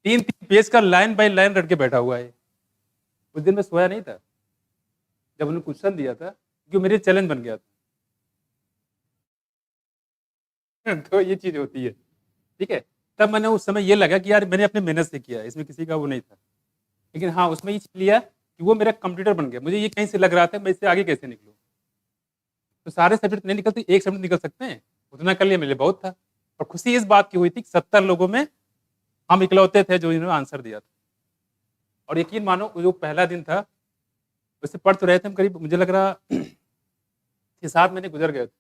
3-3 पेज का लाइन बाय लाइन रट के बैठा हुआ है। उस दिन मैं सोया नहीं था जब उन्होंने क्वेश्चन दिया था, क्योंकि मेरे चैलेंज बन गया था। तो ये चीज होती है, ठीक है। तब मैंने उस समय ये लगा कि यार मैंने अपने मेहनत से किया, इसमें किसी का वो नहीं था। लेकिन हाँ उसमें ये चीज लिया कि वो मेरा कंप्यूटर बन गया, मुझे ये कहीं से लग रहा था मैं इससे आगे कैसे निकलूँ। तो सारे सब्जेक्ट नहीं निकलते, एक सब्जेक्ट निकल सकते हैं, उतना कर लिया मेरे लिए बहुत था। और खुशी इस बात की हुई थी कि 70 लोगों में हम इकलौते थे जो इन्होंने आंसर दिया था। और यकीन मानो वो जो पहला दिन था, वैसे पढ़ तो रहे थे हम, करीब मुझे लग रहा 6-7 महीने गुजर गए थे,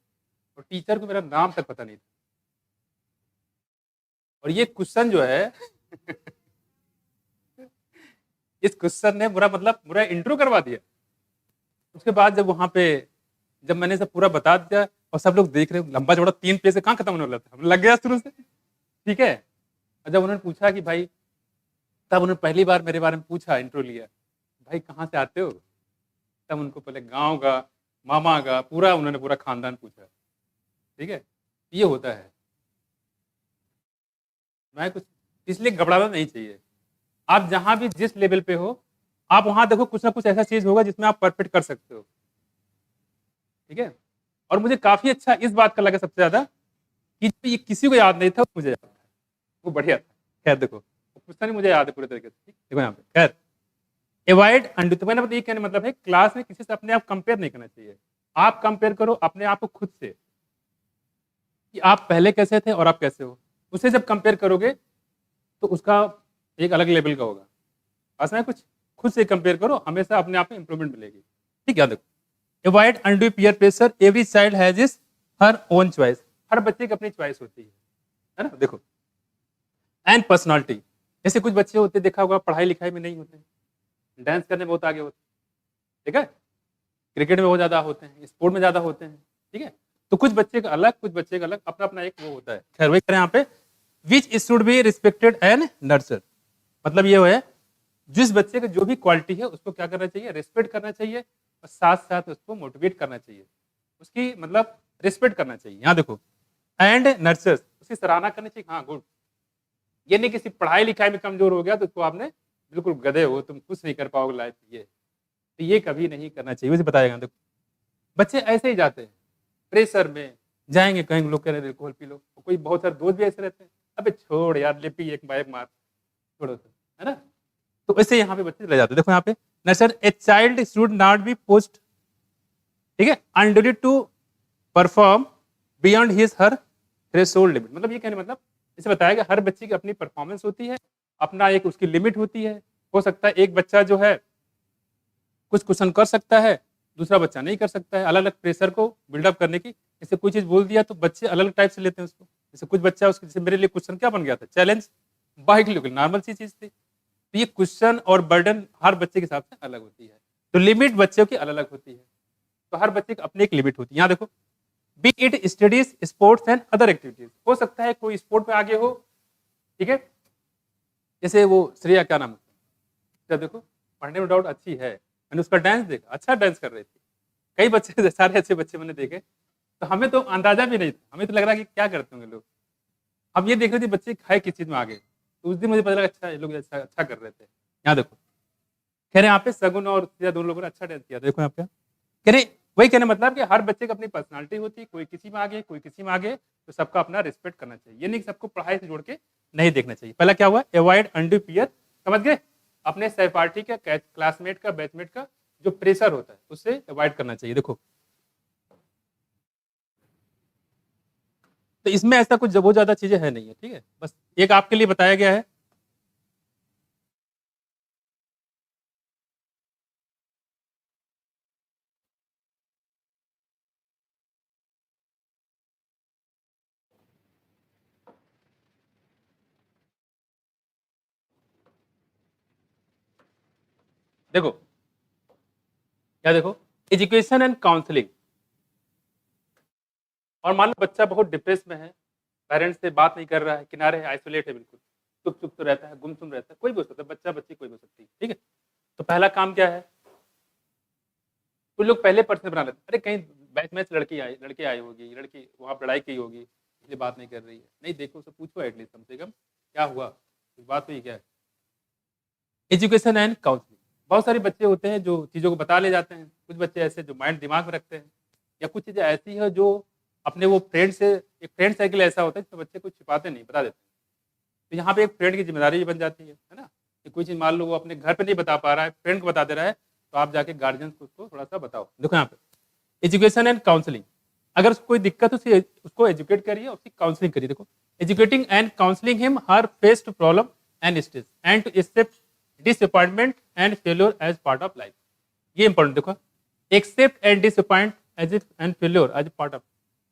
और टीचर को मेरा नाम तक पता नहीं था। और ये क्वेश्चन जो है इस क्वेश्चन ने पूरा मतलब पूरा इंट्रो करवा दिया। उसके बाद जब वहां पे जब मैंने सब पूरा बता दिया, और सब लोग देख रहे हो, लंबा चौड़ा 3 पेज से कहाँ खत्म होने वाला था, लग गया शुरू से, ठीक है। और जब उन्होंने पूछा कि भाई, तब उन्होंने पहली बार मेरे बारे में पूछा, इंट्रो लिया, भाई कहाँ से आते हो, तब उनको पहले गाँव का, मामा का, पूरा उन्होंने पूरा खानदान पूछा, ठीक है। ये होता है, मैं कुछ, इसलिए घबराना नहीं चाहिए। आप जहाँ भी जिस लेवल पे हो, आप वहाँ देखो कुछ ना कुछ ऐसा चीज़ होगा जिसमें आप परफेक्ट कर सकते हो, ठीक है। और मुझे काफ़ी अच्छा इस बात का लगा सबसे ज़्यादा कि ये किसी को याद नहीं था, मुझे याद था, वो बढ़िया था। खैर देखो, वो क्वेश्चन ही मुझे याद है पूरे तरीके से, ठीक? देखो यहाँ पे, खैर अवॉइड अंडू, तो मैंने ये कहने मतलब है, क्लास में किसी से अपने आप कंपेयर नहीं करना चाहिए। आप कंपेयर करो अपने आप को खुद से, कि आप पहले कैसे थे और आप कैसे हो। उसे जब कंपेयर करोगे तो उसका एक अलग लेवल का होगा। ऐसा है कुछ, खुद से कंपेयर करो, हमेशा अपने आप में इंप्रूवमेंट मिलेगी, ठीक है। देखो, avoid undue peer pressure, every child has is her own choice, हर बच्चे की अपनी चॉइस होती है ना। देखो, एंड पर्सनालिटी, जैसे कुछ बच्चे होते देखा होगा पढ़ाई लिखाई में नहीं होते, डांस करने में बहुत आगे होते हैं, ठीक है, क्रिकेट में बहुत ज्यादा होते हैं, स्पोर्ट में ज्यादा होते हैं, ठीक है। तो कुछ बच्चे का अलग, कुछ बच्चे का अलग, अपना अपना एक वो होता है। खैर वही करें यहाँ पे, which should be respected and nurture, मतलब ये है, जिस बच्चे का जो भी क्वालिटी है उसको क्या करना चाहिए, रिस्पेक्ट करना चाहिए, और साथ साथ उसको मोटिवेट करना चाहिए, उसकी मतलब रिस्पेक्ट करना चाहिए। यहाँ देखो, एंड नर्चर, उसकी सराहना करनी चाहिए, हाँ गुड। ये नहीं किसी पढ़ाई लिखाई में कमजोर हो गया तो उसको आपने बिल्कुल गधे हो, तुम कुछ नहीं कर पाओगे लाइफ, ये कभी नहीं करना चाहिए, उसे बताएगा। देखो, बच्चे ऐसे ही जाते हैं, प्रेशर में जाएंगे, कहीं लोग कह रहे हैं पी लो, कोई बहुत सारे दोस्त भी ऐसे रहते हैं, अबे छोड़ यार, लिपि एक बाइक मार, छोड़ो तो, है ना। तो ऐसे यहाँ पे बच्चे चले जाते हैं। देखो यहाँ पे, nurture, a child should not be pushed, ठीक है, unduly to perform beyond his her threshold limit, मतलब ये कहने मतलब इसे बताया कि हर बच्चे की अपनी परफॉर्मेंस होती है, अपना एक उसकी लिमिट होती है। हो सकता है एक बच्चा जो है कुछ क्वेश्चन कर सकता है, दूसरा बच्चा नहीं कर सकता है, अलग अलग प्रेशर को बिल्डअप करने की। जैसे कोई चीज बोल दिया तो बच्चे अलग अलग टाइप से लेते हैं उसको। जैसे कुछ बच्चा उसके, जैसे मेरे लिए क्वेश्चन क्या बन गया था, चैलेंज, बाइक नॉर्मल सी चीज थी। तो ये क्वेश्चन और बर्डन हर बच्चे के हिसाब से अलग होती है, तो लिमिट बच्चों की अलग अलग होती है, तो हर बच्चे की अपनी एक लिमिट होती है। यहाँ देखो, B it studies, sports and other activities, हो सकता है कोई स्पोर्ट में आगे हो, ठीक है, जैसे वो श्रेया, क्या नाम है, देखो पढ़ने में डाउट अच्छी है, मैंने उसका डांस देखा, अच्छा डांस कर रही थी। कई बच्चे, सारे अच्छे बच्चे मैंने देखे, तो हमें तो अंदाजा भी नहीं था, हमें तो लग रहा कि क्या करते होंगे लोग। हम ये देख रहे थे बच्चे खाए किस चीज में आगे, तो उस दिन मुझे पता लगा अच्छा ये लोग अच्छा अच्छा कर रहे थे। यहाँ देखो, कह रहे यहाँ पे सगुन और दोनों लोगों ने अच्छा डांस किया, देखो यहाँ पे कह रहे, वही कहने मतलब कि हर बच्चे की अपनी पर्सनालिटी होती है, कोई किसी में आगे, कोई किसी में आगे, तो सबका अपना रिस्पेक्ट करना चाहिए। ये नहीं कि सबको पढ़ाई से जोड़ के नहीं देखना चाहिए। पहला क्या हुआ, अवॉइड अनड्यू पीयर, समझ गए, अपने सहपाठी का, क्लासमेट का, बैचमेट का जो प्रेशर होता है उससे अवॉइड करना चाहिए। देखो, तो इसमें ऐसा कुछ बहुत ज्यादा चीजें है नहीं है, ठीक है, बस एक आपके लिए बताया गया है। देखो क्या, देखो, एजुकेशन एंड काउंसलिंग, और मान लो बच्चा बहुत डिप्रेस में है, पेरेंट्स से बात नहीं कर रहा है, किनारे है, आइसोलेट है, बिल्कुल चुप चुप तो रहता है, गुमसुम रहता है, कोई भी हो सकता है, बच्चा बच्ची कोई भी हो सकती है, ठीक है। तो पहला काम क्या है, कुछ लोग पहले पर्सन बना लेते हैं, अरे कहीं बैच मैच लड़के आई होगी, लड़की वहाँ लड़ाई की होगी इसलिए बात नहीं कर रही है, नहीं देखो उसे पूछो एटलीस्ट कम से कम क्या हुआ, कुछ बात हुई क्या है। एजुकेशन एंड काउंसलिंग, बहुत सारे बच्चे होते हैं जो चीज़ों को बता ले जाते हैं, कुछ बच्चे ऐसे जो माइंड दिमाग में रखते हैं, या कुछ चीज़ें ऐसी है जो अपने वो फ्रेंड से, एक फ्रेंड सर्किल ऐसा होता है जिसमें बच्चे कुछ छिपाते नहीं, बता देते हैं। तो यहाँ पे एक फ्रेंड की जिम्मेदारी भी बन जाती है ना, कि कोई चीज़ मान लो वो अपने घर पे नहीं बता पा रहा है, फ्रेंड को बता दे रहा है, तो आप जाके गार्जियन को उसको थोड़ा सा बताओ। देखो यहाँ पे एजुकेशन एंड काउंसलिंग, अगर उसको कोई दिक्कत है उसको एजुकेट करिए, उसकी काउंसलिंग करिए। देखो, educating and counselling him her face to problem and stress and to accept disappointment and failure as part of life, ये इंपॉर्टेंट। देखो, accept and disappoint as it and failure as part of,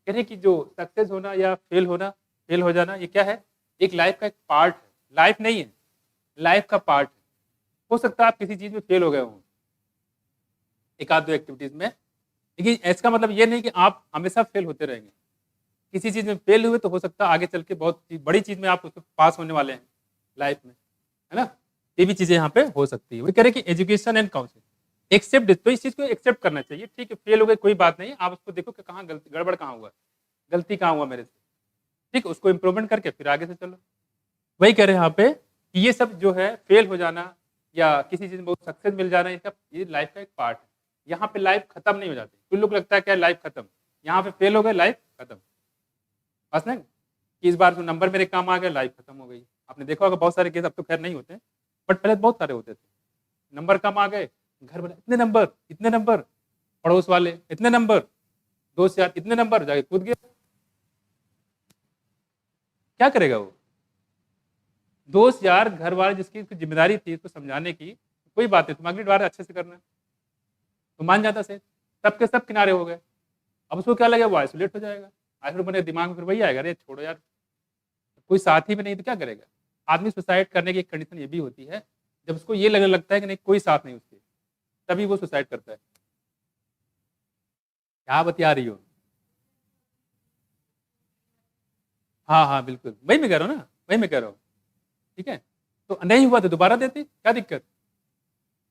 कह रहे कि जो सक्सेस होना या फेल होना, फेल हो जाना, ये क्या है, एक लाइफ का एक पार्ट है, लाइफ नहीं है, लाइफ का पार्ट है। हो सकता है आप किसी चीज में फेल हो गए हो, एक आध दो एक्टिविटीज में, लेकिन इसका मतलब ये नहीं कि आप हमेशा फेल होते रहेंगे। किसी चीज़ में फेल हुए तो हो सकता है आगे चल के बहुत बड़ी चीज़ में आप उसमें पास होने वाले हैं लाइफ में, है ना? ये भी चीज़ें यहाँ पे हो सकती है। वो कह रहे हैं कि education and counselling accept this, तो इस चीज़ को एक्सेप्ट करना चाहिए। ठीक है, फेल हो गए कोई बात नहीं, आप उसको देखो कि कहाँ गलती गड़बड़ कहाँ हुआ, गलती कहाँ हुआ मेरे से, ठीक है? उसको इम्प्रूवमेंट करके फिर आगे से चलो। वही कह रहे हैं यहाँ पे कि ये सब जो है फेल हो जाना या किसी चीज़ में बहुत सक्सेस मिल जाना, इसका ये लाइफ का एक पार्ट है। यहाँ पे लाइफ खत्म नहीं हो जाती। कुछ लोग लगता है क्या लाइफ खत्म, यहाँ पे फेल हो गए लाइफ खत्म, बस नहीं कि इस बार जो नंबर मेरे काम आ गए लाइफ खत्म हो गई। आपने देखा होगा बहुत सारे केस, अब तो खैर नहीं होते, बट पहले बहुत सारे होते थे। नंबर कम आ गए, घर वाले इतने नंबर, पड़ोस वाले इतने नंबर, दोस्त यार इतने नंबर, जाके कूद गया। क्या करेगा वो दोस्त यार, घर वाले जिसकी जिम्मेदारी थी इसको समझाने की, कोई बात नहीं, तुम अगली बार अच्छे से करना, तो मान जाता से सब के सब किनारे हो गए। अब उसको क्या लगेगा, वो आइसोलेट हो जाएगा। आइसोलेट बने दिमाग में फिर वही आएगा, अरे छोड़ो यार, कोई साथी भी नहीं तो क्या करेगा। आदमी सुसाइड करने की एक कंडीशन ये भी होती है, जब उसको ये लगने लगता है कि नहीं कोई साथ नहीं उसके, तभी वो सुसाइड करता है। क्या बतिया रही हो? हाँ हाँ बिल्कुल, वही मैं कह रहा हूँ ना, वही मैं कह रहा हूँ। ठीक है, तो नहीं हुआ तो दोबारा देते, क्या दिक्कत।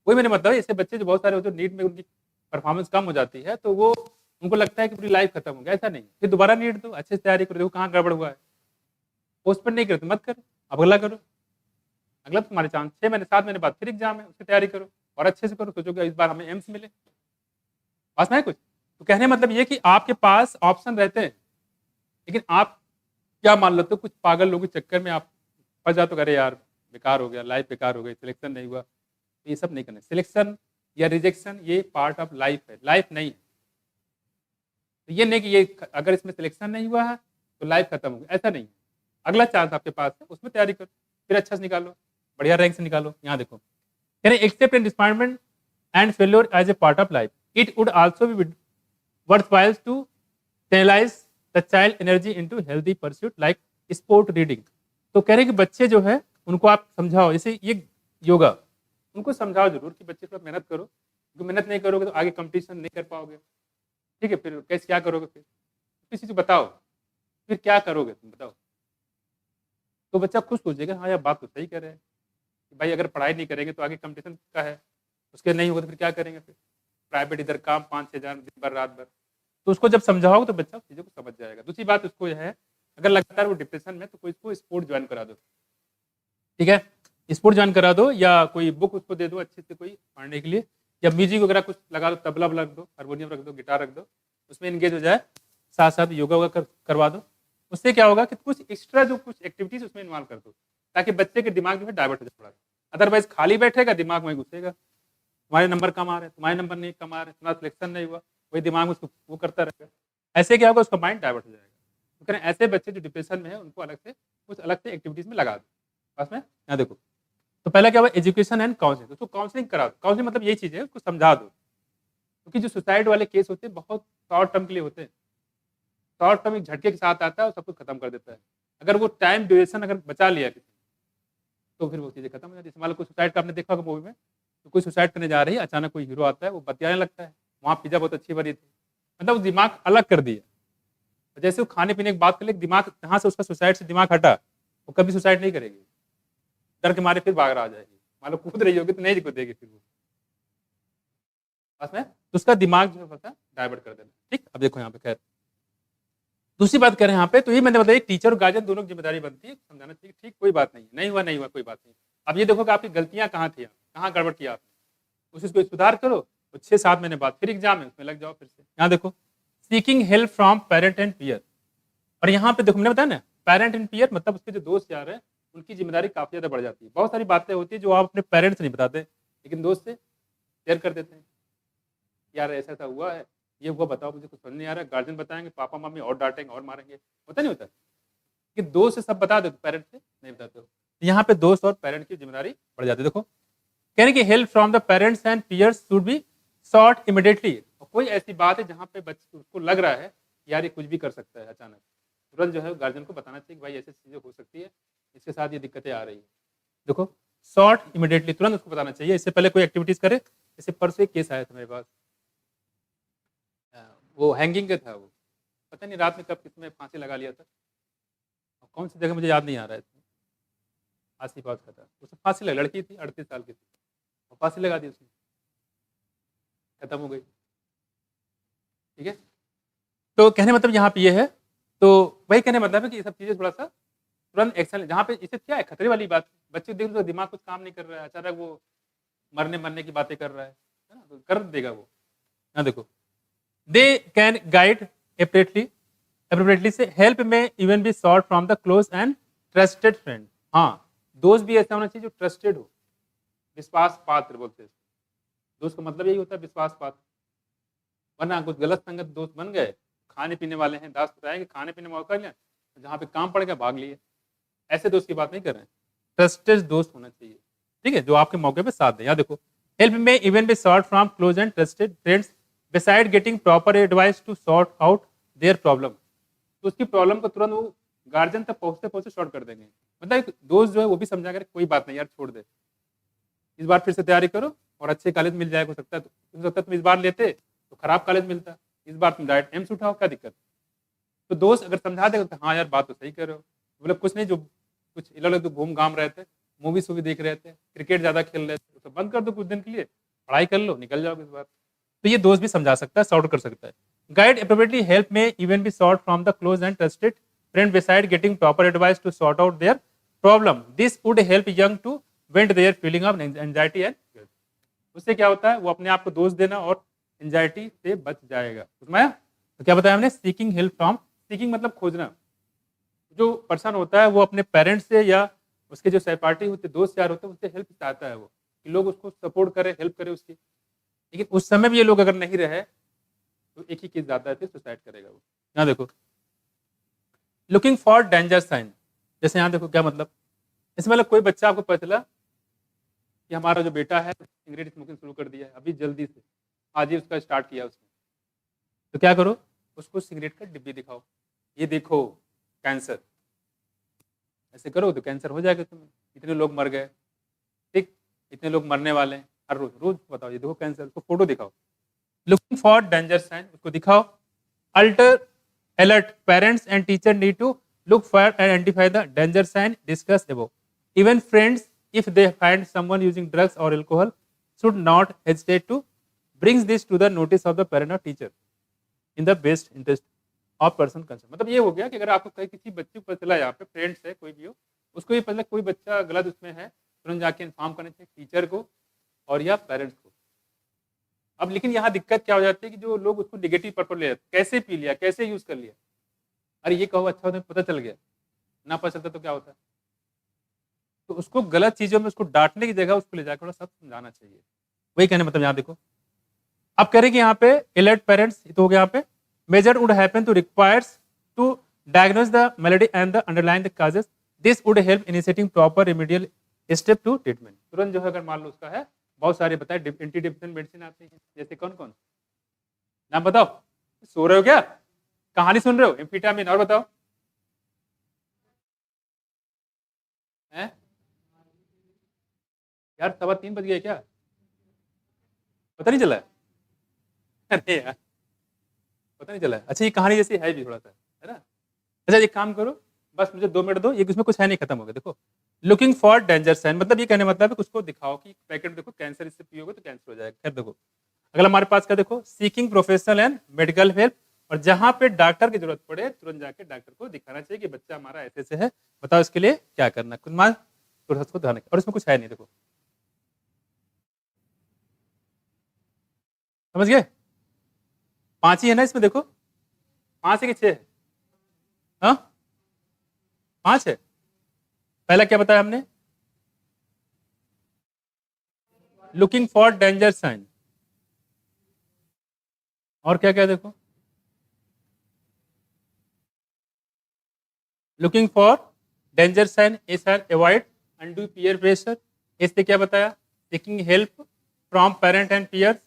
वही मैंने मतलब ऐसे बच्चे जो बहुत सारे होते हैं नीट में उनकी परफॉर्मेंस कम हो जाती है, तो वो उनको लगता है कि पूरी लाइफ खत्म हो गया। ऐसा नहीं, फिर दोबारा नीट दो, अच्छे से तैयारी करो, देखो कहाँ गड़बड़ हुआ है। पोस्टपोन नहीं करते मत करो, अब अगला करो। अगला तुम्हारे चांस 6 महीने 7 महीने बाद फिर एग्जाम है, उसकी तैयारी करो और अच्छे से करो, सोचो कि इस बार हमें एम्स मिले। पास में है कुछ, तो कहने का मतलब ये कि आपके पास ऑप्शन रहते हैं, लेकिन आप क्या मान लेते हो, कुछ पागल लोगों के चक्कर में आप फंस जाते हो, अरे यार बेकार हो गया, लाइफ बेकार हो गई, सिलेक्शन नहीं हुआ। तो ये सब नहीं करना, सिलेक्शन या रिजेक्शन ये पार्ट ऑफ लाइफ है, लाइफ नहीं है। तो ये नहीं कि ये अगर इसमें सिलेक्शन नहीं हुआ है तो लाइफ खत्म हो गई, ऐसा नहीं है। अगला चांस आपके पास है, उसमें तैयारी करो, फिर अच्छा से निकालो, बढ़िया रैंक से निकालो। यहाँ देखो कह रहे accept and disappointment and failure as a part of life, it would also be worthwhile to channelize the child energy into healthy pursuit like sport reading। तो कह रहे हैं कि बच्चे जो है उनको आप समझाओ, जैसे ये योगा, उनको समझाओ जरूर कि बच्चे थोड़ा मेहनत करो, क्योंकि मेहनत नहीं करोगे तो आगे कंपटीशन नहीं कर पाओगे। ठीक है, फिर कैसे क्या करोगे, फिर किसी से बताओ, फिर क्या करोगे तुम बताओ। तो बच्चा खुश सोचेगा, हाँ यार बात तो सही कह रहे हैं कि भाई अगर पढ़ाई नहीं करेंगे तो आगे कंपटीशन का है, उसके नहीं होगा तो फिर क्या करेंगे, फिर प्राइवेट इधर काम 5-6 हज़ार दिन भर रात भर। तो उसको जब समझाओगे तो बच्चा चीज़ों को समझ जाएगा। दूसरी बात उसको यह है, अगर लगता है वो डिप्रेशन में तो कोई इसको स्पोर्ट ज्वाइन करा दो। ठीक है, स्पोर्ट ज्वाइन करा दो या कोई बुक उसको दे दो अच्छे से कोई पढ़ने के लिए, या म्यूजिक वगैरह कुछ लगा दो, तबला रख दो, हारमोनियम रख दो, गिटार रख दो, उसमें इंगेज हो जाए, साथ साथ योगा वोगा करवा दो। उससे क्या होगा कि कुछ एक्स्ट्रा जो कुछ एक्टिविटीज उसमें इन्वॉल्व कर दो, ताकि बच्चे के दिमाग जो है डाइवर्ट हो जाए थोड़ा। अदरवाइज खाली बैठेगा दिमाग में घुसेगा, तुम्हारे नंबर कम आ रहे हैं, तुम्हारे नंबर नहीं कम आ रहे, तुम्हारा सिलेक्शन नहीं हुआ, वही दिमाग में उसको वो करता रहेगा। ऐसे क्या होगा, उसका माइंड डाइवर्ट हो जाएगा। तो करें ऐसे बच्चे जो डिप्रेशन में है उनको अलग से कुछ अलग से एक्टिविटीज में लगा दो। पास में यहाँ देखो, तो पहला क्या हुआ, एजुकेशन एंड काउंसलिंग, उसको काउंसलिंग करा दो। काउंसलिंग मतलब यही चीज़ है, उसको समझा दो, क्योंकि जो सुसाइड वाले केस होते हैं बहुत शॉर्ट टर्म के लिए होते हैं। शॉर्ट टर्म एक झटके के साथ आता है और सब कुछ खत्म कर देता है। अगर वो टाइम ड्यूरेशन अगर बचा लिया किसी, तो फिर वो चीज़ें खत्म हो जाती है। मान लो कोई सुसाइड का आपने देखा होगा मूवी में, तो कोई सुसाइड करने जा रही है, अचानक कोई हीरो आता है, वो बतियाने लगता है, वहाँ पिज़्ज़ा बहुत अच्छी बनी थी, मतलब वो दिमाग अलग कर दिया। तो जैसे वो खाने पीने की बात कर ले, दिमाग जहाँ से उसका सुसाइड से दिमाग हटा, वो कभी सुसाइड नहीं करेगी, डर के मारे फिर भाग रहा आ जाएगी। मान लो कूद रही होगी तो नहीं कूदेगी फिर वो, बस में तो उसका दिमाग जो है पता डाइवर्ट कर देना। ठीक, अब देखो यहाँ पे खैर दूसरी बात करें यहाँ पे, तो ये मैंने बताया टीचर और गार्जियन दोनों की जिम्मेदारी बनती है समझाना चाहिए, ठीक कोई बात नहीं, नहीं हुआ कोई बात नहीं। अब ये देखो कि आपकी गलतियां कहाँ थी, कहाँ गड़बड़ किया आपने, उसी को सुधार करो, तो 6-7 महीने बाद फिर एग्जाम है, उसमें लग जाओ फिर से। यहाँ देखो seeking help from parent and peer, और यहाँ पे देखो मैंने बताया ना पेरेंट एंड पीयर मतलब उसके जो दोस्त यार है उनकी जिम्मेदारी काफी ज्यादा बढ़ जाती है। बहुत सारी बातें होती है जो आप अपने पेरेंट्स से नहीं बताते, लेकिन दोस्त से शेयर कर देते हैं, यार ऐसा ऐसा हुआ है, ये हुआ, बताओ मुझे कुछ समझ नहीं आ रहा है। गार्जियन बताएंगे, पापा मम्मी और डांटेंगे और मारेंगे, होता नहीं होता कि दोस्त से सब बता दो, पेरेंट्स से नहीं बताते हो। यहाँ पे दोस्त और पेरेंट की जिम्मेदारी बढ़ जाती है। देखो कह रहे कि help from the parents and peers should be sought immediately. कोई ऐसी बात है जहाँ पे बच्चे उसको लग रहा है यार ये कुछ भी कर सकता है, अचानक तुरंत जो है गार्जियन को बताना चाहिए कि भाई ऐसी चीजें हो सकती है, इसके साथ ये दिक्कतें आ रही है। देखो सॉर्ट इमीडिएटली, तुरंत उसको बताना चाहिए, इससे पहले कोई एक्टिविटीज करे। जैसे परसों एक केस आया था मेरे पास, वो हैंगिंग का था वो, पता नहीं रात में कब किसने फांसी लगा लिया था, और कौन सी जगह मुझे याद नहीं आ रहा है, आसिफ पास का था, उसने फांसी लगा, लड़की थी 38 साल की थी, और फांसी लगा दी उसने, खत्म हो गई। ठीक है, तो कहने मतलब यहाँ पे ये है, तो वही कहने मतलब है कि ये सब चीज़ें थोड़ा सा तुरंत एक्शन, जहाँ पे इसे क्या है खतरे वाली बात, बच्चे देख लो दिमाग कुछ काम नहीं कर रहा है, अचानक वो मरने मरने की बातें कर रहा है ना, तो कर देगा वो। यहाँ देखो, दे कैन गाइड appropriately से help may even be sought from the close and trusted friend. हाँ, दोस्त भी ऐसा होना चाहिए जो ट्रस्टेड हो, विश्वास पात्र बोलते हैं। दोस्त का मतलब यही होता है विश्वास पात्र, वरना कुछ गलत संगत दोस्त बन गए, खाने पीने वाले हैं, दास बताएंगे खाने पीने मौका लिया, जहाँ पे काम पड़ गया भाग लिए, ऐसे दोस्त की बात नहीं कर रहे हैं, ट्रस्टेड दोस्त होना चाहिए। ठीक है, जो आपके मौके पे साथ दे। यहाँ देखो, help may even be sought from close and trusted friends beside getting proper advice to sort out their problem. तो उसकी प्रॉब्लम को तुरंत वो गार्जियन तक पहुंचते पहुंचते सॉर्ट कर देंगे। मतलब एक दोस्त जो है वो भी समझा कर कोई बात नहीं यार छोड़ दे, इस बार फिर से तैयारी करो और अच्छे कॉलेज मिल जाएगा, हो सकता है तुम इस बार लेते तो खराब कॉलेज मिलता, इस बार तुम डायरेक्ट एम्स उठाओ, क्या दिक्कत। तो दोस्त अगर समझा देगा तो हाँ यार बात तो सही कर रहे हो, मतलब कुछ नहीं, जो कुछ इधर उधर घूम घाम रहे थे, मूवी सूवी देख रहे थे, क्रिकेट ज्यादा खेल रहे थे, तो बंद कर दो कुछ दिन के लिए, पढ़ाई कर लो, निकल जाओगे इस बार। तो ये दोस्त भी समझा सकता है, सॉर्ट कर सकता है। Guide appropriately help may even be sought from the close and trusted friend beside getting proper advice to sort out their problem. This would help young to vent their feeling of anxiety and, उससे क्या होता है वो अपने आप को दोष देना और एंजाइटी से बच जाएगा। उसमें तो क्या बताया हमने, सीकिंग हेल्प फ्रॉम, सीकिंग मतलब खोजना, जो पर्सन होता है वो अपने पेरेंट्स से या उसके जो सहपाठी होते दोस्त यार होते हैं उससे हेल्प चाहता है, वो कि लोग उसको सपोर्ट करे, हेल्प करे उसकी, लेकिन उस समय भी ये लोग अगर नहीं रहे तो एक ही चीज जाता है, फिर सुसाइड करेगा वो। यहाँ देखो, लुकिंग फॉर डेंजर साइन, जैसे यहाँ देखो क्या मतलब, इसमें मतलब कोई बच्चा आपको पता चला कि हमारा जो बेटा है सिगरेट स्मोकिंग शुरू कर दिया है, अभी जल्दी से आज ही उसका स्टार्ट किया उसने, तो क्या करो, उसको सिगरेट का डिब्बी दिखाओ, ये देखो कैंसर, ऐसे करो तो कैंसर हो जाएगा तुम्हें, इतने लोग मर गए, ठीक, इतने लोग मरने वाले हैं हर रोज रोज, बताओ ये देखो कैंसर, उसको फोटो दिखाओ, लुकिंग फॉर डेंजर साइन उसको दिखाओ। Alter alert, parents and teacher need to look for and identify the danger sign discussed above. Even friends, if they find someone using drugs or alcohol, should not hesitate to bring this to the notice of the parent or teacher in the best interest of person concerned। मतलब ये हो गया कि अगर आपको कहीं किसी बच्चे को पता चला, यहाँ पे फ्रेंड्स है कोई भी हो, उसको ये पता कोई बच्चा गलत उसमें है, तुरंत जाके इन्फॉर्म करना चाहिए टीचर को और या पेरेंट्स को। अब लेकिन यहाँ दिक्कत क्या हो जाती है कि जो लोग उसको निगेटिव पर्पज ले जाते, कैसे पी लिया, कैसे यूज कर लिया, अरे ये कहो अच्छा होता पता चल गया, ना पता चलता तो क्या होता है। तो उसको गलत चीजों में उसको डांटने की जगह उसको ले जाकर थोड़ा सब समझाना चाहिए। वही कहने मतलब यहाँ देखो, अब कह रहे कि यहाँ पे अलर्ट पेरेंट्स तो हो गया, यहाँ पे measure would happen to requires to diagnose the malady and the underline the causes, this would help initiating proper remedial step to treatment. तुरंत जो है अगर मान लो उसका है, बहुत सारे बताए एंटी डिप्रेशन मेडिसिन आते हैं, जैसे कौन कौन, नाम बताओ, सो रहे हो क्या, कहानी सुन रहे हो, एम्फीटामिन, और बताओ हैं यार, 3:15 बज गए क्या, पता नहीं चला है? अरे यार पता नहीं चला है। अच्छा ये कहानी जैसी है भी थोड़ा सा, है ना। अच्छा एक काम करो, बस मुझे 2 मिनट दो, ये इसमें कुछ है नहीं, खत्म हो गया। देखो, लुकिंग फॉर डेंजर साइन मतलब ये कहने मतलब है कि उसको दिखाओ कि पैकेट देखो कैंसर, इससे पियोगे तो कैंसर हो जाएगा। खैर देखो, अगला हमारे पास क्या, देखो seeking professional and medical help, और जहां पे डॉक्टर की जरूरत पड़े तुरंत जाके डॉक्टर को दिखाना चाहिए कि बच्चा हमारा ऐसे से है, बताओ इसके लिए क्या करना है, खुद मान थोड़ा सा ध्यान रखें। और इसमें कुछ है नहीं, देखो समझ गए, 5 ही है ना इसमें, देखो 5 है कि 6 है, हाँ 5 है। पहला क्या बताया हमने, लुकिंग फॉर डेंजर साइन, और क्या क्या देखो, लुकिंग फॉर डेंजर साइन, ए सर अवॉइड अनडू पीयर प्रेशर, इससे क्या बताया, seeking help from parent and peers,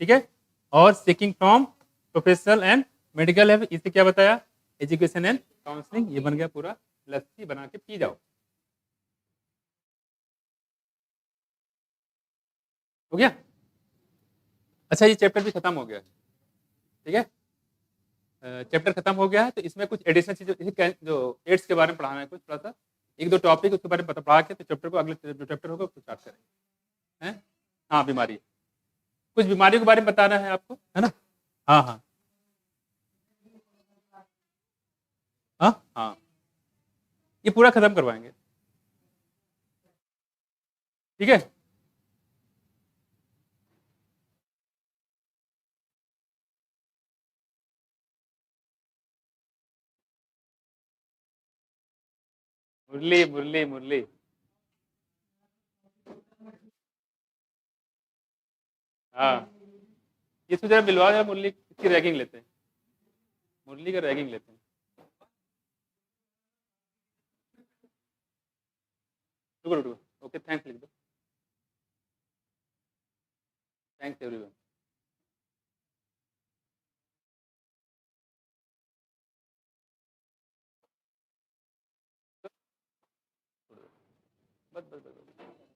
ठीक है, और seeking from professional and medical help, इससे क्या बताया, एजुकेशन एंड काउंसलिंग। ये बन गया पूरा, लस्सी बना के पी जाओ, हो गया। अच्छा ये चैप्टर भी खत्म हो गया, ठीक है। चैप्टर खत्म हो गया है, तो इसमें कुछ एडिशनल चीज़ें जो एड्स के बारे में पढ़ाना है, कुछ थोड़ा सा एक दो टॉपिक उसके बारे में पढ़ा के तो चैप्टर को अगले जो चैप्टर होगा उसको स्टार्ट करेंगे हैं। हाँ, बीमारी, कुछ बीमारियों के बारे में बताना है आपको, है ना। हाँ हाँ हाँ हाँ, ये पूरा खत्म करवाएंगे, ठीक है। मुरली मुरली मुरली, हाँ, इसको जरा मिलवा जरा, मुरली की रैगिंग लेते हैं, मुरली का रैगिंग लेते हैं। रुको रुको, ओके, थैंक्स लिख दो, थैंक्स एवरीवन। बस बस बस बस।